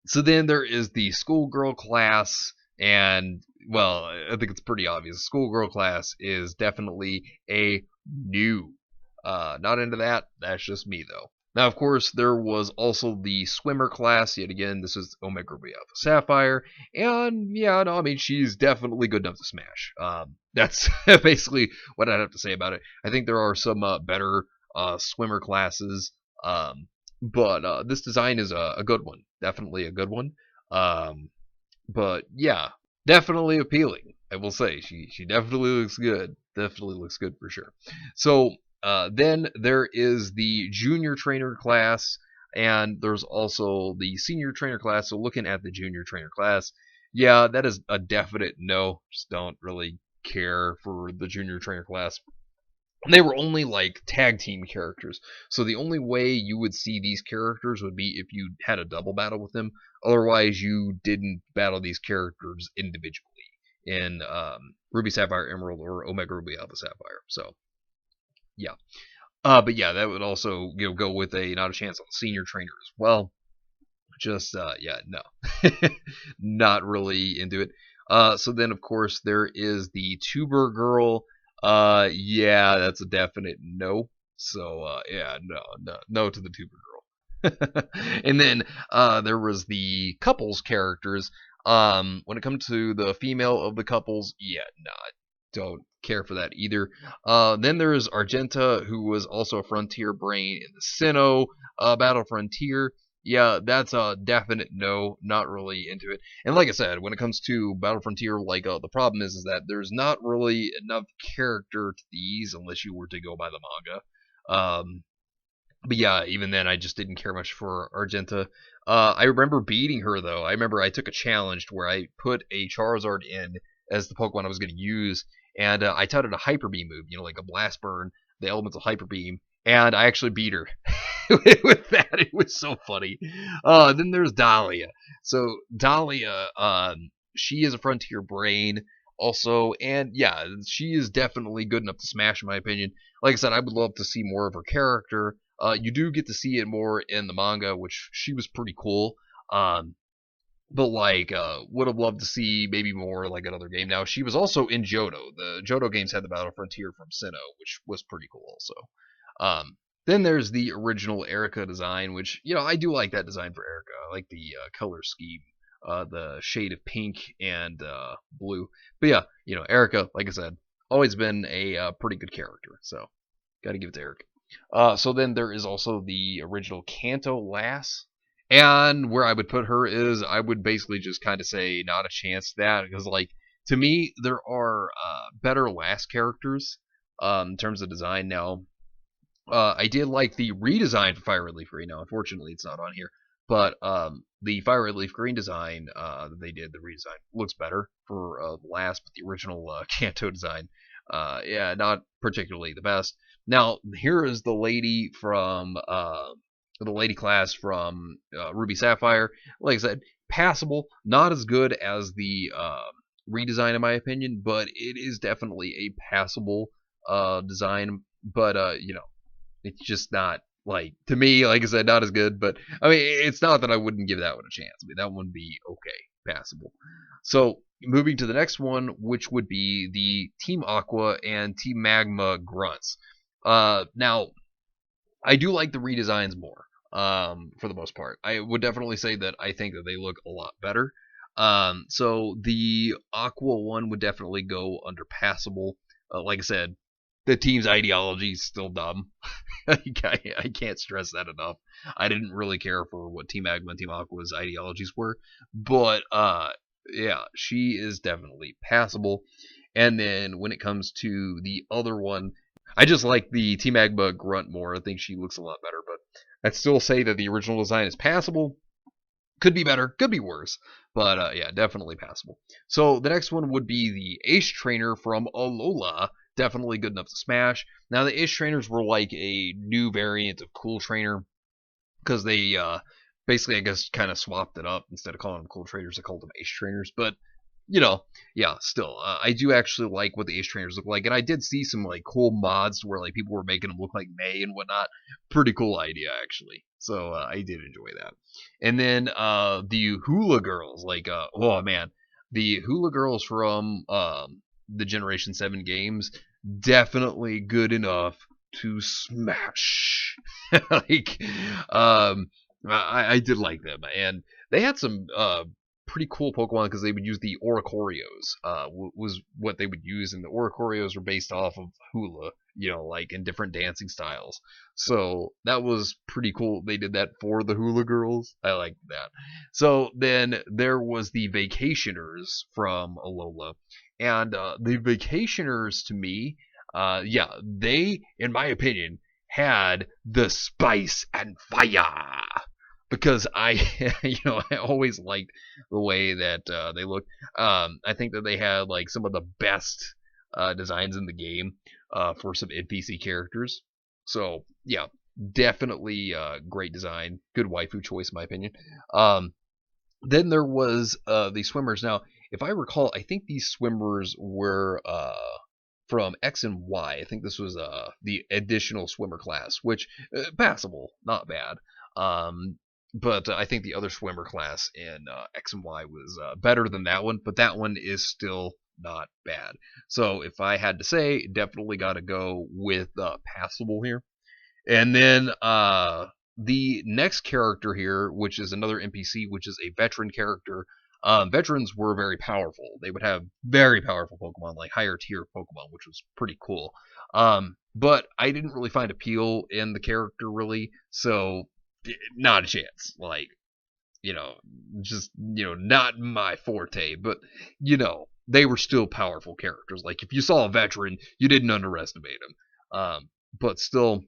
so then there is the Schoolgirl class, and well, I think it's pretty obvious. Schoolgirl class is definitely a new. Not into that. That's just me though. Now, of course, there was also the swimmer class. Yet again, this is Omega Ruby Alpha Sapphire, and yeah, no, I mean she's definitely good enough to smash. That's basically what I'd have to say about it. I think there are some better swimmer classes, but this design is a good one, definitely a good one. But yeah, definitely appealing. I will say she definitely looks good. Definitely looks good for sure. So then there is the junior trainer class, and there's also the senior trainer class. So looking at the junior trainer class, yeah, that is a definite no. Just don't really care for the junior trainer class. They were only like tag team characters, so the only way you would see these characters would be if you had a double battle with them. Otherwise, you didn't battle these characters individually in Ruby Sapphire Emerald or Omega Ruby Alpha Sapphire. So yeah, but yeah, that would also go with a not a chance on senior trainer as well. Just yeah, no, not really into it. So then of course there is the Tuber Girl. Yeah, that's a definite no. So yeah, no to the Tuber Girl. And then there was the couples characters. When it comes to the female of the couples, yeah, don't care for that either. Then there's Argenta, who was also a Frontier Brain in the Sinnoh Battle Frontier. Yeah, that's a definite no. Not really into it. And like I said, when it comes to Battle Frontier, like the problem is that there's not really enough character to these unless you were to go by the manga. But yeah, even then, I just didn't care much for Argenta. I remember beating her though. I remember I took a challenge where I put a Charizard in as the Pokemon I was going to use, and I taught it a Hyper Beam move, like a Blast Burn, the elemental Hyper Beam, and I actually beat her with that. It was so funny. Then there's Dahlia. So Dahlia, she is a Frontier Brain also, and yeah, she is definitely good enough to smash in my opinion. Like I said, I would love to see more of her character. You do get to see it more in the manga, which she was pretty cool. But like, would have loved to see maybe more like another game. Now she was also in Johto. The Johto games had the Battle Frontier from Sinnoh, which was pretty cool also. Then there's the original Erica design, which I do like that design for Erica. I like the color scheme, the shade of pink and blue. But yeah, Erica, like I said, always been a pretty good character. So got to give it to Erica. So then there is also the original Kanto Lass. And where I would put her is I would basically just kind of say not a chance to that. Because, like, to me, there are better Lass characters in terms of design. Now, I did like the redesign for Fire Red Leaf Green. Now, unfortunately, it's not on here. But the Fire Red Leaf Green design that they did, the redesign, looks better for the Lass. But the original Kanto design, yeah, not particularly the best. Now, here is the lady from the lady class from Ruby Sapphire. Like I said, passable, not as good as the redesign in my opinion, but it is definitely a passable design. But it's just not like to me, like I said, not as good. But I mean, it's not that I wouldn't give that one a chance. I mean, that one would be okay, passable. So moving to the next one, which would be the Team Aqua and Team Magma grunts. Now I do like the redesigns more. For the most part, I would definitely say that I think that they look a lot better. So the Aqua one would definitely go under passable. Like I said, the team's ideology is still dumb. I can't stress that enough. I didn't really care for what Team Magma and Team Aqua's ideologies were, but yeah, she is definitely passable. And then when it comes to the other one, I just like the Team Magma grunt more. I think she looks a lot better, but I'd still say that the original design is passable. Could be better, could be worse, but yeah, definitely passable. So the next one would be the Ace Trainer from Alola. Definitely good enough to smash. Now the Ace Trainers were like a new variant of Cool Trainer because they basically, I guess, kind of swapped it up. Instead of calling them Cool Trainers, they called them Ace Trainers. But yeah, still, I do actually like what the Ace Trainers look like, and I did see some like cool mods where like people were making them look like May and whatnot. Pretty cool idea actually. So I did enjoy that. And then the Hula Girls, like oh man, the Hula Girls from the Generation 7 games, definitely good enough to smash. like, I did like them, and they had some pretty cool Pokemon because they would use the Oricorios. Was what they would use, and the Oricorios were based off of Hula, like in different dancing styles. So that was pretty cool. They did that for the Hula Girls. I liked that. So then there was the Vacationers from Alola, and the Vacationers to me, yeah, they, in my opinion, had the spice and fire because I, I always liked the way that they looked. I think that they had like some of the best designs in the game for some NPC characters. So yeah, definitely great design, good waifu choice in my opinion. Then there was the swimmers. Now, if I recall, I think these swimmers were from X and Y. I think this was the additional swimmer class, which passable, not bad. But I think the other swimmer class in X and Y was better than that one, but that one is still not bad. So if I had to say, definitely got to go with passable here. And then the next character here, which is another NPC, which is a veteran character. Veterans were very powerful. They would have very powerful Pokemon, like higher tier Pokemon, which was pretty cool. But I didn't really find appeal in the character, really. So, not a chance. Like, just, not my forte. But, they were still powerful characters. Like, if you saw a veteran, you didn't underestimate them. But still,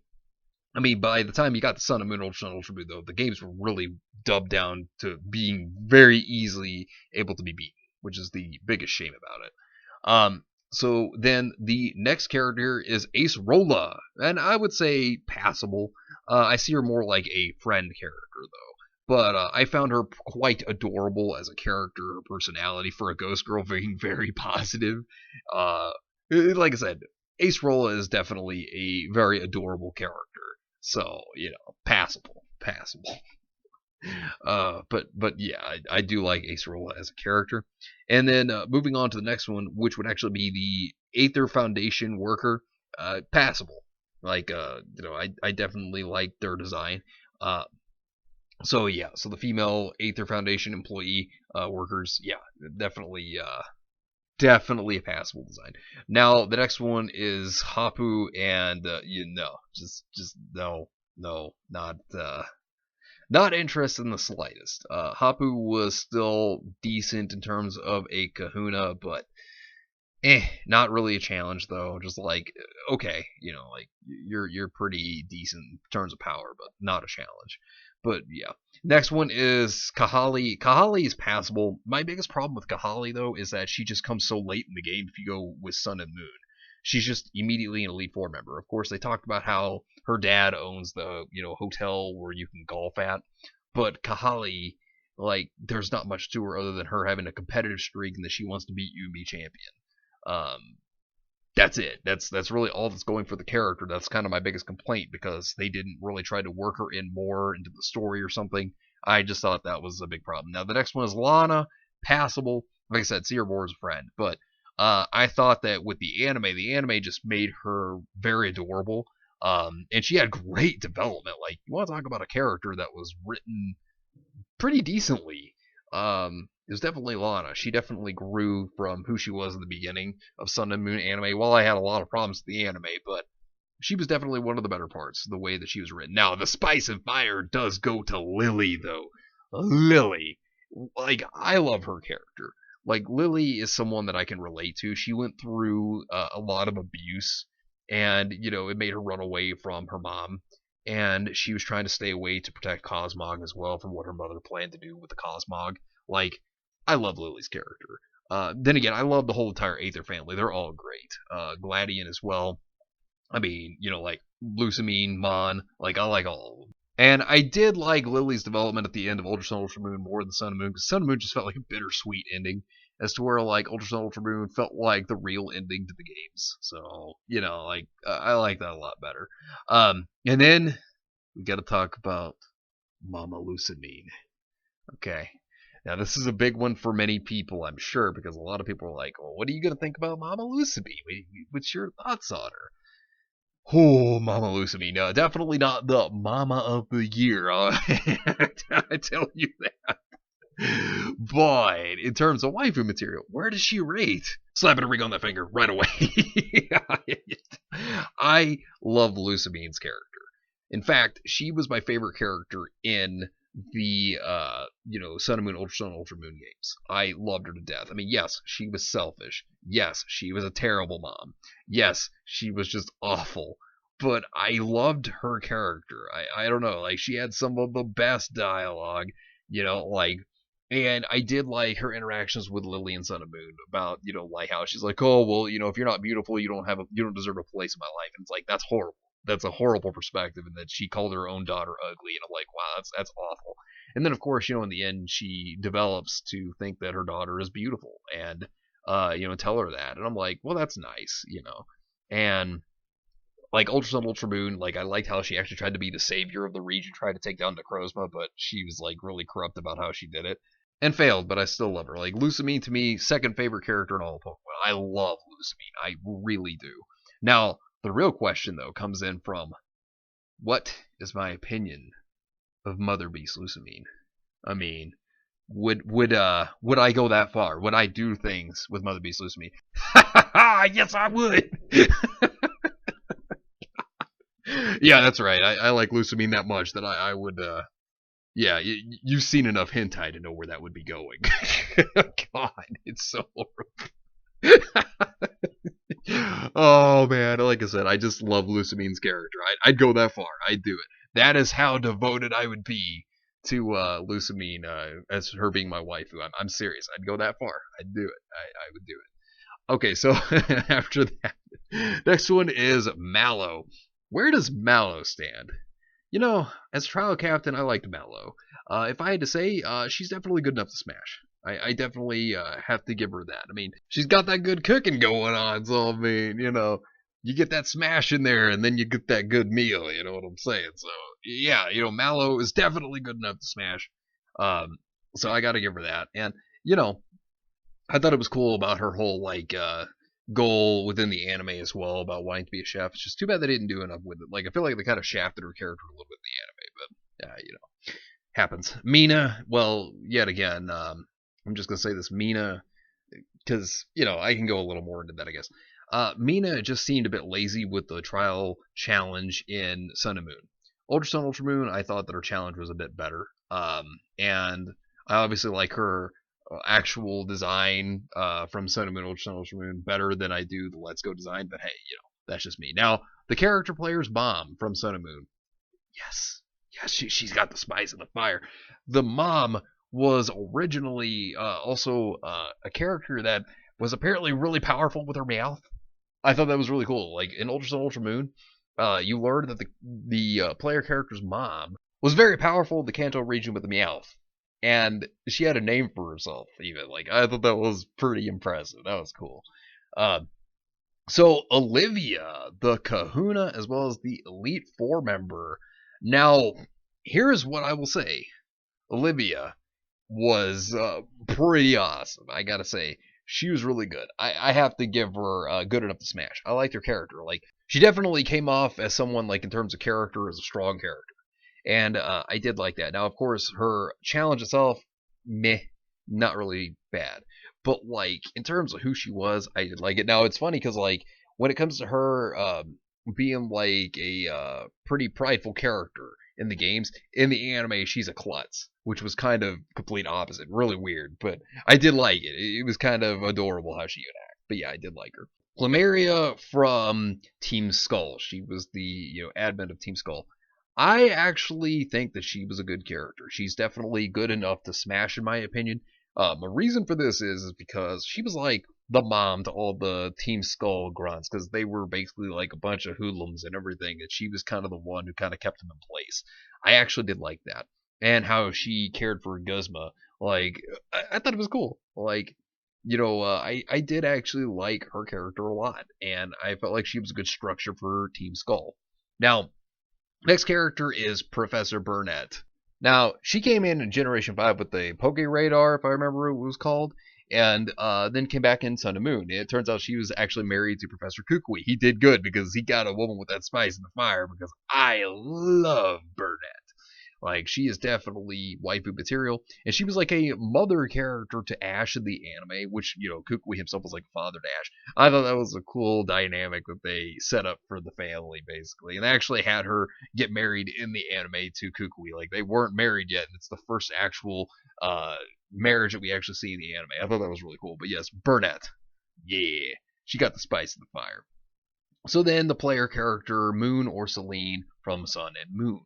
I mean, by the time you got the Sun and Moon Ultra and Ultra Moon, though, the games were really dubbed down to being very easily able to be beaten, which is the biggest shame about it. So then the next character is Ace Rolla, and I would say passable. I see her more like a friend character, though. But I found her quite adorable as a character, her personality for a ghost girl being very positive. Like I said, Ace Rolla is definitely a very adorable character. So, passable. But yeah, I do like Ace Rolla as a character. And then moving on to the next one, which would actually be the Aether Foundation worker, passable. Like, I definitely like their design. So yeah, so the female Aether Foundation employee workers, yeah, definitely definitely a passable design. Now the next one is Hapu, and just no, not interested in the slightest. Hapu was still decent in terms of a Kahuna, but not really a challenge though. Just like okay, like you're pretty decent in terms of power, but not a challenge. But yeah, next one is Kahali. Kahali is passable. My biggest problem with Kahali though is that she just comes so late in the game if you go with Sun and Moon. she's just immediately an Elite Four member. Of course, they talked about how her dad owns the hotel where you can golf at, but Kahali, like, there's not much to her other than her having a competitive streak and that she wants to be UMB champion. That's it. That's really all that's going for the character. That's kind of my biggest complaint, because they didn't really try to work her in more into the story or something. I just thought that was a big problem. Now the next one is Lana, passable. Like I said, see her more as a friend, but I thought that with the anime just made her very adorable. And she had great development. Like, you want to talk about a character that was written pretty decently. It was definitely Lana. She definitely grew from who she was in the beginning of Sun and Moon anime. Well, I had a lot of problems with the anime, but she was definitely one of the better parts, the way that she was written. Now, the spice and fire does go to Lily, though. Lily. Like, I love her character. Like, Lily is someone that I can relate to. She went through a lot of abuse, and, it made her run away from her mom. And she was trying to stay away to protect Cosmog as well from what her mother planned to do with the Cosmog. Like, I love Lily's character. Then again, I love the whole entire Aether family. They're all great. Gladian as well. I mean, like Lusamine, Mon, like, I like all of them. And I did like Lily's development at the end of Ultra Sun, Ultra Moon more than Sun and Moon, because Sun and Moon just felt like a bittersweet ending, as to where, like, Ultra Sun, Ultra Moon felt like the real ending to the games. So, like, I like that a lot better. And then we got to talk about Mama Lusamine. Okay. Now, this is a big one for many people, I'm sure, because a lot of people are like, well, what are you going to think about Mama Lusamine? What's your thoughts on her? Oh, Mama Lusamine. No, definitely not the Mama of the Year. I tell you that. But in terms of waifu material, where does she rate? Slapping a ring on that finger right away. I love Lusamine's character. In fact, she was my favorite character in the Sun and Moon, Ultra Sun, Ultra Moon games. I loved her to death. I mean, yes, she was selfish. Yes, she was a terrible mom. Yes, she was just awful. But I loved her character. I don't know, like, she had some of the best dialogue, like, and I did like her interactions with Lily and Sun and Moon about, like, how she's like, oh, well, if you're not beautiful, you don't deserve a place in my life. And it's like, that's horrible. That's a horrible perspective, and that she called her own daughter ugly, and I'm like, wow, that's awful. And then, of course, in the end, she develops to think that her daughter is beautiful, and tell her that, and I'm like, well, that's nice, and like Ultra Sun, Ultra Moon, like, I liked how she actually tried to be the savior of the region, tried to take down Necrozma, but she was, like, really corrupt about how she did it, and failed, but I still love her. Like, Lusamine, to me, second favorite character in all of Pokemon. I love Lusamine, I really do. Now, the real question, though, comes in from, what is my opinion of Mother Beast Lusamine? I mean, would I go that far? Would I do things with Mother Beast Lusamine? Yes, I would. Yeah, that's right. I like Lusamine that much that I would. Yeah, you've seen enough hentai to know where that would be going. God, it's so horrible. Oh man, like I said, I just love Lusamine's character. I'd go that far. I'd do it. That is how devoted I would be to Lusamine as her being my waifu. I'm serious. I'd go that far. I'd do it. I would do it. Okay, so after that, next one is Mallow. Where does Mallow stand? As trial captain, I liked Mallow. If I had to say, she's definitely good enough to smash. I definitely have to give her that. I mean, she's got that good cooking going on, so I mean, you get that smash in there, and then you get that good meal, you know what I'm saying? So, yeah, Mallow is definitely good enough to smash. So I gotta give her that. And, I thought it was cool about her whole, like, goal within the anime as well, about wanting to be a chef. It's just too bad they didn't do enough with it. Like, I feel like they kind of shafted her character a little bit in the anime, but, happens. Mina, well, yet again, I'm just going to say this, Mina, because, I can go a little more into that, I guess. Mina just seemed a bit lazy with the trial challenge in Sun and Moon. Ultra Sun, Ultra Moon, I thought that her challenge was a bit better. And I obviously like her actual design from Sun and Moon, Ultra Sun, Ultra Moon better than I do the Let's Go design, but hey, that's just me. Now, the character player's mom from Sun and Moon. Yes, she's got the spice and the fire. The mom was originally also a character that was apparently really powerful with her mouth. I thought that was really cool. Like in Ultra Sun Ultra Moon, you learned that the player character's mom was very powerful in the Kanto region with the Meowth, and she had a name for herself. Even like I thought that was pretty impressive. That was cool. Uh, so Olivia, the Kahuna, as well as the Elite Four member. Now, here's what I will say: Olivia was pretty awesome. I gotta say, she was really good. I have to give her good enough to smash. I liked her character. Like she definitely came off as someone like in terms of character as a strong character, and I did like that. Now, of course, her challenge itself, meh, not really bad. But like in terms of who she was, I did like it. Now it's funny because like when it comes to her being like a pretty prideful character in the games, in the anime she's a klutz, which was kind of complete opposite. Really weird, but I did like it. It was kind of adorable how she would act. But yeah, I did like her. Plumeria from Team Skull. She was the admin of Team Skull. I actually think that she was a good character. She's definitely good enough to smash, in my opinion. A reason for this is because she was like the mom to all the Team Skull grunts because they were basically like a bunch of hoodlums and everything, and she was kind of the one who kind of kept them in place. I actually did like that, and how she cared for Guzma. Like I thought it was cool. Like I did actually like her character a lot, and I felt like she was a good structure for Team Skull. Now, next character is Professor Burnett. Now, she came in Generation 5 with the Poke Radar, if I remember what it was called, and then came back in Sun and Moon. And it turns out she was actually married to Professor Kukui. He did good because he got a woman with that spice in the fire because I love Burnett. Like, she is definitely waifu material. And she was like a mother character to Ash in the anime, which, Kukui himself was like a father to Ash. I thought that was a cool dynamic that they set up for the family, basically. And they actually had her get married in the anime to Kukui. Like, they weren't married yet, and it's the first actual marriage that we actually see in the anime. I thought that was really cool. But yes, Burnett. Yeah. She got the spice in the fire. So then the player character, Moon or Celine from Sun and Moon.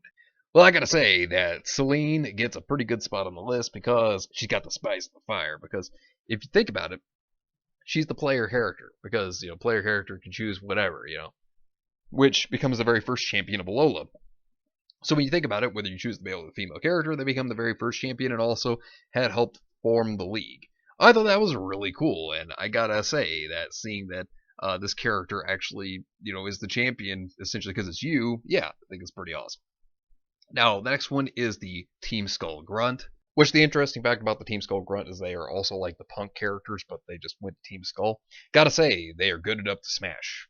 Well, I gotta say that Celine gets a pretty good spot on the list because she's got the spice of the fire. Because if you think about it, she's the player character. Because, player character can choose whatever, which becomes the very first champion of Alola. So when you think about it, whether you choose the male or the female character, they become the very first champion and also had helped form the league. I thought that was really cool, and I gotta say that seeing that this character actually, is the champion essentially because it's you, yeah, I think it's pretty awesome. Now, the next one is the Team Skull Grunt, which the interesting fact about the Team Skull Grunt is they are also like the punk characters, but they just went to Team Skull. Gotta say, they are good enough to smash.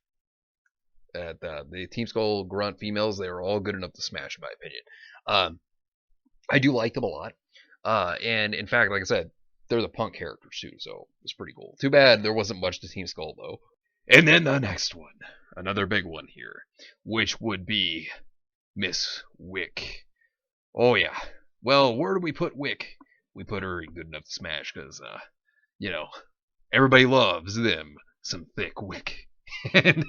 The Team Skull Grunt females, they are all good enough to smash, in my opinion. I do like them a lot. And in fact, like I said, they're the punk characters too, so it's pretty cool. Too bad there wasn't much to Team Skull, though. And then the next one, another big one here, which would be Miss Wick. Oh yeah. Well, where do we put Wick? We put her in good enough to smash because, everybody loves them some thick Wick. And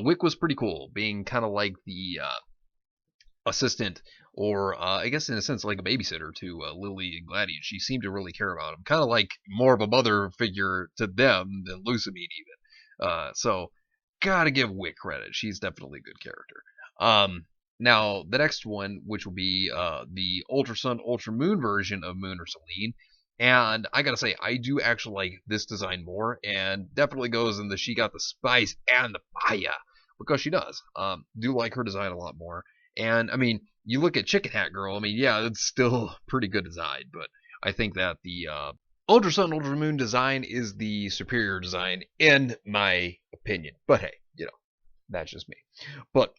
Wick was pretty cool, being kind of like the assistant, or I guess in a sense like a babysitter to Lily and Gladius. She seemed to really care about him, kind of like more of a mother figure to them than Lusamine even. So gotta give Wick credit. She's definitely a good character. Now, the next one, which will be the Ultra Sun, Ultra Moon version of Moon or Celine. And I gotta say, I do actually like this design more, and definitely goes in the she got the spice and the fire, because she does. Do like her design a lot more. And, I mean, you look at Chicken Hat Girl, I mean, yeah, it's still pretty good design, but I think that the Ultra Sun, Ultra Moon design is the superior design, in my opinion. But hey, that's just me. But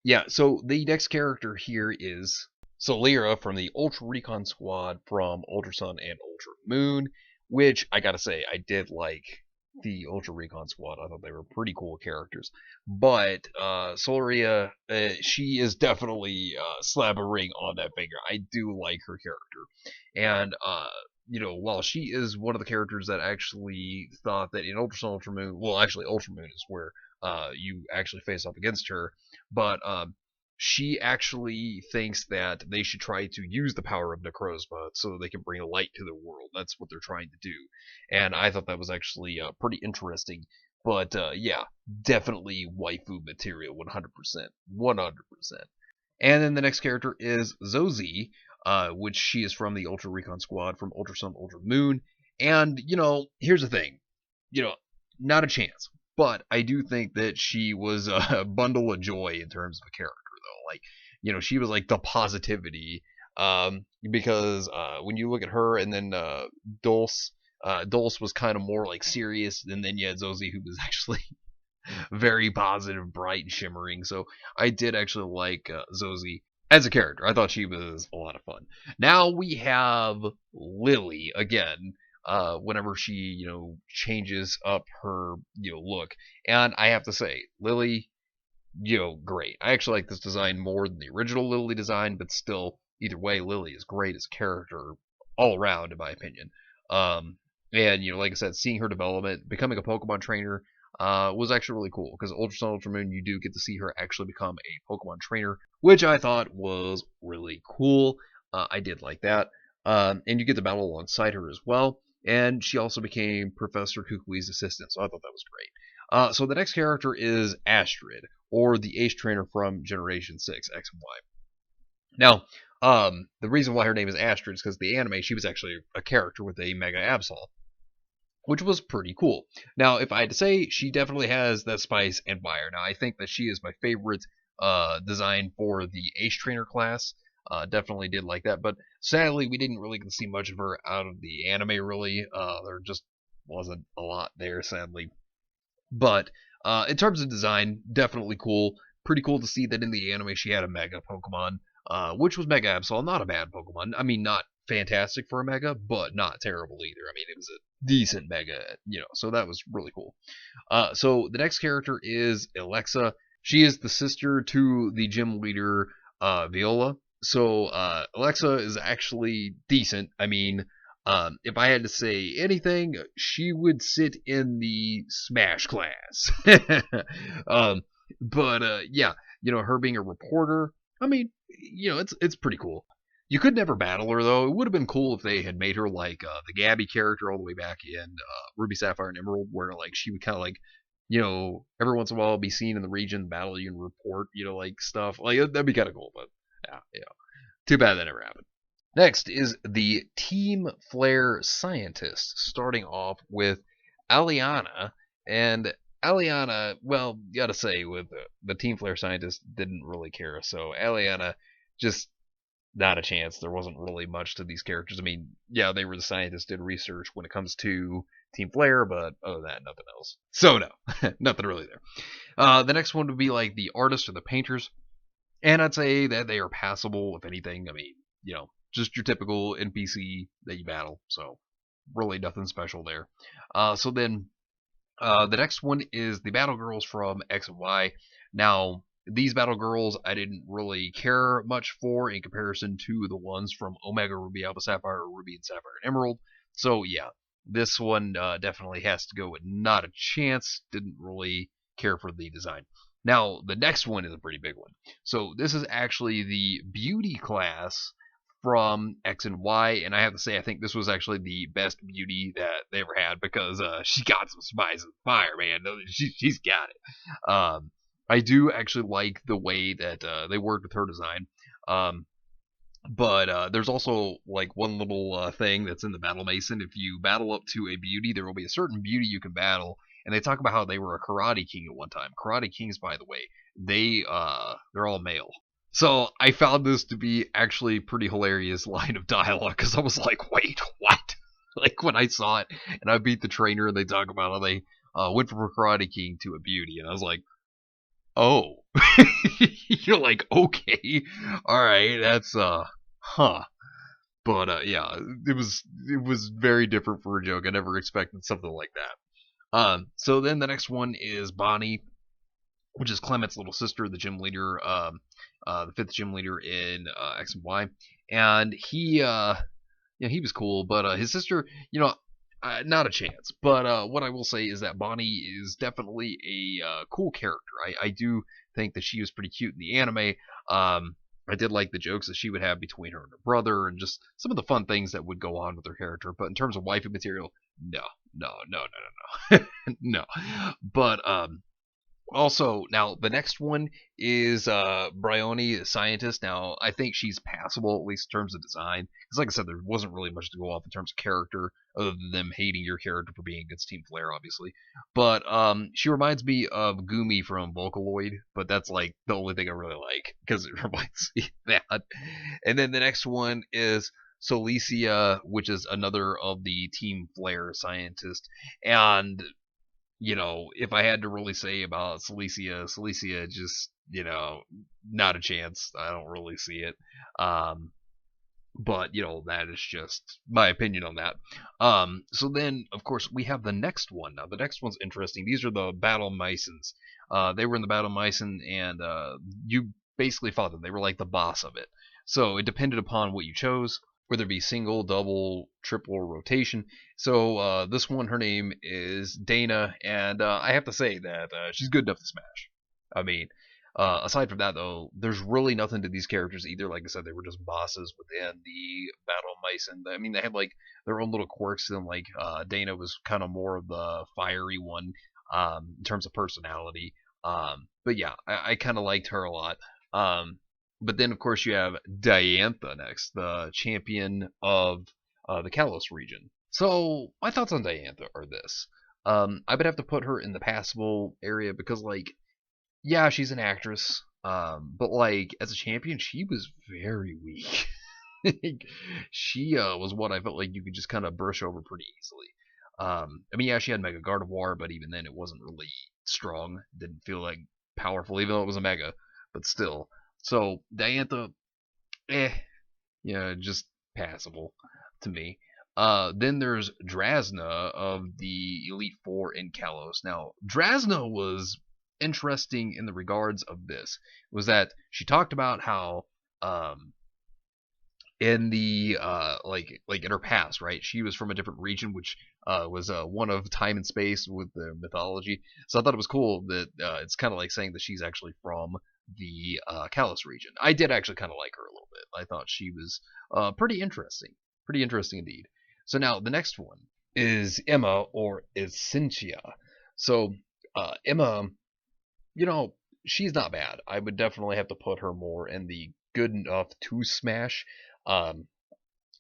yeah, so the next character here is Solera from the Ultra Recon Squad from Ultra Sun and Ultra Moon, which I gotta say, I did like the Ultra Recon Squad. I thought they were pretty cool characters. But Soleria, she is definitely slap a ring on that finger. I do like her character. And, while she is one of the characters that actually thought that in Ultra Sun, Ultra Moon, well, actually, Ultra Moon is where you actually face off against her, but she actually thinks that they should try to use the power of Necrozma so they can bring light to the world. That's what they're trying to do, and I thought that was actually pretty interesting. But yeah, definitely waifu material, 100%, 100%. And then the next character is Zozie, which she is from the Ultra Recon Squad from Ultra Sun, Ultra Moon. And, here's the thing. You know, not a chance. But I do think that she was a bundle of joy in terms of a character, though. Like, she was like the positivity. Because when you look at her and then Dulce, Dulce was kind of more like serious, and then you had Zozie, who was actually very positive, bright, and shimmering. So I did actually like Zozie as a character. I thought she was a lot of fun. Now we have Lily again. Whenever she, changes up her, look, and I have to say, Lily, great. I actually like this design more than the original Lily design, but still, either way, Lily is great as a character all around, in my opinion. And like I said, seeing her development, becoming a Pokemon trainer, was actually really cool because Ultra Sun, Ultra Moon, you do get to see her actually become a Pokemon trainer, which I thought was really cool. I did like that. And you get to battle alongside her as well. And she also became Professor Kukui's assistant, so I thought that was great. So the next character is Astrid, or the Ace Trainer from Generation 6, X and Y. Now, the reason why her name is Astrid is because the anime, she was actually a character with a Mega Absol, which was pretty cool. Now, if I had to say, she definitely has that spice and fire. Now, I think that she is my favorite design for the Ace Trainer class. Definitely did like that, but sadly, we didn't really get to see much of her out of the anime, really. There just wasn't a lot there, sadly. But in terms of design, definitely cool. Pretty cool to see that in the anime she had a Mega Pokemon, which was Mega Absol. Not a bad Pokemon. I mean, not fantastic for a Mega, but not terrible either. I mean, it was a decent Mega, so that was really cool. So the next character is Alexa. She is the sister to the gym leader, Viola. So Alexa is actually decent. I mean, if I had to say anything, she would sit in the Smash class. But yeah, her being a reporter, I mean, it's pretty cool. You could never battle her though. It would have been cool if they had made her like the Gabby character all the way back in Ruby, Sapphire, and Emerald, where like she would kind of like, every once in a while be seen in the region, battle you and report, like stuff. Like that'd be kind of cool, but yeah. Too bad that never happened. Next is the Team Flare scientist, starting off with Aliana. And Aliana, well, you gotta say, with the Team Flare scientist, didn't really care. So Aliana, just not a chance. There wasn't really much to these characters. I mean, yeah, they were the scientists, did research when it comes to Team Flare, but other than that, nothing else. So no, nothing really there. The next one would be like the artists or the painters. And I'd say that they are passable, if anything. I mean, just your typical NPC that you battle. So really nothing special there. So then the next one is the Battle Girls from X and Y. Now, these Battle Girls I didn't really care much for in comparison to the ones from Omega Ruby, Alpha Sapphire, Ruby and Sapphire and Emerald. So yeah, this one definitely has to go with not a chance. Didn't really care for the design. Now, the next one is a pretty big one. So this is actually the Beauty class from X and Y, and I have to say, I think this was actually the best Beauty that they ever had because she got some spice and fire, man. She's got it. I do actually like the way that they worked with her design. But there's also like one little thing that's in the Battle Mason. If you battle up to a Beauty, there will be a certain Beauty you can battle, and they talk about how they were a Karate King at one time. Karate Kings, by the way, they're all male. So I found this to be actually pretty hilarious line of dialogue because I was like, wait, what? Like when I saw it and I beat the trainer and they talk about how they went from a Karate King to a Beauty, and I was like, oh. You're like, okay, all right, that's huh. But yeah, it was very different for a joke. I never expected something like that. So then the next one is Bonnie, which is Clement's little sister, the gym leader, the fifth gym leader in X and Y, and he was cool, but his sister, not a chance. But what I will say is that Bonnie is definitely a cool character. I do think that she was pretty cute in the anime. I did like the jokes that she would have between her and her brother, and just some of the fun things that would go on with her character. But in terms of waifu material, no, no. No. But also, now the next one is Bryony, the scientist. Now, I think she's passable, at least in terms of design. Because, like I said, there wasn't really much to go off in terms of character, other than them hating your character for being against Team Flare, obviously. But she reminds me of Gumi from Vocaloid, but that's like the only thing I really like, because it reminds me of that. And then the next one is Solicia, which is another of the Team Flare scientists. And if I had to really say about Celicia just, not a chance. I don't really see it. Um, but, that is just my opinion on that. So then, of course, we have the next one. Now, the next one's interesting. These are the Battle Mysons. They were in the Battle Myson, and you basically fought them. They were like the boss of it. So it depended upon what you chose, whether it be single, double, triple, or rotation. So this one, her name is Dana, and I have to say that she's good enough to smash. I mean, aside from that, though, there's really nothing to these characters either. Like I said, they were just bosses within the Battle Mice, and I mean, they had like their own little quirks. And like Dana was kind of more of the fiery one in terms of personality. But yeah, I kind of liked her a lot. But then, of course, you have Diantha next, the champion of the Kalos region. So my thoughts on Diantha are this: I would have to put her in the passable area because, like, yeah, she's an actress. But like as a champion, she was very weak. She was what I felt like you could just kind of brush over pretty easily. I mean, yeah, she had Mega Gardevoir, but even then, it wasn't really strong. Didn't feel like powerful, even though it was a Mega. But still. So Diantha, just passable to me. Then there's Drasna of the Elite Four in Kalos. Now, Drasna was interesting in the regards of this. Was that she talked about how in the like in her past, right? She was from a different region, which was one of time and space with the mythology. So I thought it was cool that it's kind of like saying that she's actually from the Kalos region. I did actually kind of like her a little bit. I thought she was pretty interesting indeed. So now the next one is Emma or Essentia. So Emma, she's not bad. I would definitely have to put her more in the good enough to smash, um,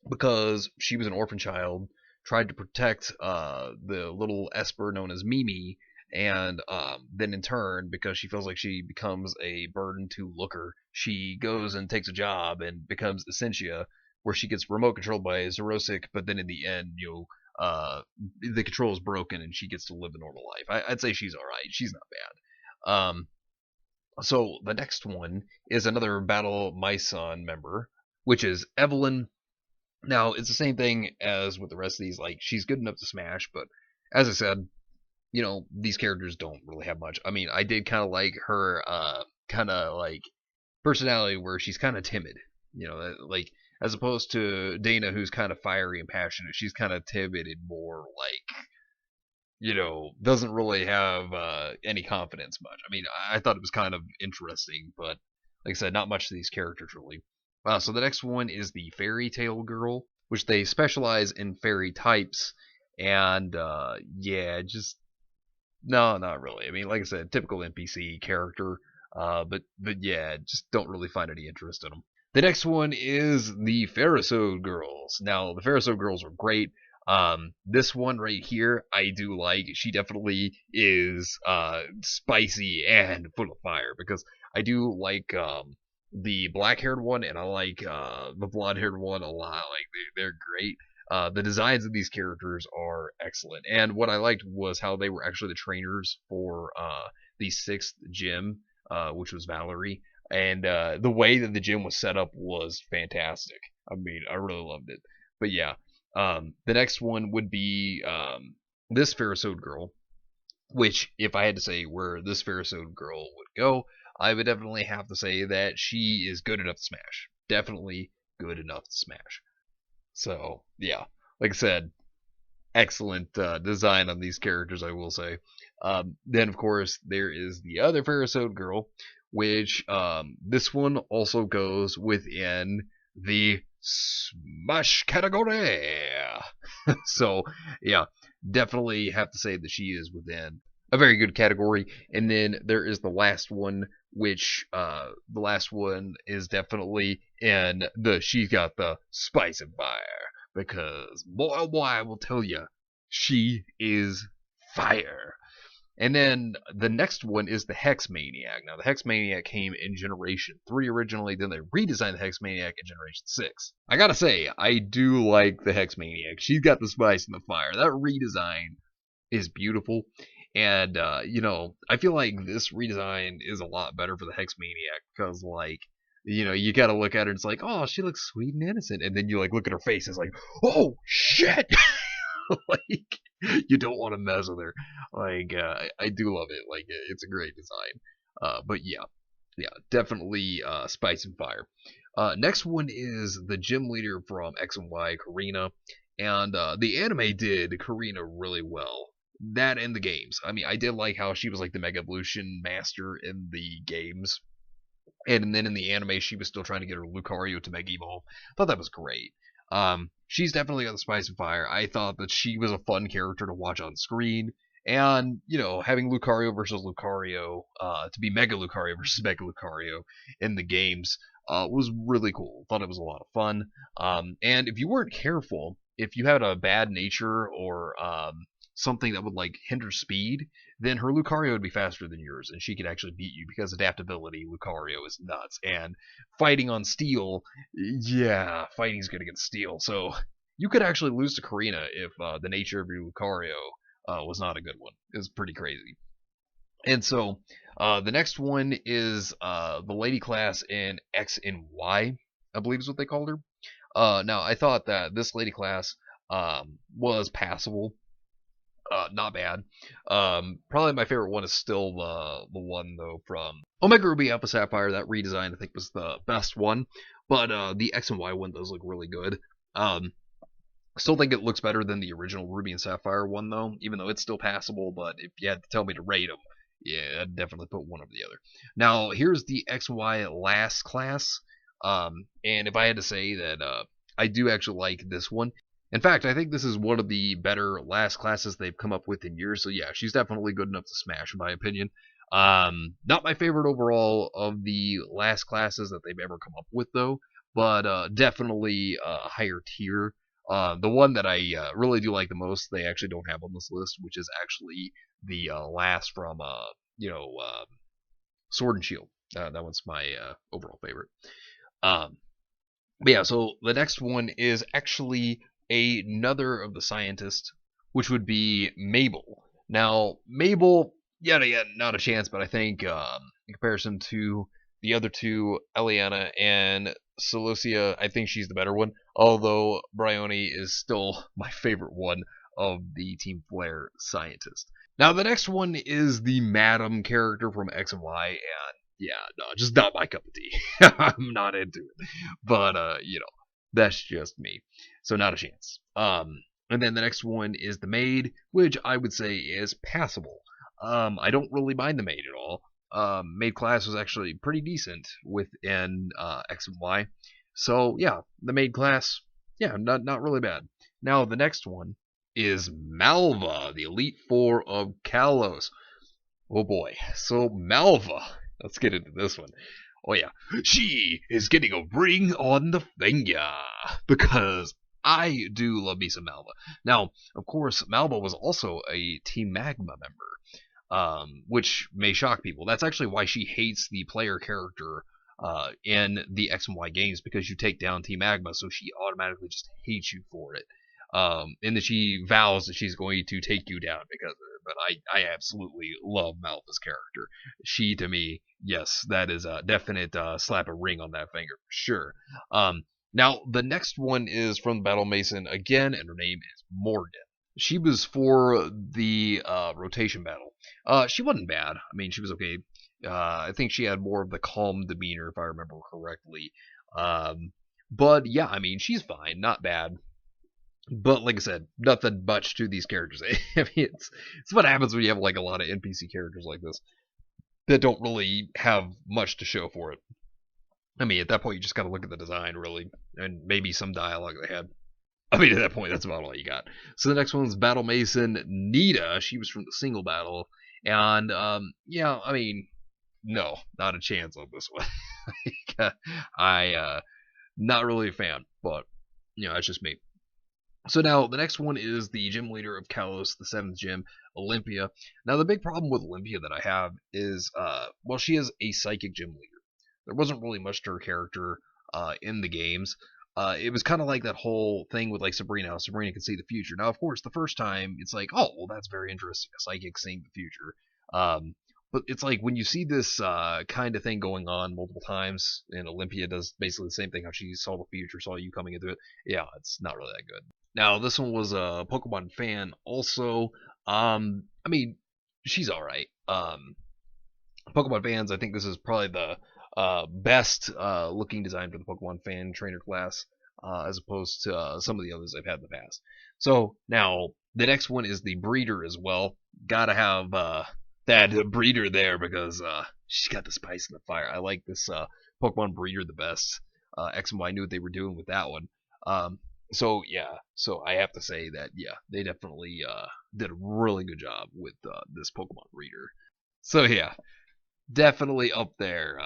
because she was an orphan child, tried to protect the little Esper known as Mimi, and then in turn, because she feels like she becomes a burden to Looker, she goes and takes a job and becomes Essentia, where she gets remote controlled by Zerosic, but then in the end, the control is broken and she gets to live a normal life. I'd say she's alright. She's not bad. So the next one is another Battle Myson member, which is Evelyn. Now, it's the same thing as with the rest of these. Like, she's good enough to smash, but as I said, these characters don't really have much. I mean, I did kind of like her, kind of like personality where she's kind of timid. Like as opposed to Dana, who's kind of fiery and passionate. She's kind of timid and more like, doesn't really have any confidence much. I mean, I thought it was kind of interesting, but like I said, not much to these characters really. So the next one is the Fairy Tale Girl, which they specialize in fairy types, and yeah, just no, not really. I mean, like I said, typical NPC character, but yeah, just don't really find any interest in them. The next one is the Pharisode Girls. Now, the Pharisode Girls are great. This one right here, I do like. She definitely is spicy and full of fire because I do like the black-haired one and I like the blonde-haired one a lot. Like they're great. The designs of these characters are excellent, and what I liked was how they were actually the trainers for the sixth gym, which was Valerie, and the way that the gym was set up was fantastic. I mean, I really loved it. But yeah, the next one would be this Pharisode girl, which, if I had to say where this Pharisode girl would go, I would definitely have to say that she is good enough to smash. Definitely good enough to smash. So, yeah, like I said, excellent design on these characters, I will say. Then, of course, there is the other Pharisode girl, which this one also goes within the Smash category. So, yeah, definitely have to say that she is within a very good category. And then there is the last one, which the last one is definitely in the she's got the spice and fire, because boy oh boy, I will tell you, she is fire. And then the next one is the Hex Maniac. Now, the Hex Maniac came in Generation 3 originally, then they redesigned the Hex Maniac in Generation 6. I gotta say, I do like the Hex Maniac. She's got the spice and the fire. That redesign is beautiful. And, I feel like this redesign is a lot better for the Hex Maniac because, like, you gotta look at her and it's like, oh, she looks sweet and innocent. And then you, like, look at her face and it's like, oh, shit! Like, you don't want to mess with her. Like, I do love it. Like, it's a great design. But yeah, definitely spice and fire. Next one is the gym leader from X and Y, Karina, and the anime did Karina really well. That and the games. I mean, I did like how she was like the Mega Evolution master in the games, and then in the anime, she was still trying to get her Lucario to Mega Evolve. Thought that was great. She's definitely got the spice and fire. I thought that she was a fun character to watch on screen. And, having Lucario versus Lucario, to be Mega Lucario versus Mega Lucario in the games, was really cool. Thought it was a lot of fun. And if you weren't careful, if you had a bad nature or something that would like hinder speed, then her Lucario would be faster than yours, and she could actually beat you because adaptability, Lucario is nuts. And fighting on Steel, yeah, fighting's good against Steel. So you could actually lose to Karina if the nature of your Lucario was not a good one. It was pretty crazy. And so the next one is the lady class in X and Y, I believe is what they called her. Now, I thought that this lady class was passable. Not bad. Probably my favorite one is still the one though from Omega Ruby Alpha Sapphire. That redesign I think was the best one, but the X and Y one does look really good. Still think it looks better than the original Ruby and Sapphire one though, even though it's still passable. But if you had to tell me to rate them, yeah, I'd definitely put one over the other. Now here's the X and Y last class. And if I had to say that I do actually like this one. In fact, I think this is one of the better last classes they've come up with in years. So yeah, she's definitely good enough to smash, in my opinion. Not my favorite overall of the last classes that they've ever come up with, though, but definitely a higher tier. The one that I really do like the most, they actually don't have on this list, which is actually the last from Sword and Shield. That one's my overall favorite. But yeah, so the next one is actually another of the scientists, which would be Mabel. Now, Mabel, yet again, not a chance, but I think in comparison to the other two, Eliana and Celosia, I think she's the better one, although Bryony is still my favorite one of the Team Flare scientist. Now, the next one is the Madam character from X and Y, and yeah, no, just not my cup of tea. I'm not into it. But, that's just me. So not a chance. And then the next one is the maid, which I would say is passable. I don't really mind the maid at all. Maid class was actually pretty decent within X and Y. So yeah, the maid class, yeah, not really bad. Now the next one is Malva, the Elite Four of Kalos. Oh boy. So Malva, let's get into this one. Oh yeah, she is getting a ring on the finger because I do love me some Malva. Now, of course, Malva was also a Team Magma member, which may shock people. That's actually why she hates the player character in the X and Y games, because you take down Team Magma, so she automatically just hates you for it. And that she vows that she's going to take you down because of it. But I absolutely love Malva's character. She, to me, yes, that is a definite slap a ring on that finger for sure. Now, the next one is from Battle Mason again, and her name is Morgan. She was for the rotation battle. She wasn't bad. I mean, she was okay. I think she had more of the calm demeanor, if I remember correctly. But yeah, I mean, she's fine, not bad. But like I said, nothing much to these characters. I mean, it's what happens when you have like a lot of NPC characters like this that don't really have much to show for it. I mean, at that point, you just gotta look at the design, really, and maybe some dialogue they had. I mean, at that point, that's about all you got. So the next one's Battle Mason Nita. She was from the single battle, and yeah, I mean, no, not a chance on this one. I not really a fan, but that's just me. So now the next one is the gym leader of Kalos, the seventh gym, Olympia. Now the big problem with Olympia that I have is, well, she is a psychic gym leader. There wasn't really much to her character in the games. It was kind of like that whole thing with like Sabrina, how Sabrina can see the future. Now, of course, the first time it's like, oh, well, that's very interesting, a psychic seeing the future. But it's like when you see this kind of thing going on multiple times, and Olympia does basically the same thing, how she saw the future, saw you coming into it. Yeah, it's not really that good. Now, this one was a Pokemon fan also. I mean, she's all right. Pokemon fans, I think this is probably the best looking design for the Pokemon fan trainer class, as opposed to some of the others I've had in the past. So now the next one is the breeder as well. Gotta have that breeder there because she's got the spice and the fire. I like this Pokemon breeder the best. X and Y knew what they were doing with that one. So yeah, so I have to say that yeah, they definitely did a really good job with this Pokemon breeder. So yeah, definitely up there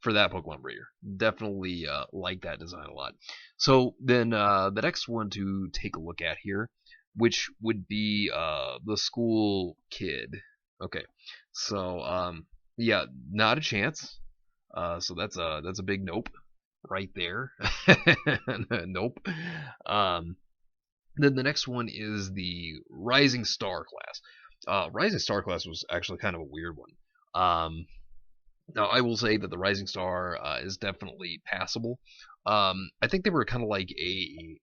for that Pokemon breeder. Definitely like that design a lot. So then the next one to take a look at here, which would be the school kid. Okay, so yeah, not a chance. So that's a big nope right there. Nope. Um, then the next one is the Rising Star class. Rising Star class was actually kind of a weird one. Now, I will say that the Rising Star is definitely passable. I think they were kind of like a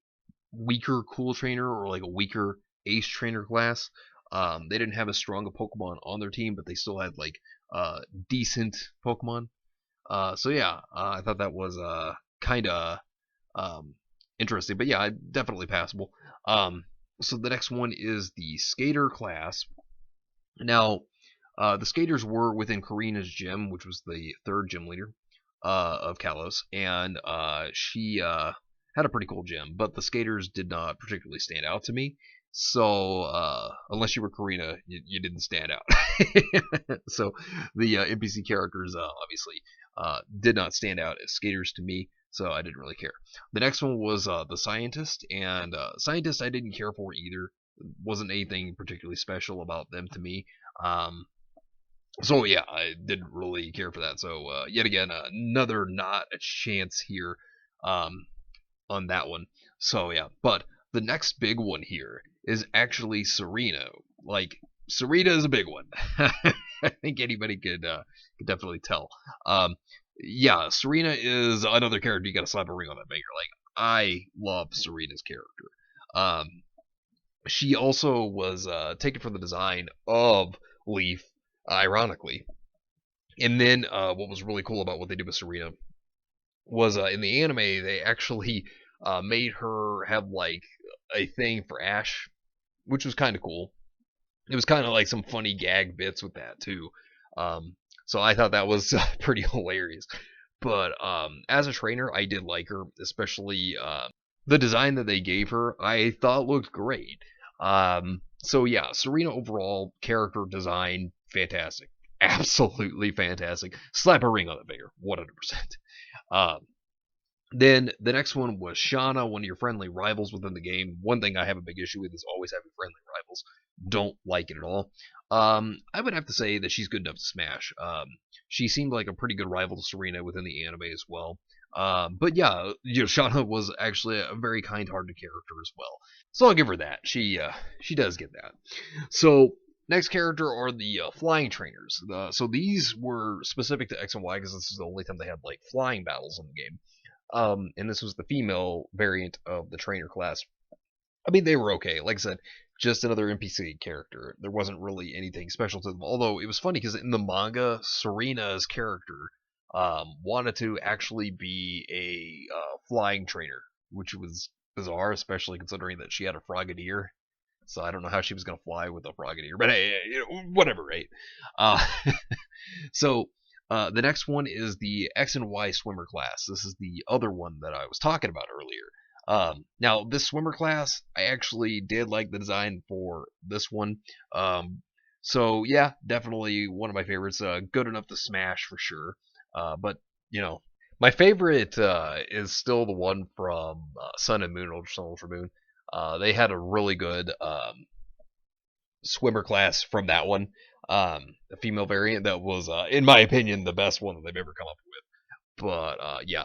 weaker Cool Trainer or like a weaker Ace Trainer class. They didn't have as strong a Pokemon on their team, but they still had like decent Pokemon. So yeah, I thought that was kind of um, interesting, but yeah, definitely passable. Um, so the next one is the Skater class. Now, the skaters were within Karina's gym, which was the third gym leader of Kalos, and she had a pretty cool gym, but the skaters did not particularly stand out to me. So, unless you were Karina, you didn't stand out. So, the NPC characters obviously did not stand out as skaters to me, so I didn't really care. The next one was the scientist, and scientist I didn't care for either. Wasn't anything particularly special about them to me. Um, so yeah, I didn't really care for that. So yet again, another not a chance here um, on that one. So yeah, but the next big one here is actually Serena. Like Serena is a big one. I think anybody could definitely tell. Um, yeah, Serena is another character you got to slap a ring on that finger. Like I love Serena's character. Um, she also was taken from the design of Leaf, ironically. And then what was really cool about what they did with Serena was in the anime they actually made her have like a thing for Ash, which was kind of cool. It was kind of like some funny gag bits with that too. So I thought that was pretty hilarious. But as a trainer, I did like her, especially the design that they gave her. I thought looked great. So yeah, Serena overall character design fantastic, absolutely fantastic. Slap a ring on the finger, 100%. Um, then the next one was Shauna, one of your friendly rivals within the game. One thing I have a big issue with is always having friendly rivals. Don't like it at all. I would have to say that she's good enough to smash. She seemed like a pretty good rival to Serena within the anime as well. But yeah, Shauna was actually a very kind-hearted character as well. So I'll give her that. She does get that. So next character are the flying trainers. So these were specific to X and Y because this is the only time they had like flying battles in the game. And this was the female variant of the trainer class. I mean, they were okay. Like I said, just another NPC character. There wasn't really anything special to them. Although it was funny because in the manga, Serena's character wanted to actually be a flying trainer, which was bizarre, especially considering that she had a Frogadier. So I don't know how she was going to fly with a Frogadier, but hey, whatever, right? Uh, so the next one is the X and Y swimmer class. This is the other one that I was talking about earlier. Now this swimmer class, I actually did like the design for this one. So yeah, definitely one of my favorites. Good enough to smash for sure. But you know, my favorite is still the one from Sun and Moon, Ultra Sun, Ultra Moon. They had a really good swimmer class from that one. A female variant that was, in my opinion, the best one that they've ever come up with. But yeah,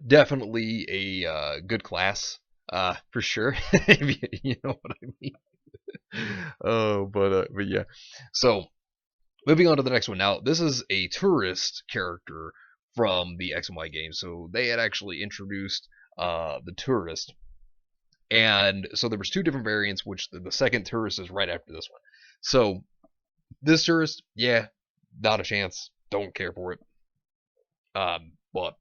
definitely a good class, for sure. You know what I mean? Oh, but yeah. So moving on to the next one. Now, this is a tourist character from the X and Y game. So they had actually introduced the tourist, and so there was two different variants. Which the second tourist is right after this one. So this tourist, yeah, not a chance. Don't care for it. But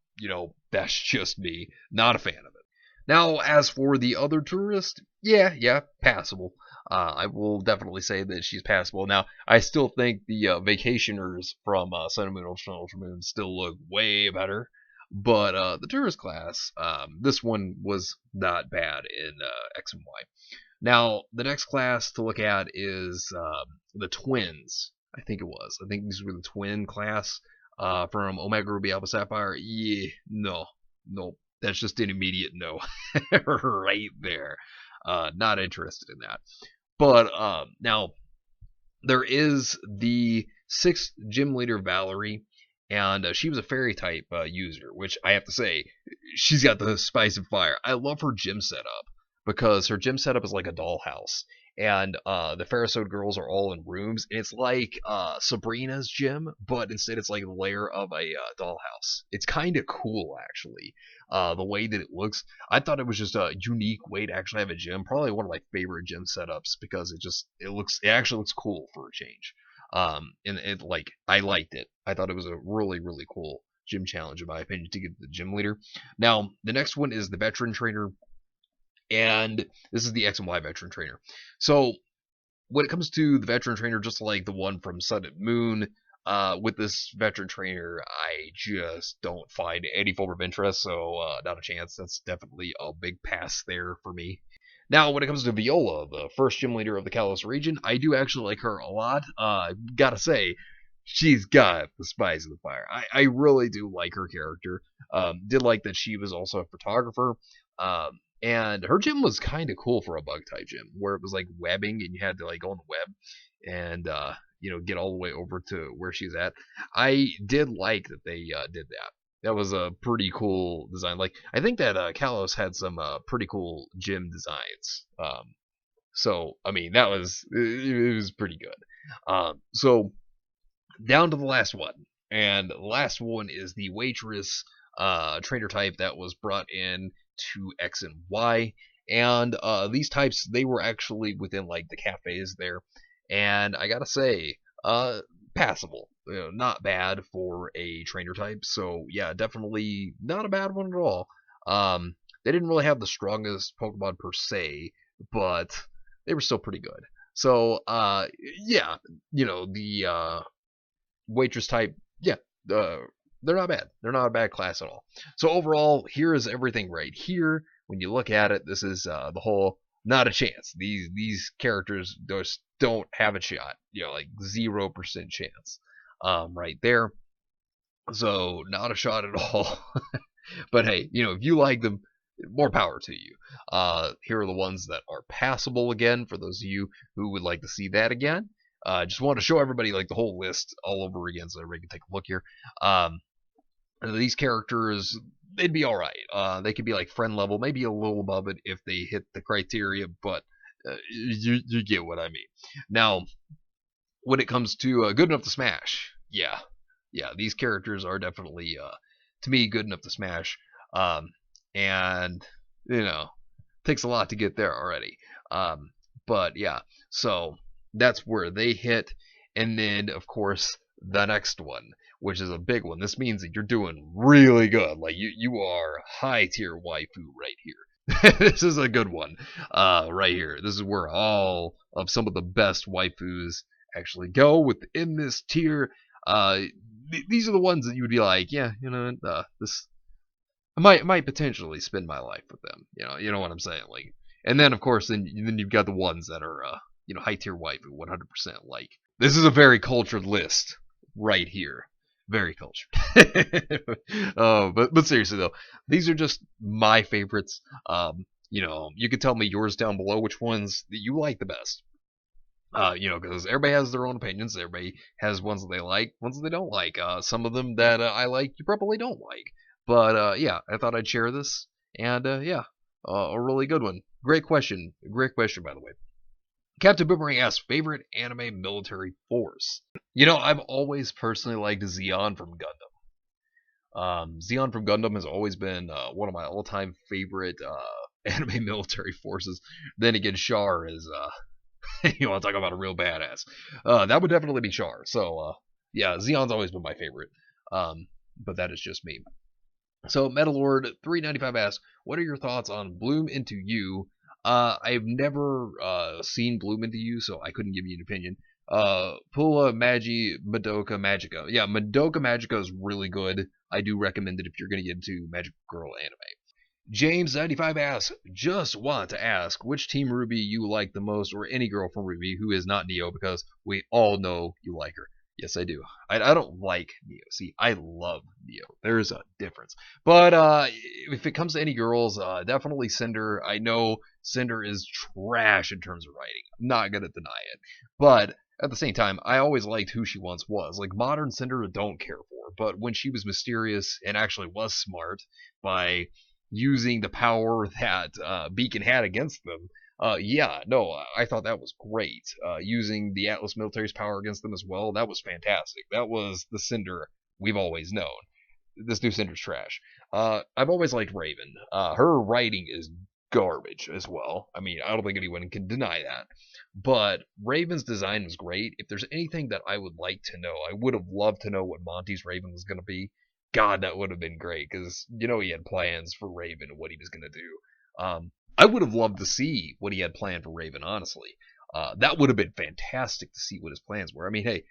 that's just me. Not a fan of it. Now, as for the other tourist, yeah, passable. I will definitely say that she's passable. Now, I still think the vacationers from Sun and Moon, Ultra Moon still look way better. But the tourist class, this one was not bad in X and Y. Now, the next class to look at is the twins. I think it was. I think these were the twin class from Omega Ruby Alpha Sapphire. Yeah, no, that's just an immediate no, right there. Not interested in that. But now there is the sixth gym leader, Valerie, and she was a fairy type user, which I have to say, she's got the spice of fire. I love her gym setup because her gym setup is like a dollhouse, and the Pharisode girls are all in rooms, and it's like Sabrina's gym, but instead it's like a layer of a dollhouse. It's kind of cool, actually. The way that it looks, I thought it was just a unique way to actually have a gym. Probably one of my favorite gym setups because it actually looks cool for a change. And it like I liked it. I thought it was a really really cool gym challenge in my opinion to get the gym leader. Now the next one is the veteran trainer, and this is the X and Y veteran trainer. So when it comes to the veteran trainer, just like the one from Sun and Moon, with this veteran trainer, I just don't find any form of interest, so not a chance. That's definitely a big pass there for me. Now, when it comes to Viola, the first gym leader of the Kalos region, I do actually like her a lot. Gotta say, she's got the spice of the fire. I really do like her character. Did like that she was also a photographer. And her gym was kind of cool for a bug type gym, where it was like webbing and you had to like go on the web and get all the way over to where she's at. I did like that they did that. That was a pretty cool design. Like I think that Kalos had some pretty cool gym designs. So I mean it was pretty good. So down to the last one, and the last one is the waitress trainer type that was brought in to X and Y. And these types, they were actually within like the cafes there, and I gotta say, passable. Not bad for a trainer type. So yeah, definitely not a bad one at all. They didn't really have the strongest Pokemon per se, but they were still pretty good. So yeah, the waitress type, yeah, they're not bad. They're not a bad class at all. So overall, here is everything right here. When you look at it, this is the whole not a chance. These characters just don't have a shot. Like 0% chance, right there. So not a shot at all. But hey, if you like them, more power to you. Here are the ones that are passable again for those of you who would like to see that again. Just want to show everybody like the whole list all over again so everybody can take a look here. These characters, they'd be all right. They could be like friend level, maybe a little above it if they hit the criteria, but you get what I mean. Now, when it comes to good enough to smash, yeah, these characters are definitely to me good enough to smash. And takes a lot to get there already. But yeah, so that's where they hit, and then of course the next one, which is a big one. This means that you're doing really good. Like you are high tier waifu right here. This is a good one, right here. This is where all of some of the best waifus actually go within this tier. These are the ones that you would be like, yeah, this I might potentially spend my life with them. You know what I'm saying? Like, and then of course, then you've got the ones that are high tier waifu, 100%. Like, this is a very cultured list right here, very cultured. But seriously though, these are just my favorites. You could tell me yours down below, which ones that you like the best. Because everybody has their own opinions. Everybody has ones that they like, ones that they don't like. Some of them that I like, you probably don't like. But yeah, I thought I'd share this, and yeah, a really good one. Great question, by the way. Captain Boomerang asks favorite anime military force. I've always personally liked Zeon from Gundam. Zeon from Gundam has always been one of my all-time favorite anime military forces. Then again, Char is you want to talk about a real badass. That would definitely be Char. So, yeah, Zeon's always been my favorite. But that is just me. So, Metalord395 asks, what are your thoughts on Bloom Into You? I've never seen Bloom Into You, so I couldn't give you an opinion. Pula Magi Madoka Magica. Yeah, Madoka Magica is really good. I do recommend it if you're going to get into Magic Girl anime. James95 asks, just want to ask which Team Ruby you like the most, or any girl from Ruby who is not Neo, because we all know you like her. Yes, I do. I don't like Neo. See, I love Neo. There's a difference. But if it comes to any girls, definitely Cinder. I know Cinder is trash in terms of writing. I'm not going to deny it. But at the same time, I always liked who she once was. Like, modern Cinder, I don't care for. But when she was mysterious and actually was smart by using the power that Beacon had against them, I thought that was great. Using the Atlas military's power against them as well, that was fantastic. That was the Cinder we've always known. This new Cinder's trash. I've always liked Raven. Her writing is garbage as well. I mean, I don't think anyone can deny that. But Raven's design was great. If there's anything that I would like to know, I would have loved to know what Monty's Raven was going to be. God, that would have been great, because he had plans for Raven and what he was going to do. I would have loved to see what he had planned for Raven, honestly. That would have been fantastic to see what his plans were. I mean, hey,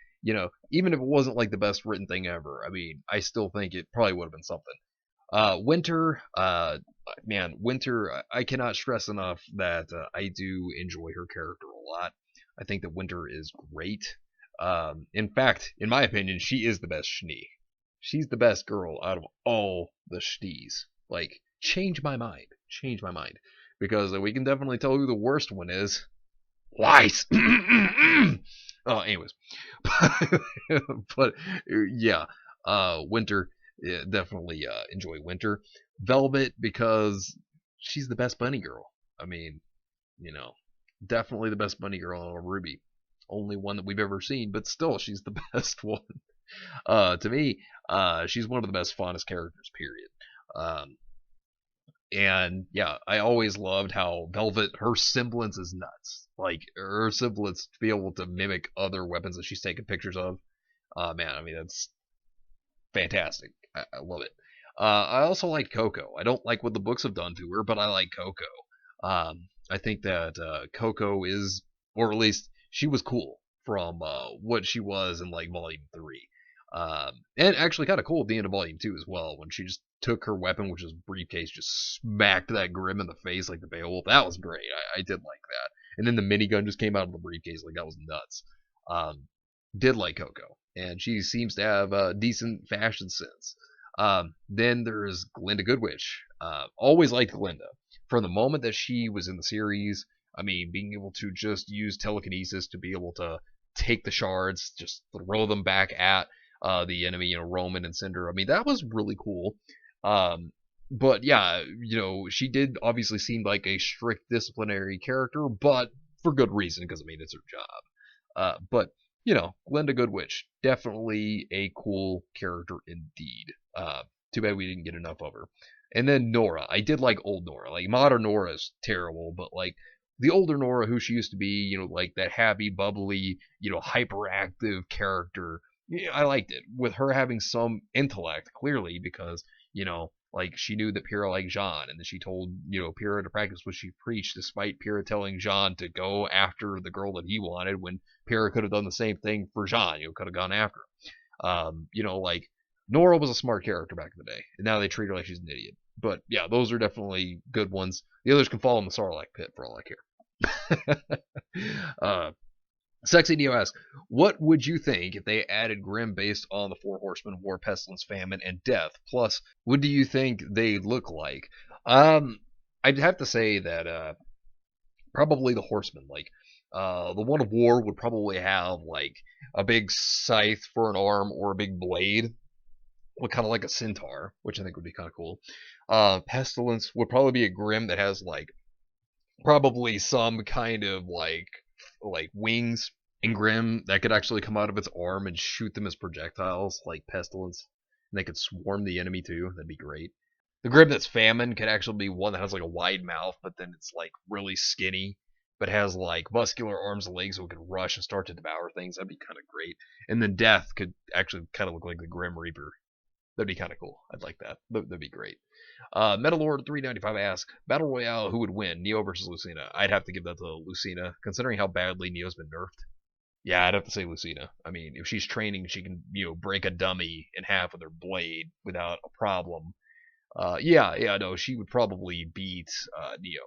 even if it wasn't like the best written thing ever, I mean, I still think it probably would have been something. Winter, Winter, I cannot stress enough that I do enjoy her character a lot. I think that Winter is great. In fact, in my opinion, she is the best Schnee. She's the best girl out of all the Schnees. Like, change my mind. Change my mind. Because we can definitely tell who the worst one is. Weiss! Anyways. But, yeah. Winter, definitely enjoy Winter. Velvet, because she's the best bunny girl. I mean, definitely the best bunny girl on Ruby. Only one that we've ever seen, but still, she's the best one. To me, she's one of the best, fondest characters, period. And yeah, I always loved how Velvet, her semblance is nuts. Like, her semblance to be able to mimic other weapons that she's taken pictures of. Man, I mean, that's fantastic. I love it. I also like Coco. I don't like what the books have done to her, but I like Coco. I think that Coco is, or at least she was cool from what she was in like Volume 3. And actually kind of cool at the end of Volume 2 as well, when she just took her weapon, which was briefcase, just smacked that Grim in the face like the Beowulf. That was great. I did like that. And then the minigun just came out of the briefcase. Like, that was nuts. Did like Coco. And she seems to have a decent fashion sense. Then there's Glinda Goodwitch. Always liked Glinda. From the moment that she was in the series, I mean, being able to just use telekinesis to be able to take the shards, just throw them back at the enemy, Roman and Cinder. I mean, that was really cool. But yeah, she did obviously seem like a strict disciplinary character, but for good reason, because I mean, it's her job. But Glinda Goodwitch, definitely a cool character indeed. Too bad we didn't get enough of her. And then Nora. I did like old Nora. Like, modern Nora is terrible, but like the older Nora, who she used to be, like that happy, bubbly, hyperactive character. Yeah, I liked it. With her having some intellect, clearly, because, like, she knew that Pyrrha liked Jean, and then she told, Pyrrha to practice what she preached, despite Pyrrha telling Jean to go after the girl that he wanted, when Pyrrha could have done the same thing for Jean, could have gone after her. Like, Nora was a smart character back in the day, and now they treat her like she's an idiot. But yeah, those are definitely good ones. The others can fall in the Sarlacc pit for all I care. Sexy Neo asks, what would you think if they added Grim based on the Four Horsemen: War, Pestilence, Famine, and Death? Plus, what do you think they look like? Um, I'd have to say that probably the Horsemen. Like, the one of War would probably have like a big scythe for an arm or a big blade, with kind of like a centaur, which I think would be kind of cool. Pestilence would probably be a Grim that has like probably some kind of like wings and Grim that could actually come out of its arm and shoot them as projectiles, like Pestilence. And they could swarm the enemy too. That'd be great. The Grim that's Famine could actually be one that has like a wide mouth, but then it's like really skinny, but has like muscular arms and legs so it could rush and start to devour things. That'd be kind of great. And then Death could actually kind of look like the Grim Reaper. That'd be kind of cool. I'd like that. That'd be great. Metalord395 asks, Battle Royale, who would win? Neo versus Lucina. I'd have to give that to Lucina, considering how badly Neo's been nerfed. Yeah, I'd have to say Lucina. I mean, if she's training, she can, break a dummy in half with her blade without a problem. Yeah, no, she would probably beat Neo.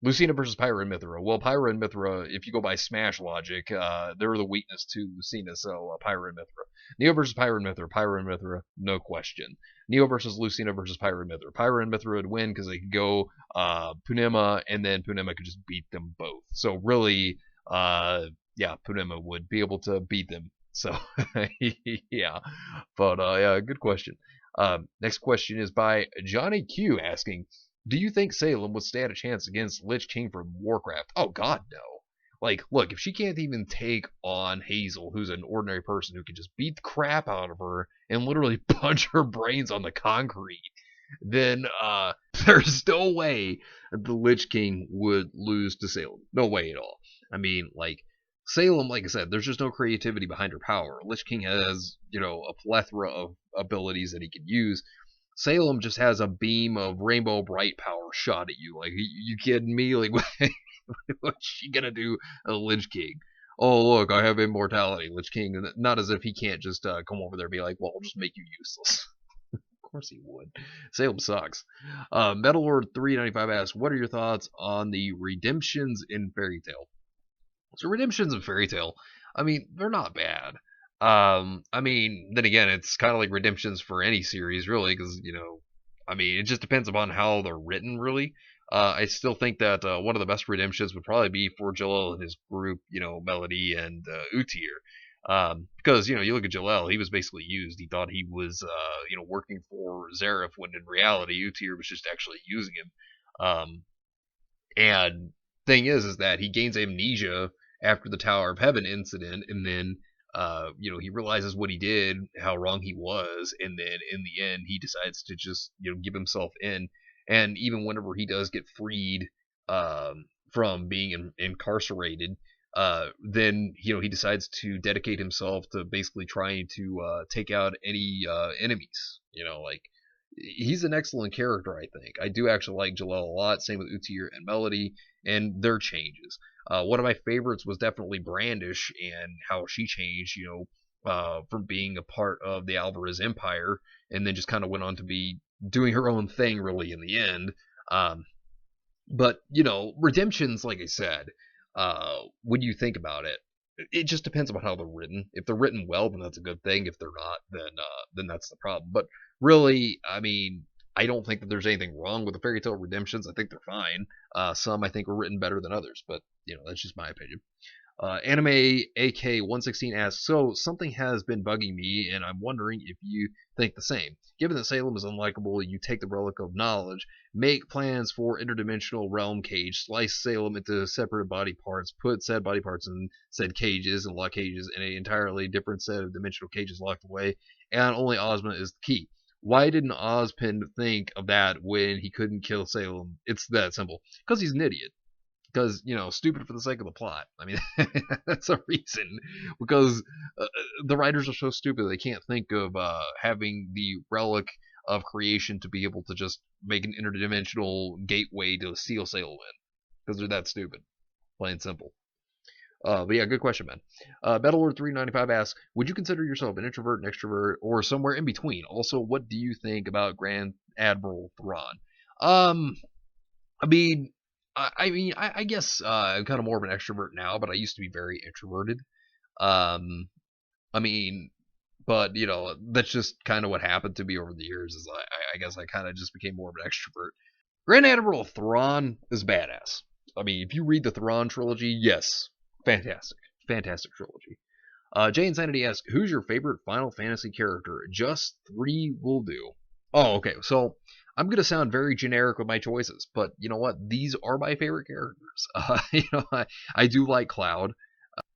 Lucina versus Pyra and Mithra. Well, Pyra and Mithra, if you go by Smash logic, they're the weakness to Lucina, so Pyra and Mithra. Neo versus Pyra and Mithra. Pyra and Mithra, no question. Neo versus Lucina versus Pyra and Mithra. Pyra and Mithra would win because they could go Punema, and then Punema could just beat them both. So really, yeah, Punema would be able to beat them. So, yeah. But, yeah, good question. Next question is by Johnny Q asking, do you think Salem would stand a chance against Lich King from Warcraft? Oh God, no. Like, look, if she can't even take on Hazel, who's an ordinary person who can just beat the crap out of her and literally punch her brains on the concrete, then there's no way that the Lich King would lose to Salem. No way at all. I mean, like, Salem, like I said, there's just no creativity behind her power. Lich King has, a plethora of abilities that he can use. Salem just has a beam of rainbow bright power shot at you. Like, you kidding me? Like, what's she gonna do a Lich King? Oh, look, I have immortality, Lich King. Not as if he can't just come over there and be like, well, I'll just make you useless. Of course he would. Salem sucks. Metalord395 asks, what are your thoughts on the redemptions in Fairy Tail? So redemptions in Fairy Tail, I mean, they're not bad. I mean, then again, it's kind of like redemptions for any series, really, because I mean, it just depends upon how they're written, really. I still think that one of the best redemptions would probably be for Jalel and his group, Melody and Utir. Because you look at Jalel, he was basically used. He thought he was, working for Zareth, when in reality, Utir was just actually using him. And thing is that he gains amnesia after the Tower of Heaven incident, and then he realizes what he did, how wrong he was, and then in the end he decides to just give himself in. And even whenever he does get freed from being incarcerated, then he decides to dedicate himself to basically trying to take out any enemies. Like, he's an excellent character, I think. I do actually like Jalel a lot. Same with Utir and Melody and their changes. One of my favorites was definitely Brandish and how she changed, from being a part of the Alvarez Empire, and then just kind of went on to be doing her own thing, really, in the end. But redemptions, like I said, when you think about it, it just depends on how they're written. If they're written well, then that's a good thing. If they're not, then that's the problem. But really, I mean, I don't think that there's anything wrong with the Fairy Tail redemptions. I think they're fine. Some I think were written better than others, but that's just my opinion. Anime AK116 asks, so something has been bugging me, and I'm wondering if you think the same. Given that Salem is unlikable, you take the Relic of Knowledge, make plans for interdimensional realm cage, slice Salem into separate body parts, put said body parts in said cages, and lock cages in an entirely different set of dimensional cages locked away, and only Ozma is the key. Why didn't Ozpin think of that when he couldn't kill Salem? It's that simple. Because he's an idiot. Because stupid for the sake of the plot. I mean, that's a reason. Because the writers are so stupid they can't think of having the relic of creation to be able to just make an interdimensional gateway to steal Salem in. Because they're that stupid, plain and simple. But yeah, good question, man. Battlelord395 asks, would you consider yourself an introvert, an extrovert, or somewhere in between? Also, what do you think about Grand Admiral Thrawn? Um, I mean, I guess I'm kind of more of an extrovert now, but I used to be very introverted. Um, I mean, but that's just kind of what happened to me over the years. Is I guess I kind of just became more of an extrovert. Grand Admiral Thrawn is badass. I mean, if you read the Thrawn trilogy, yes, fantastic, fantastic trilogy. Jay Insanity asks, "Who's your favorite Final Fantasy character?" Just three will do. Oh, okay. So I'm gonna sound very generic with my choices, but you know what? These are my favorite characters. I do like Cloud.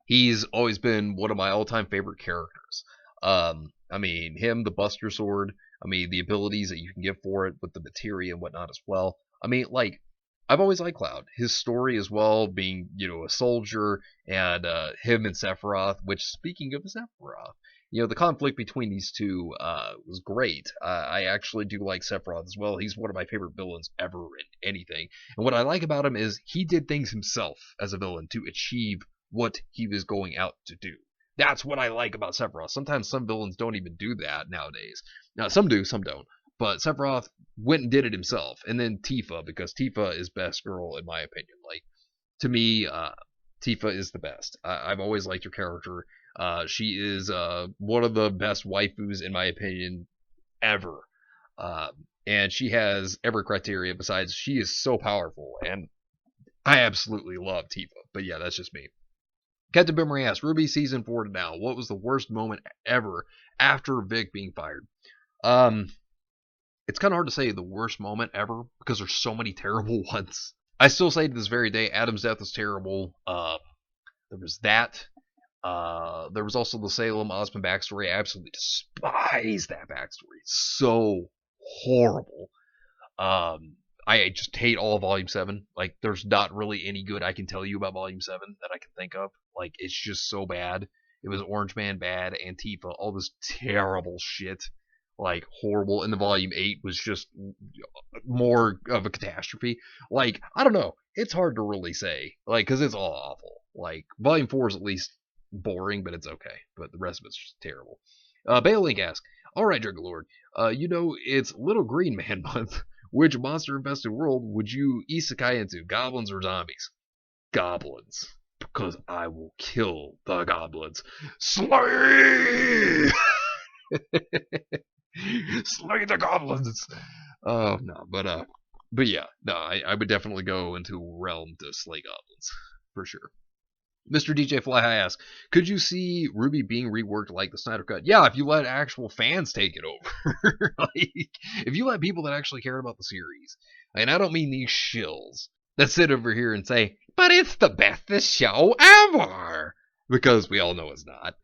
He's always been one of my all-time favorite characters. I mean, him, the Buster Sword. I mean, the abilities that you can get for it with the materia and whatnot as well. I mean, like, I've always liked Cloud. His story as well, being a soldier, and him and Sephiroth. Which, speaking of Sephiroth, the conflict between these two was great. I actually do like Sephiroth as well. He's one of my favorite villains ever in anything. And what I like about him is he did things himself as a villain to achieve what he was going out to do. That's what I like about Sephiroth. Sometimes some villains don't even do that nowadays. Now, some do, some don't. But Sephiroth went and did it himself. And then Tifa, because Tifa is best girl in my opinion. Like, to me, Tifa is the best. I've always liked her character. She is one of the best waifus, in my opinion, ever. Uh, and she has every criteria. Besides, she is so powerful. And I absolutely love Tifa. But yeah, that's just me. Captain Boomerang asks, Ruby season 4 to now, what was the worst moment ever after Vic being fired? Um, it's kind of hard to say the worst moment ever because there's so many terrible ones. I still say to this very day, Adam's death is terrible. There was that. There was also the Salem Osmond backstory. I absolutely despise that backstory. It's so horrible. I just hate all of Volume 7. Like, there's not really any good I can tell you about Volume 7 that I can think of. Like, it's just so bad. It was Orange Man bad, Antifa, all this terrible shit. Like, horrible. And the Volume 8 was just more of a catastrophe. Like, I don't know. It's hard to really say. Like, because it's all awful. Like, Volume 4 is at least boring, but it's okay. But the rest of it's just terrible. Bale Link asks, Alright, Lord, it's Little Green Man month. Which monster infested world would you isekai into? Goblins or zombies? Goblins. Because I will kill the goblins. Slay! Slay the goblins! Oh, no, but yeah, no, I would definitely go into a realm to slay goblins. For sure. Mr. DJ Fly High asks, could you see Ruby being reworked like the Snyder Cut? Yeah, if you let actual fans take it over. Like, if you let people that actually care about the series. And I don't mean these shills that sit over here and say, but it's the bestest show ever! Because we all know it's not.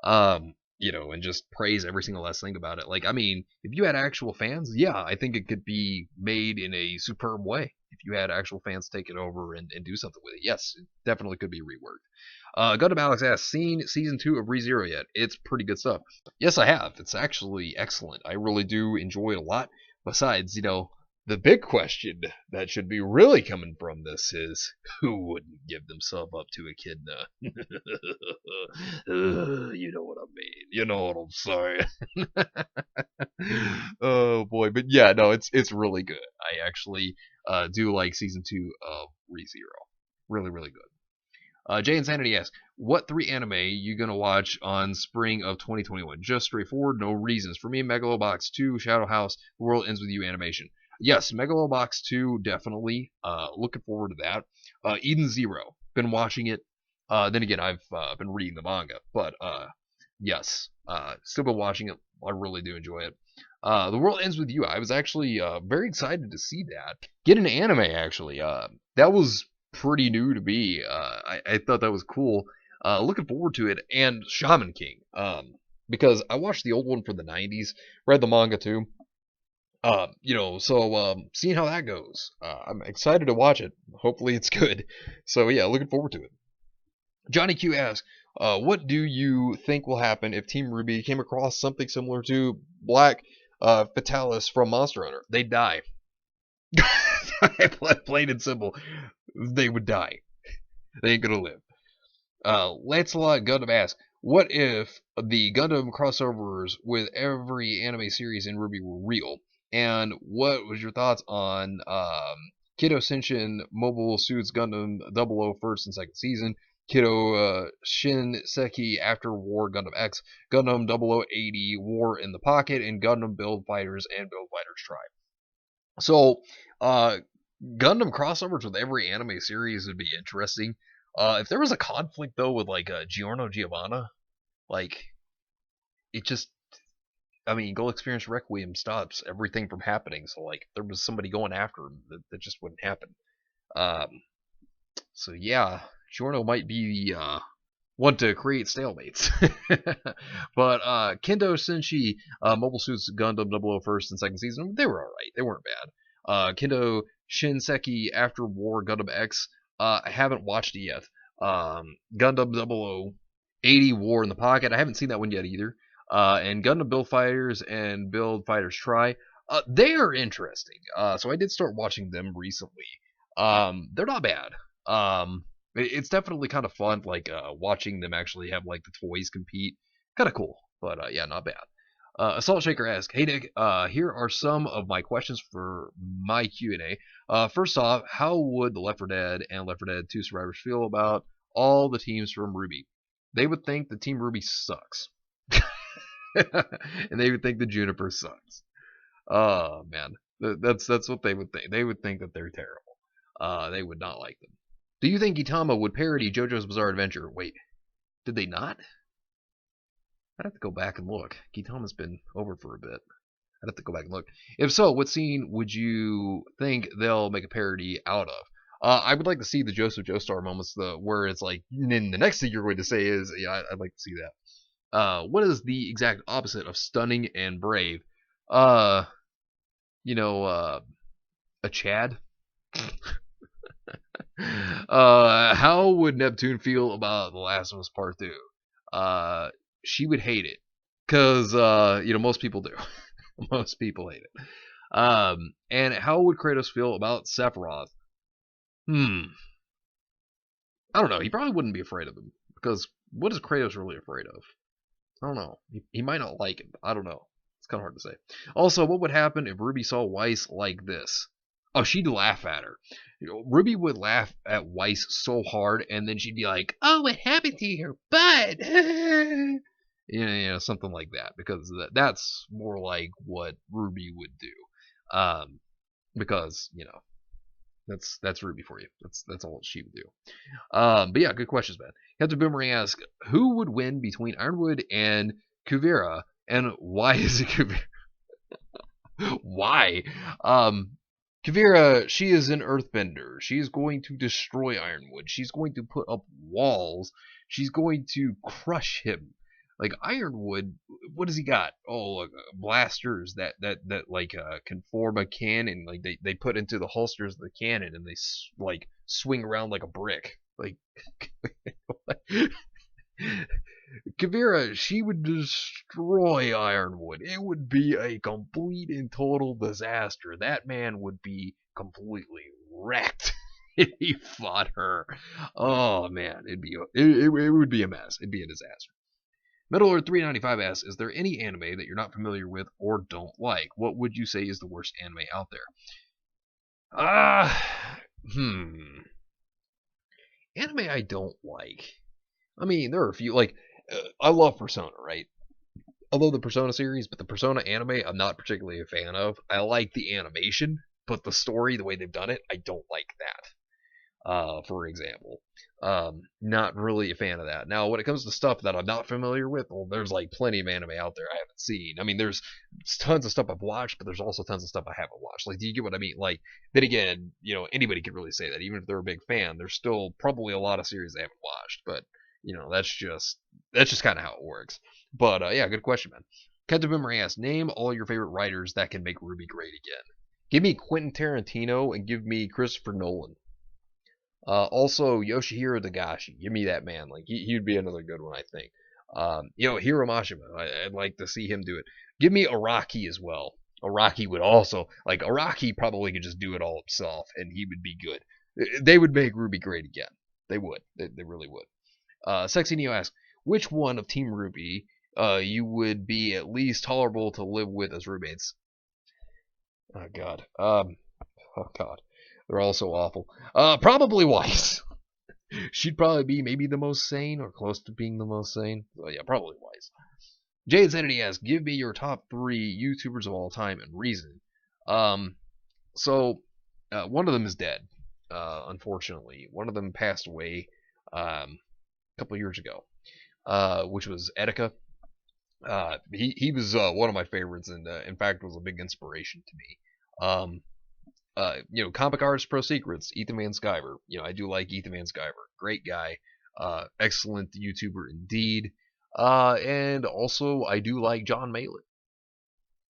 And just praise every single last thing about it. Like, I mean, if you had actual fans, yeah, I think it could be made in a superb way. If you had actual fans take it over and do something with it, yes, it definitely could be reworked. Gundam Alex asks, seen season 2 of ReZero yet? It's pretty good stuff. Yes, I have. It's actually excellent. I really do enjoy it a lot. Besides, the big question that should be really coming from this is, who wouldn't give themselves up to echidna? You know what I mean. You know what I'm saying. Oh boy, but yeah, no, it's really good. I actually do like season 2 of ReZero. Really, really good. Jay Insanity asks, what 3 anime you gonna watch on spring of 2021? Just straightforward, no reasons. For me, Megalobox 2, Shadow House, The World Ends With You animation. Yes, Megalobox 2, definitely. Looking forward to that. Eden Zero, been watching it. Then again, I've been reading the manga, but yes, still been watching it. I really do enjoy it. The World Ends With You. I was actually very excited to see that. Get an anime, actually. That was pretty new to me. I thought that was cool. Looking forward to it. And Shaman King. Because I watched the old one from the 90s, read the manga too. Seeing how that goes. I'm excited to watch it. Hopefully it's good. So yeah, looking forward to it. Johnny Q asks, what do you think will happen if Team Ruby came across something similar to Black Fatalis from Monster Hunter? They'd die. Plain and simple. They would die. They ain't gonna live. Lancelot Gundam asks, what if the Gundam crossovers with every anime series in Ruby were real? And what was your thoughts on Kiddo Senshin Mobile Suits Gundam 00 first and second season, Kiddo Shin Seki After War Gundam X, Gundam 0080 War in the Pocket, and Gundam Build Fighters and Build Fighters Tribe. So, Gundam crossovers with every anime series would be interesting. If there was a conflict though with like Giorno Giovanna, like it just, I mean, Gold Experience Requiem stops everything from happening. So like, there was somebody going after him that just wouldn't happen. Um, so yeah, Giorno might be the one to create stalemates. But Kendo Senshi Mobile Suits Gundam 00 first and second season, they were alright. They weren't bad. Kendo Shinseki After War Gundam X, I haven't watched it yet. Gundam 0080 War in the Pocket, I haven't seen that one yet either. And Gundam Build Fighters and Build Fighters Try, they are interesting. So I did start watching them recently. They're not bad. It's definitely kind of fun, like watching them actually have like the toys compete. Kind of cool, but yeah, not bad. Assault Shaker asks, "Hey Nick, here are some of my questions for my Q&A. First off, how would the Left 4 Dead and Left 4 Dead 2 survivors feel about all the teams from Ruby? They would think the Team Ruby sucks, and they would think the Juniper sucks. Oh man, that's what they would think. They would think that they're terrible. They would not like them. Do you think Gitama would parody JoJo's Bizarre Adventure? Wait, did they not? I'd have to go back and look. Gitama's been over for a bit. I'd have to go back and look. If so, what scene would you think they'll make a parody out of? I would like to see the Joseph Joestar moments, where it's like, and then the next thing you're going to say is, yeah, I'd like to see that. What is the exact opposite of stunning and brave? Uh, a Chad? How would Neptune feel about The Last of Us Part 2? She would hate it. Because, most people do. Most people hate it. And how would Kratos feel about Sephiroth? I don't know. He probably wouldn't be afraid of him. Because what is Kratos really afraid of? I don't know. He might not like him. I don't know. It's kind of hard to say. Also, what would happen if Ruby saw Weiss like this? Oh, she'd laugh at her. Ruby would laugh at Weiss so hard, and then she'd be like, "Oh, what happened to your butt?" Something like that, because that's more like what Ruby would do. Because that's Ruby for you. That's all she would do. But yeah, good questions, man. Captain Boomerang asks, who would win between Ironwood and Kuvira, and why is it Kuvira? Why? Kuvira, she is an earthbender. She is going to destroy Ironwood. She's going to put up walls. She's going to crush him. Like Ironwood, what does he got? Oh, blasters that like can form a cannon. Like they put into the holsters of the cannon, and they like swing around like a brick. Like Kavira, she would destroy Ironwood. It would be a complete and total disaster. That man would be completely wrecked if he fought her. Oh man, it would be a mess. It'd be a disaster. Metal Lord 395 asks, is there any anime that you're not familiar with or don't like? What would you say is the worst anime out there? Anime I don't like. I mean, there are a few, like, I love Persona, right? I love the Persona series, but the Persona anime I'm not particularly a fan of. I like the animation, but the story, the way they've done it, I don't like that. For example. Not really a fan of that. Now, when it comes to stuff that I'm not familiar with, well, there's like plenty of anime out there I haven't seen. I mean, there's tons of stuff I've watched, but there's also tons of stuff I haven't watched. Like, do you get what I mean? Like, then again, anybody can really say that. Even if they're a big fan, there's still probably a lot of series they haven't watched. But that's just kind of how it works. But yeah, good question, man. Captain Boomerang asks, name all your favorite writers that can make Ruby great again. Give me Quentin Tarantino and give me Christopher Nolan. Also, Yoshihiro Dagashi. Give me that man. Like, he would be another good one, I think. Hiro Mashima. I'd like to see him do it. Give me Araki as well. Araki would also, like, Araki probably could just do it all himself, and he would be good. They would make Ruby great again. They would. They really would. Sexy Neo asks, which one of Team Ruby you would be at least tolerable to live with as roommates? Oh God. Oh God. They're all so awful. Probably Weiss. She'd probably be maybe the most sane or close to being the most sane. So yeah, probably Weiss. Jay Insanity asks, give me your top three YouTubers of all time and reason. Um, so one of them is dead. Unfortunately, one of them passed away a couple years ago. Which was Etika. He was one of my favorites, and in fact was a big inspiration to me. Comic artist pro secrets, Ethan Van Sciver. I do like Ethan Van Sciver. Great guy, excellent YouTuber indeed. And also I do like John Malin.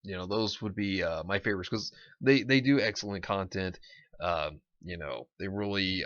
Those would be my favorites because they do excellent content. They really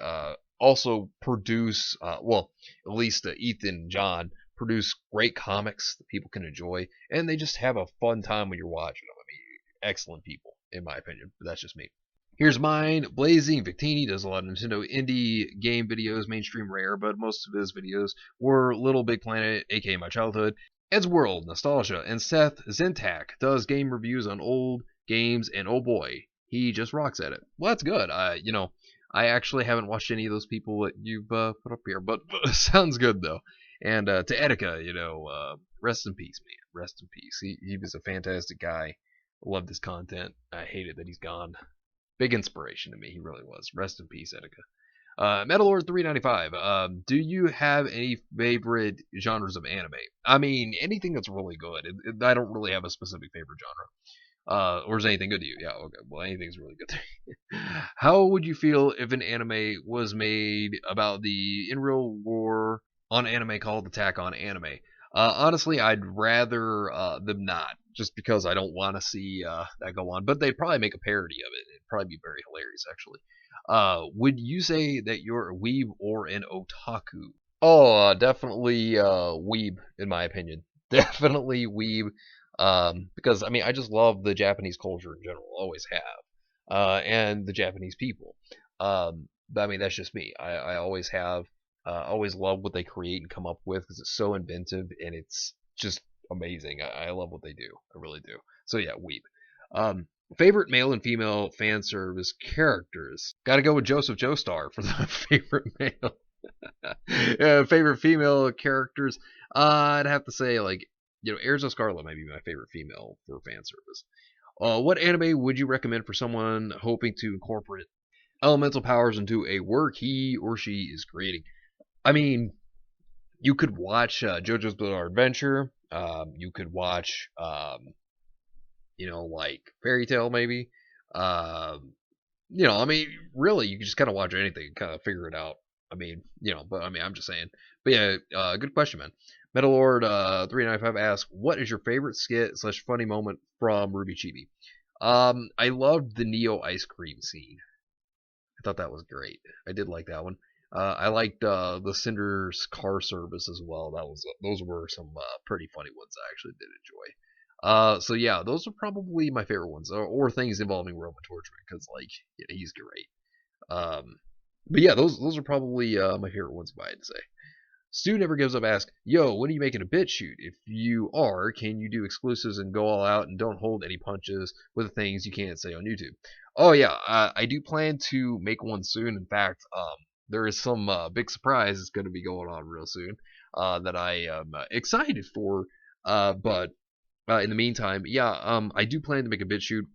also produce well, at least Ethan and John produce great comics that people can enjoy, and they just have a fun time when you're watching them. I mean, excellent people in my opinion, but that's just me. Here's mine. Blazing Victini does a lot of Nintendo indie game videos, mainstream rare, but most of his videos were Little Big Planet, aka my childhood, Ed's World, Nostalgia, and Seth Zentak does game reviews on old games, and oh boy, he just rocks at it. Well, that's good. I actually haven't watched any of those people that you've put up here, but sounds good though. And to Etika, rest in peace, man. Rest in peace. He was a fantastic guy. Loved his content. I hated that he's gone. Big inspiration to me. He really was. Rest in peace, Etika. Metalord 395. Do you have any favorite genres of anime? I mean, anything that's really good. I don't really have a specific favorite genre. Or is anything good to you? Yeah, okay. Well, anything's really good. How would you feel if an anime was made about the in real war on anime called Attack on Anime? Honestly, I'd rather them not, just because I don't want to see that go on. But they'd probably make a parody of it. It'd probably be very hilarious, actually. Would you say that you're a weeb or an otaku? Oh, definitely weeb, in my opinion. Definitely weeb. Because I mean, I just love the Japanese culture in general, always have, and the Japanese people. But I mean, that's just me. I always have, always love what they create and come up with because it's so inventive and it's just amazing. I love what they do. I really do. So yeah, weeb. Um, Favorite male and female fan service characters. Got to go with Joseph Joestar for the favorite male. Favorite female characters. I'd have to say like Erza Scarlet might be my favorite female for fan service. What anime would you recommend for someone hoping to incorporate elemental powers into a work he or she is creating? I mean, you could watch JoJo's Bizarre Adventure. You could watch, like Fairy Tale maybe. I mean, really, you can just kind of watch anything and kind of figure it out. I mean, but I mean, I'm just saying. But yeah, good question, man. Metalord 395 asks, "What is your favorite skit slash funny moment from Ruby Chibi?" I loved the Neo ice cream scene. I thought that was great. I did like that one. I liked the Cinder's car service as well. Those were some pretty funny ones I actually did enjoy. So yeah, those are probably my favorite ones, or things involving Roman torture because like he's great. But yeah, those are probably my favorite ones if I had to say. Stu never gives up. Ask, yo, when are you making a bit shoot? If you are, can you do exclusives and go all out and don't hold any punches with the things you can't say on YouTube? Oh yeah, I do plan to make one soon. In fact, there is some big surprise that's going to be going on real soon that I am excited for. But in the meantime, yeah, I do plan to make a bit shoot.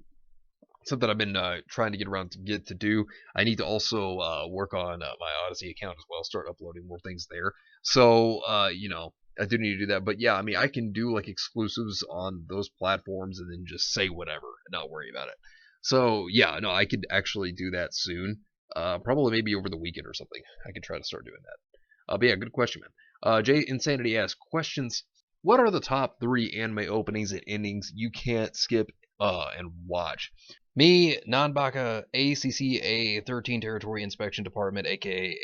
Something I've been trying to get around to get to do. I need to also work on my Odyssey account as well, start uploading more things there. So I do need to do that. But yeah, I mean, I can do like exclusives on those platforms and then just say whatever and not worry about it. So yeah, no, I could actually do that soon. Probably maybe over the weekend or something. I could try to start doing that. But yeah, good question, man. Jay Insanity asks questions. What are the top three anime openings and endings you can't skip and watch? Me, Nanbaka, ACCA 13 Territory Inspection Department, aka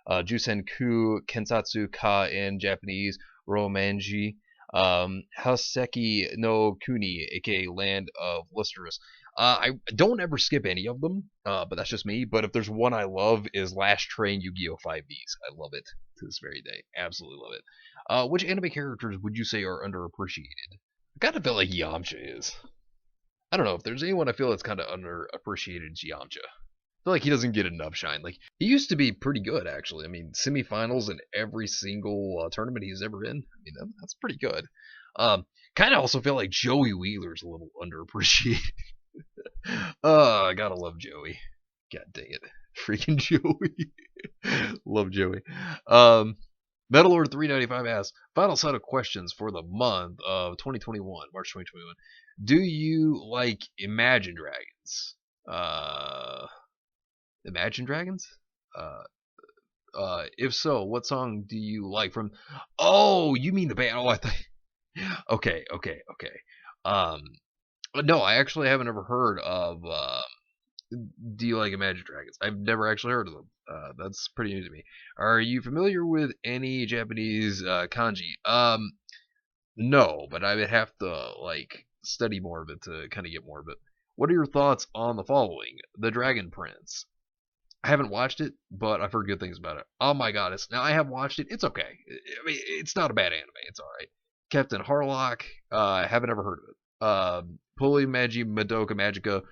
Jusenku Kensatsu Ka in Japanese, Romanji, Haseki no Kuni, aka Land of Lustrous. I don't ever skip any of them, but that's just me. But if there's one I love is Last Train Yu-Gi-Oh! 5Ds. I love it to this very day. Absolutely love it. Which anime characters would you say are underappreciated? I kind of feel like Yamcha is. I don't know if there's anyone I feel that's kind of underappreciated. Yamcha. I feel like he doesn't get enough shine. Like he used to be pretty good, actually. I mean, semifinals in every single tournament he's ever in. I mean, that's pretty good. Um, kind of also feel like Joey Wheeler's a little underappreciated. I gotta love Joey. God dang it, freaking Joey. Love Joey. Um, Metal Lord 395 asks, final set of questions for the month of 2021, March 2021. Do you like Imagine Dragons? Imagine Dragons? Uh, if so, what song do you like from? Oh, you mean the band? Oh, I thought. Okay. Um, no, I actually haven't ever heard of. Do you like Imagine Dragons? I've never actually heard of them. That's pretty new to me. Are you familiar with any Japanese kanji? No, but I would have to like study more of it to kind of get more of it. What are your thoughts on the following? The Dragon Prince. I haven't watched it, but I've heard good things about it. Oh my god, now I have watched it. It's okay. I mean, it's not a bad anime. It's all right. Captain Harlock. I haven't ever heard of it. Pulley Magi Madoka Magica.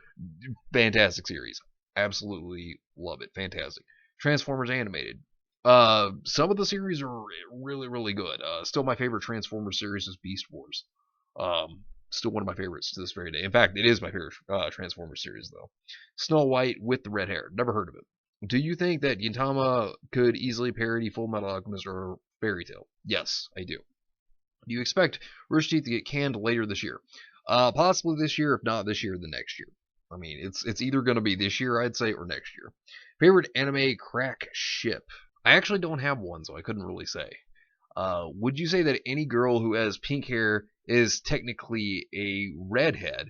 Fantastic series. Absolutely love it. Fantastic. Transformers animated. Some of the series are really, really good. Still, my favorite Transformers series is Beast Wars. Still one of my favorites to this very day. In fact, it is my favorite Transformers series, though. Snow White with the red hair. Never heard of it. Do you think that Gintama could easily parody Full Metal Alchemist or Fairy Tail? Yes, I do. Do you expect Rooster Teeth to get canned later this year? Possibly this year, if not this year, the next year. I mean, it's either going to be this year, I'd say, or next year. Favorite anime crack ship? I actually don't have one, so I couldn't really say. Would you say that any girl who has pink hair is technically a redhead?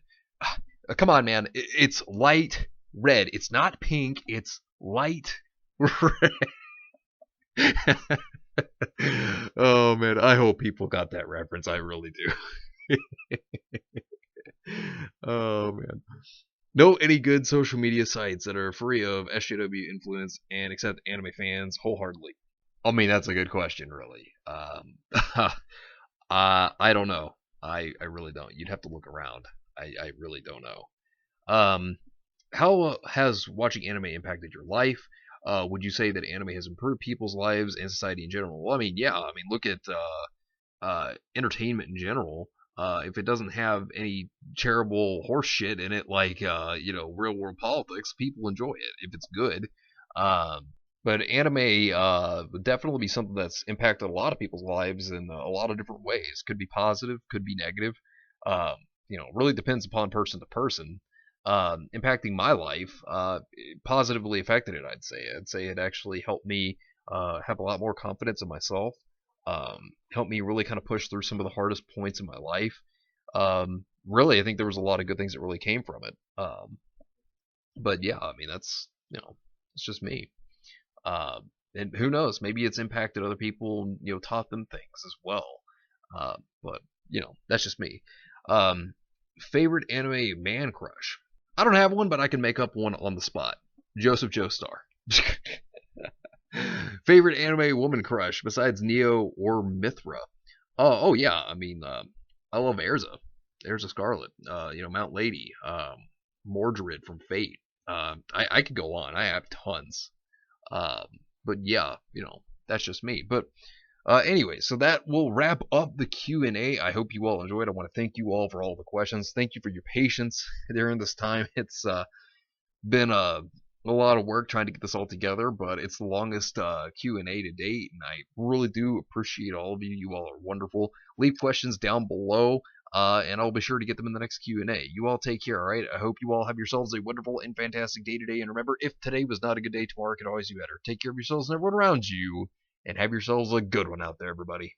Come on, man. It's light red. It's not pink. It's light red. Oh man, I hope people got that reference. I really do. Oh man. Know any good social media sites that are free of SJW influence and accept anime fans wholeheartedly? I mean, that's a good question, really. I don't know. I really don't. You'd have to look around. I really don't know. Um, how has watching anime impacted your life? Would you say that anime has improved people's lives and society in general? Well, I mean, yeah. I mean, look at entertainment in general. If it doesn't have any terrible horse shit in it, like real world politics, people enjoy it if it's good. Um, but anime would definitely be something that's impacted a lot of people's lives in a lot of different ways. Could be positive, could be negative. Um, really depends upon person to person. Impacting my life, positively affected it. I'd say it actually helped me have a lot more confidence in myself. Helped me really kind of push through some of the hardest points in my life. Really, I think there was a lot of good things that really came from it. But yeah, I mean that's it's just me. And who knows? Maybe it's impacted other people. Taught them things as well. But that's just me. Um, Favorite anime man crush? I don't have one, but I can make up one on the spot. Joseph Joestar. Favorite anime woman crush besides Neo or Mithra? Oh yeah, I mean, I love Erza Scarlet. Mount Lady, Mordred from Fate. I could go on. I have tons. Um, but yeah, that's just me. But anyway, so that will wrap up the Q&A. I hope you all enjoyed. I want to thank you all for all the questions. Thank you for your patience during this time. It's been a lot of work trying to get this all together, but it's the longest Q&A to date, and I really do appreciate all of you. You all are wonderful. Leave questions down below, and I'll be sure to get them in the next Q&A. You all take care, all right? I hope you all have yourselves a wonderful and fantastic day today, and remember, if today was not a good day, tomorrow could always be better. Take care of yourselves and everyone around you, and have yourselves a good one out there, everybody.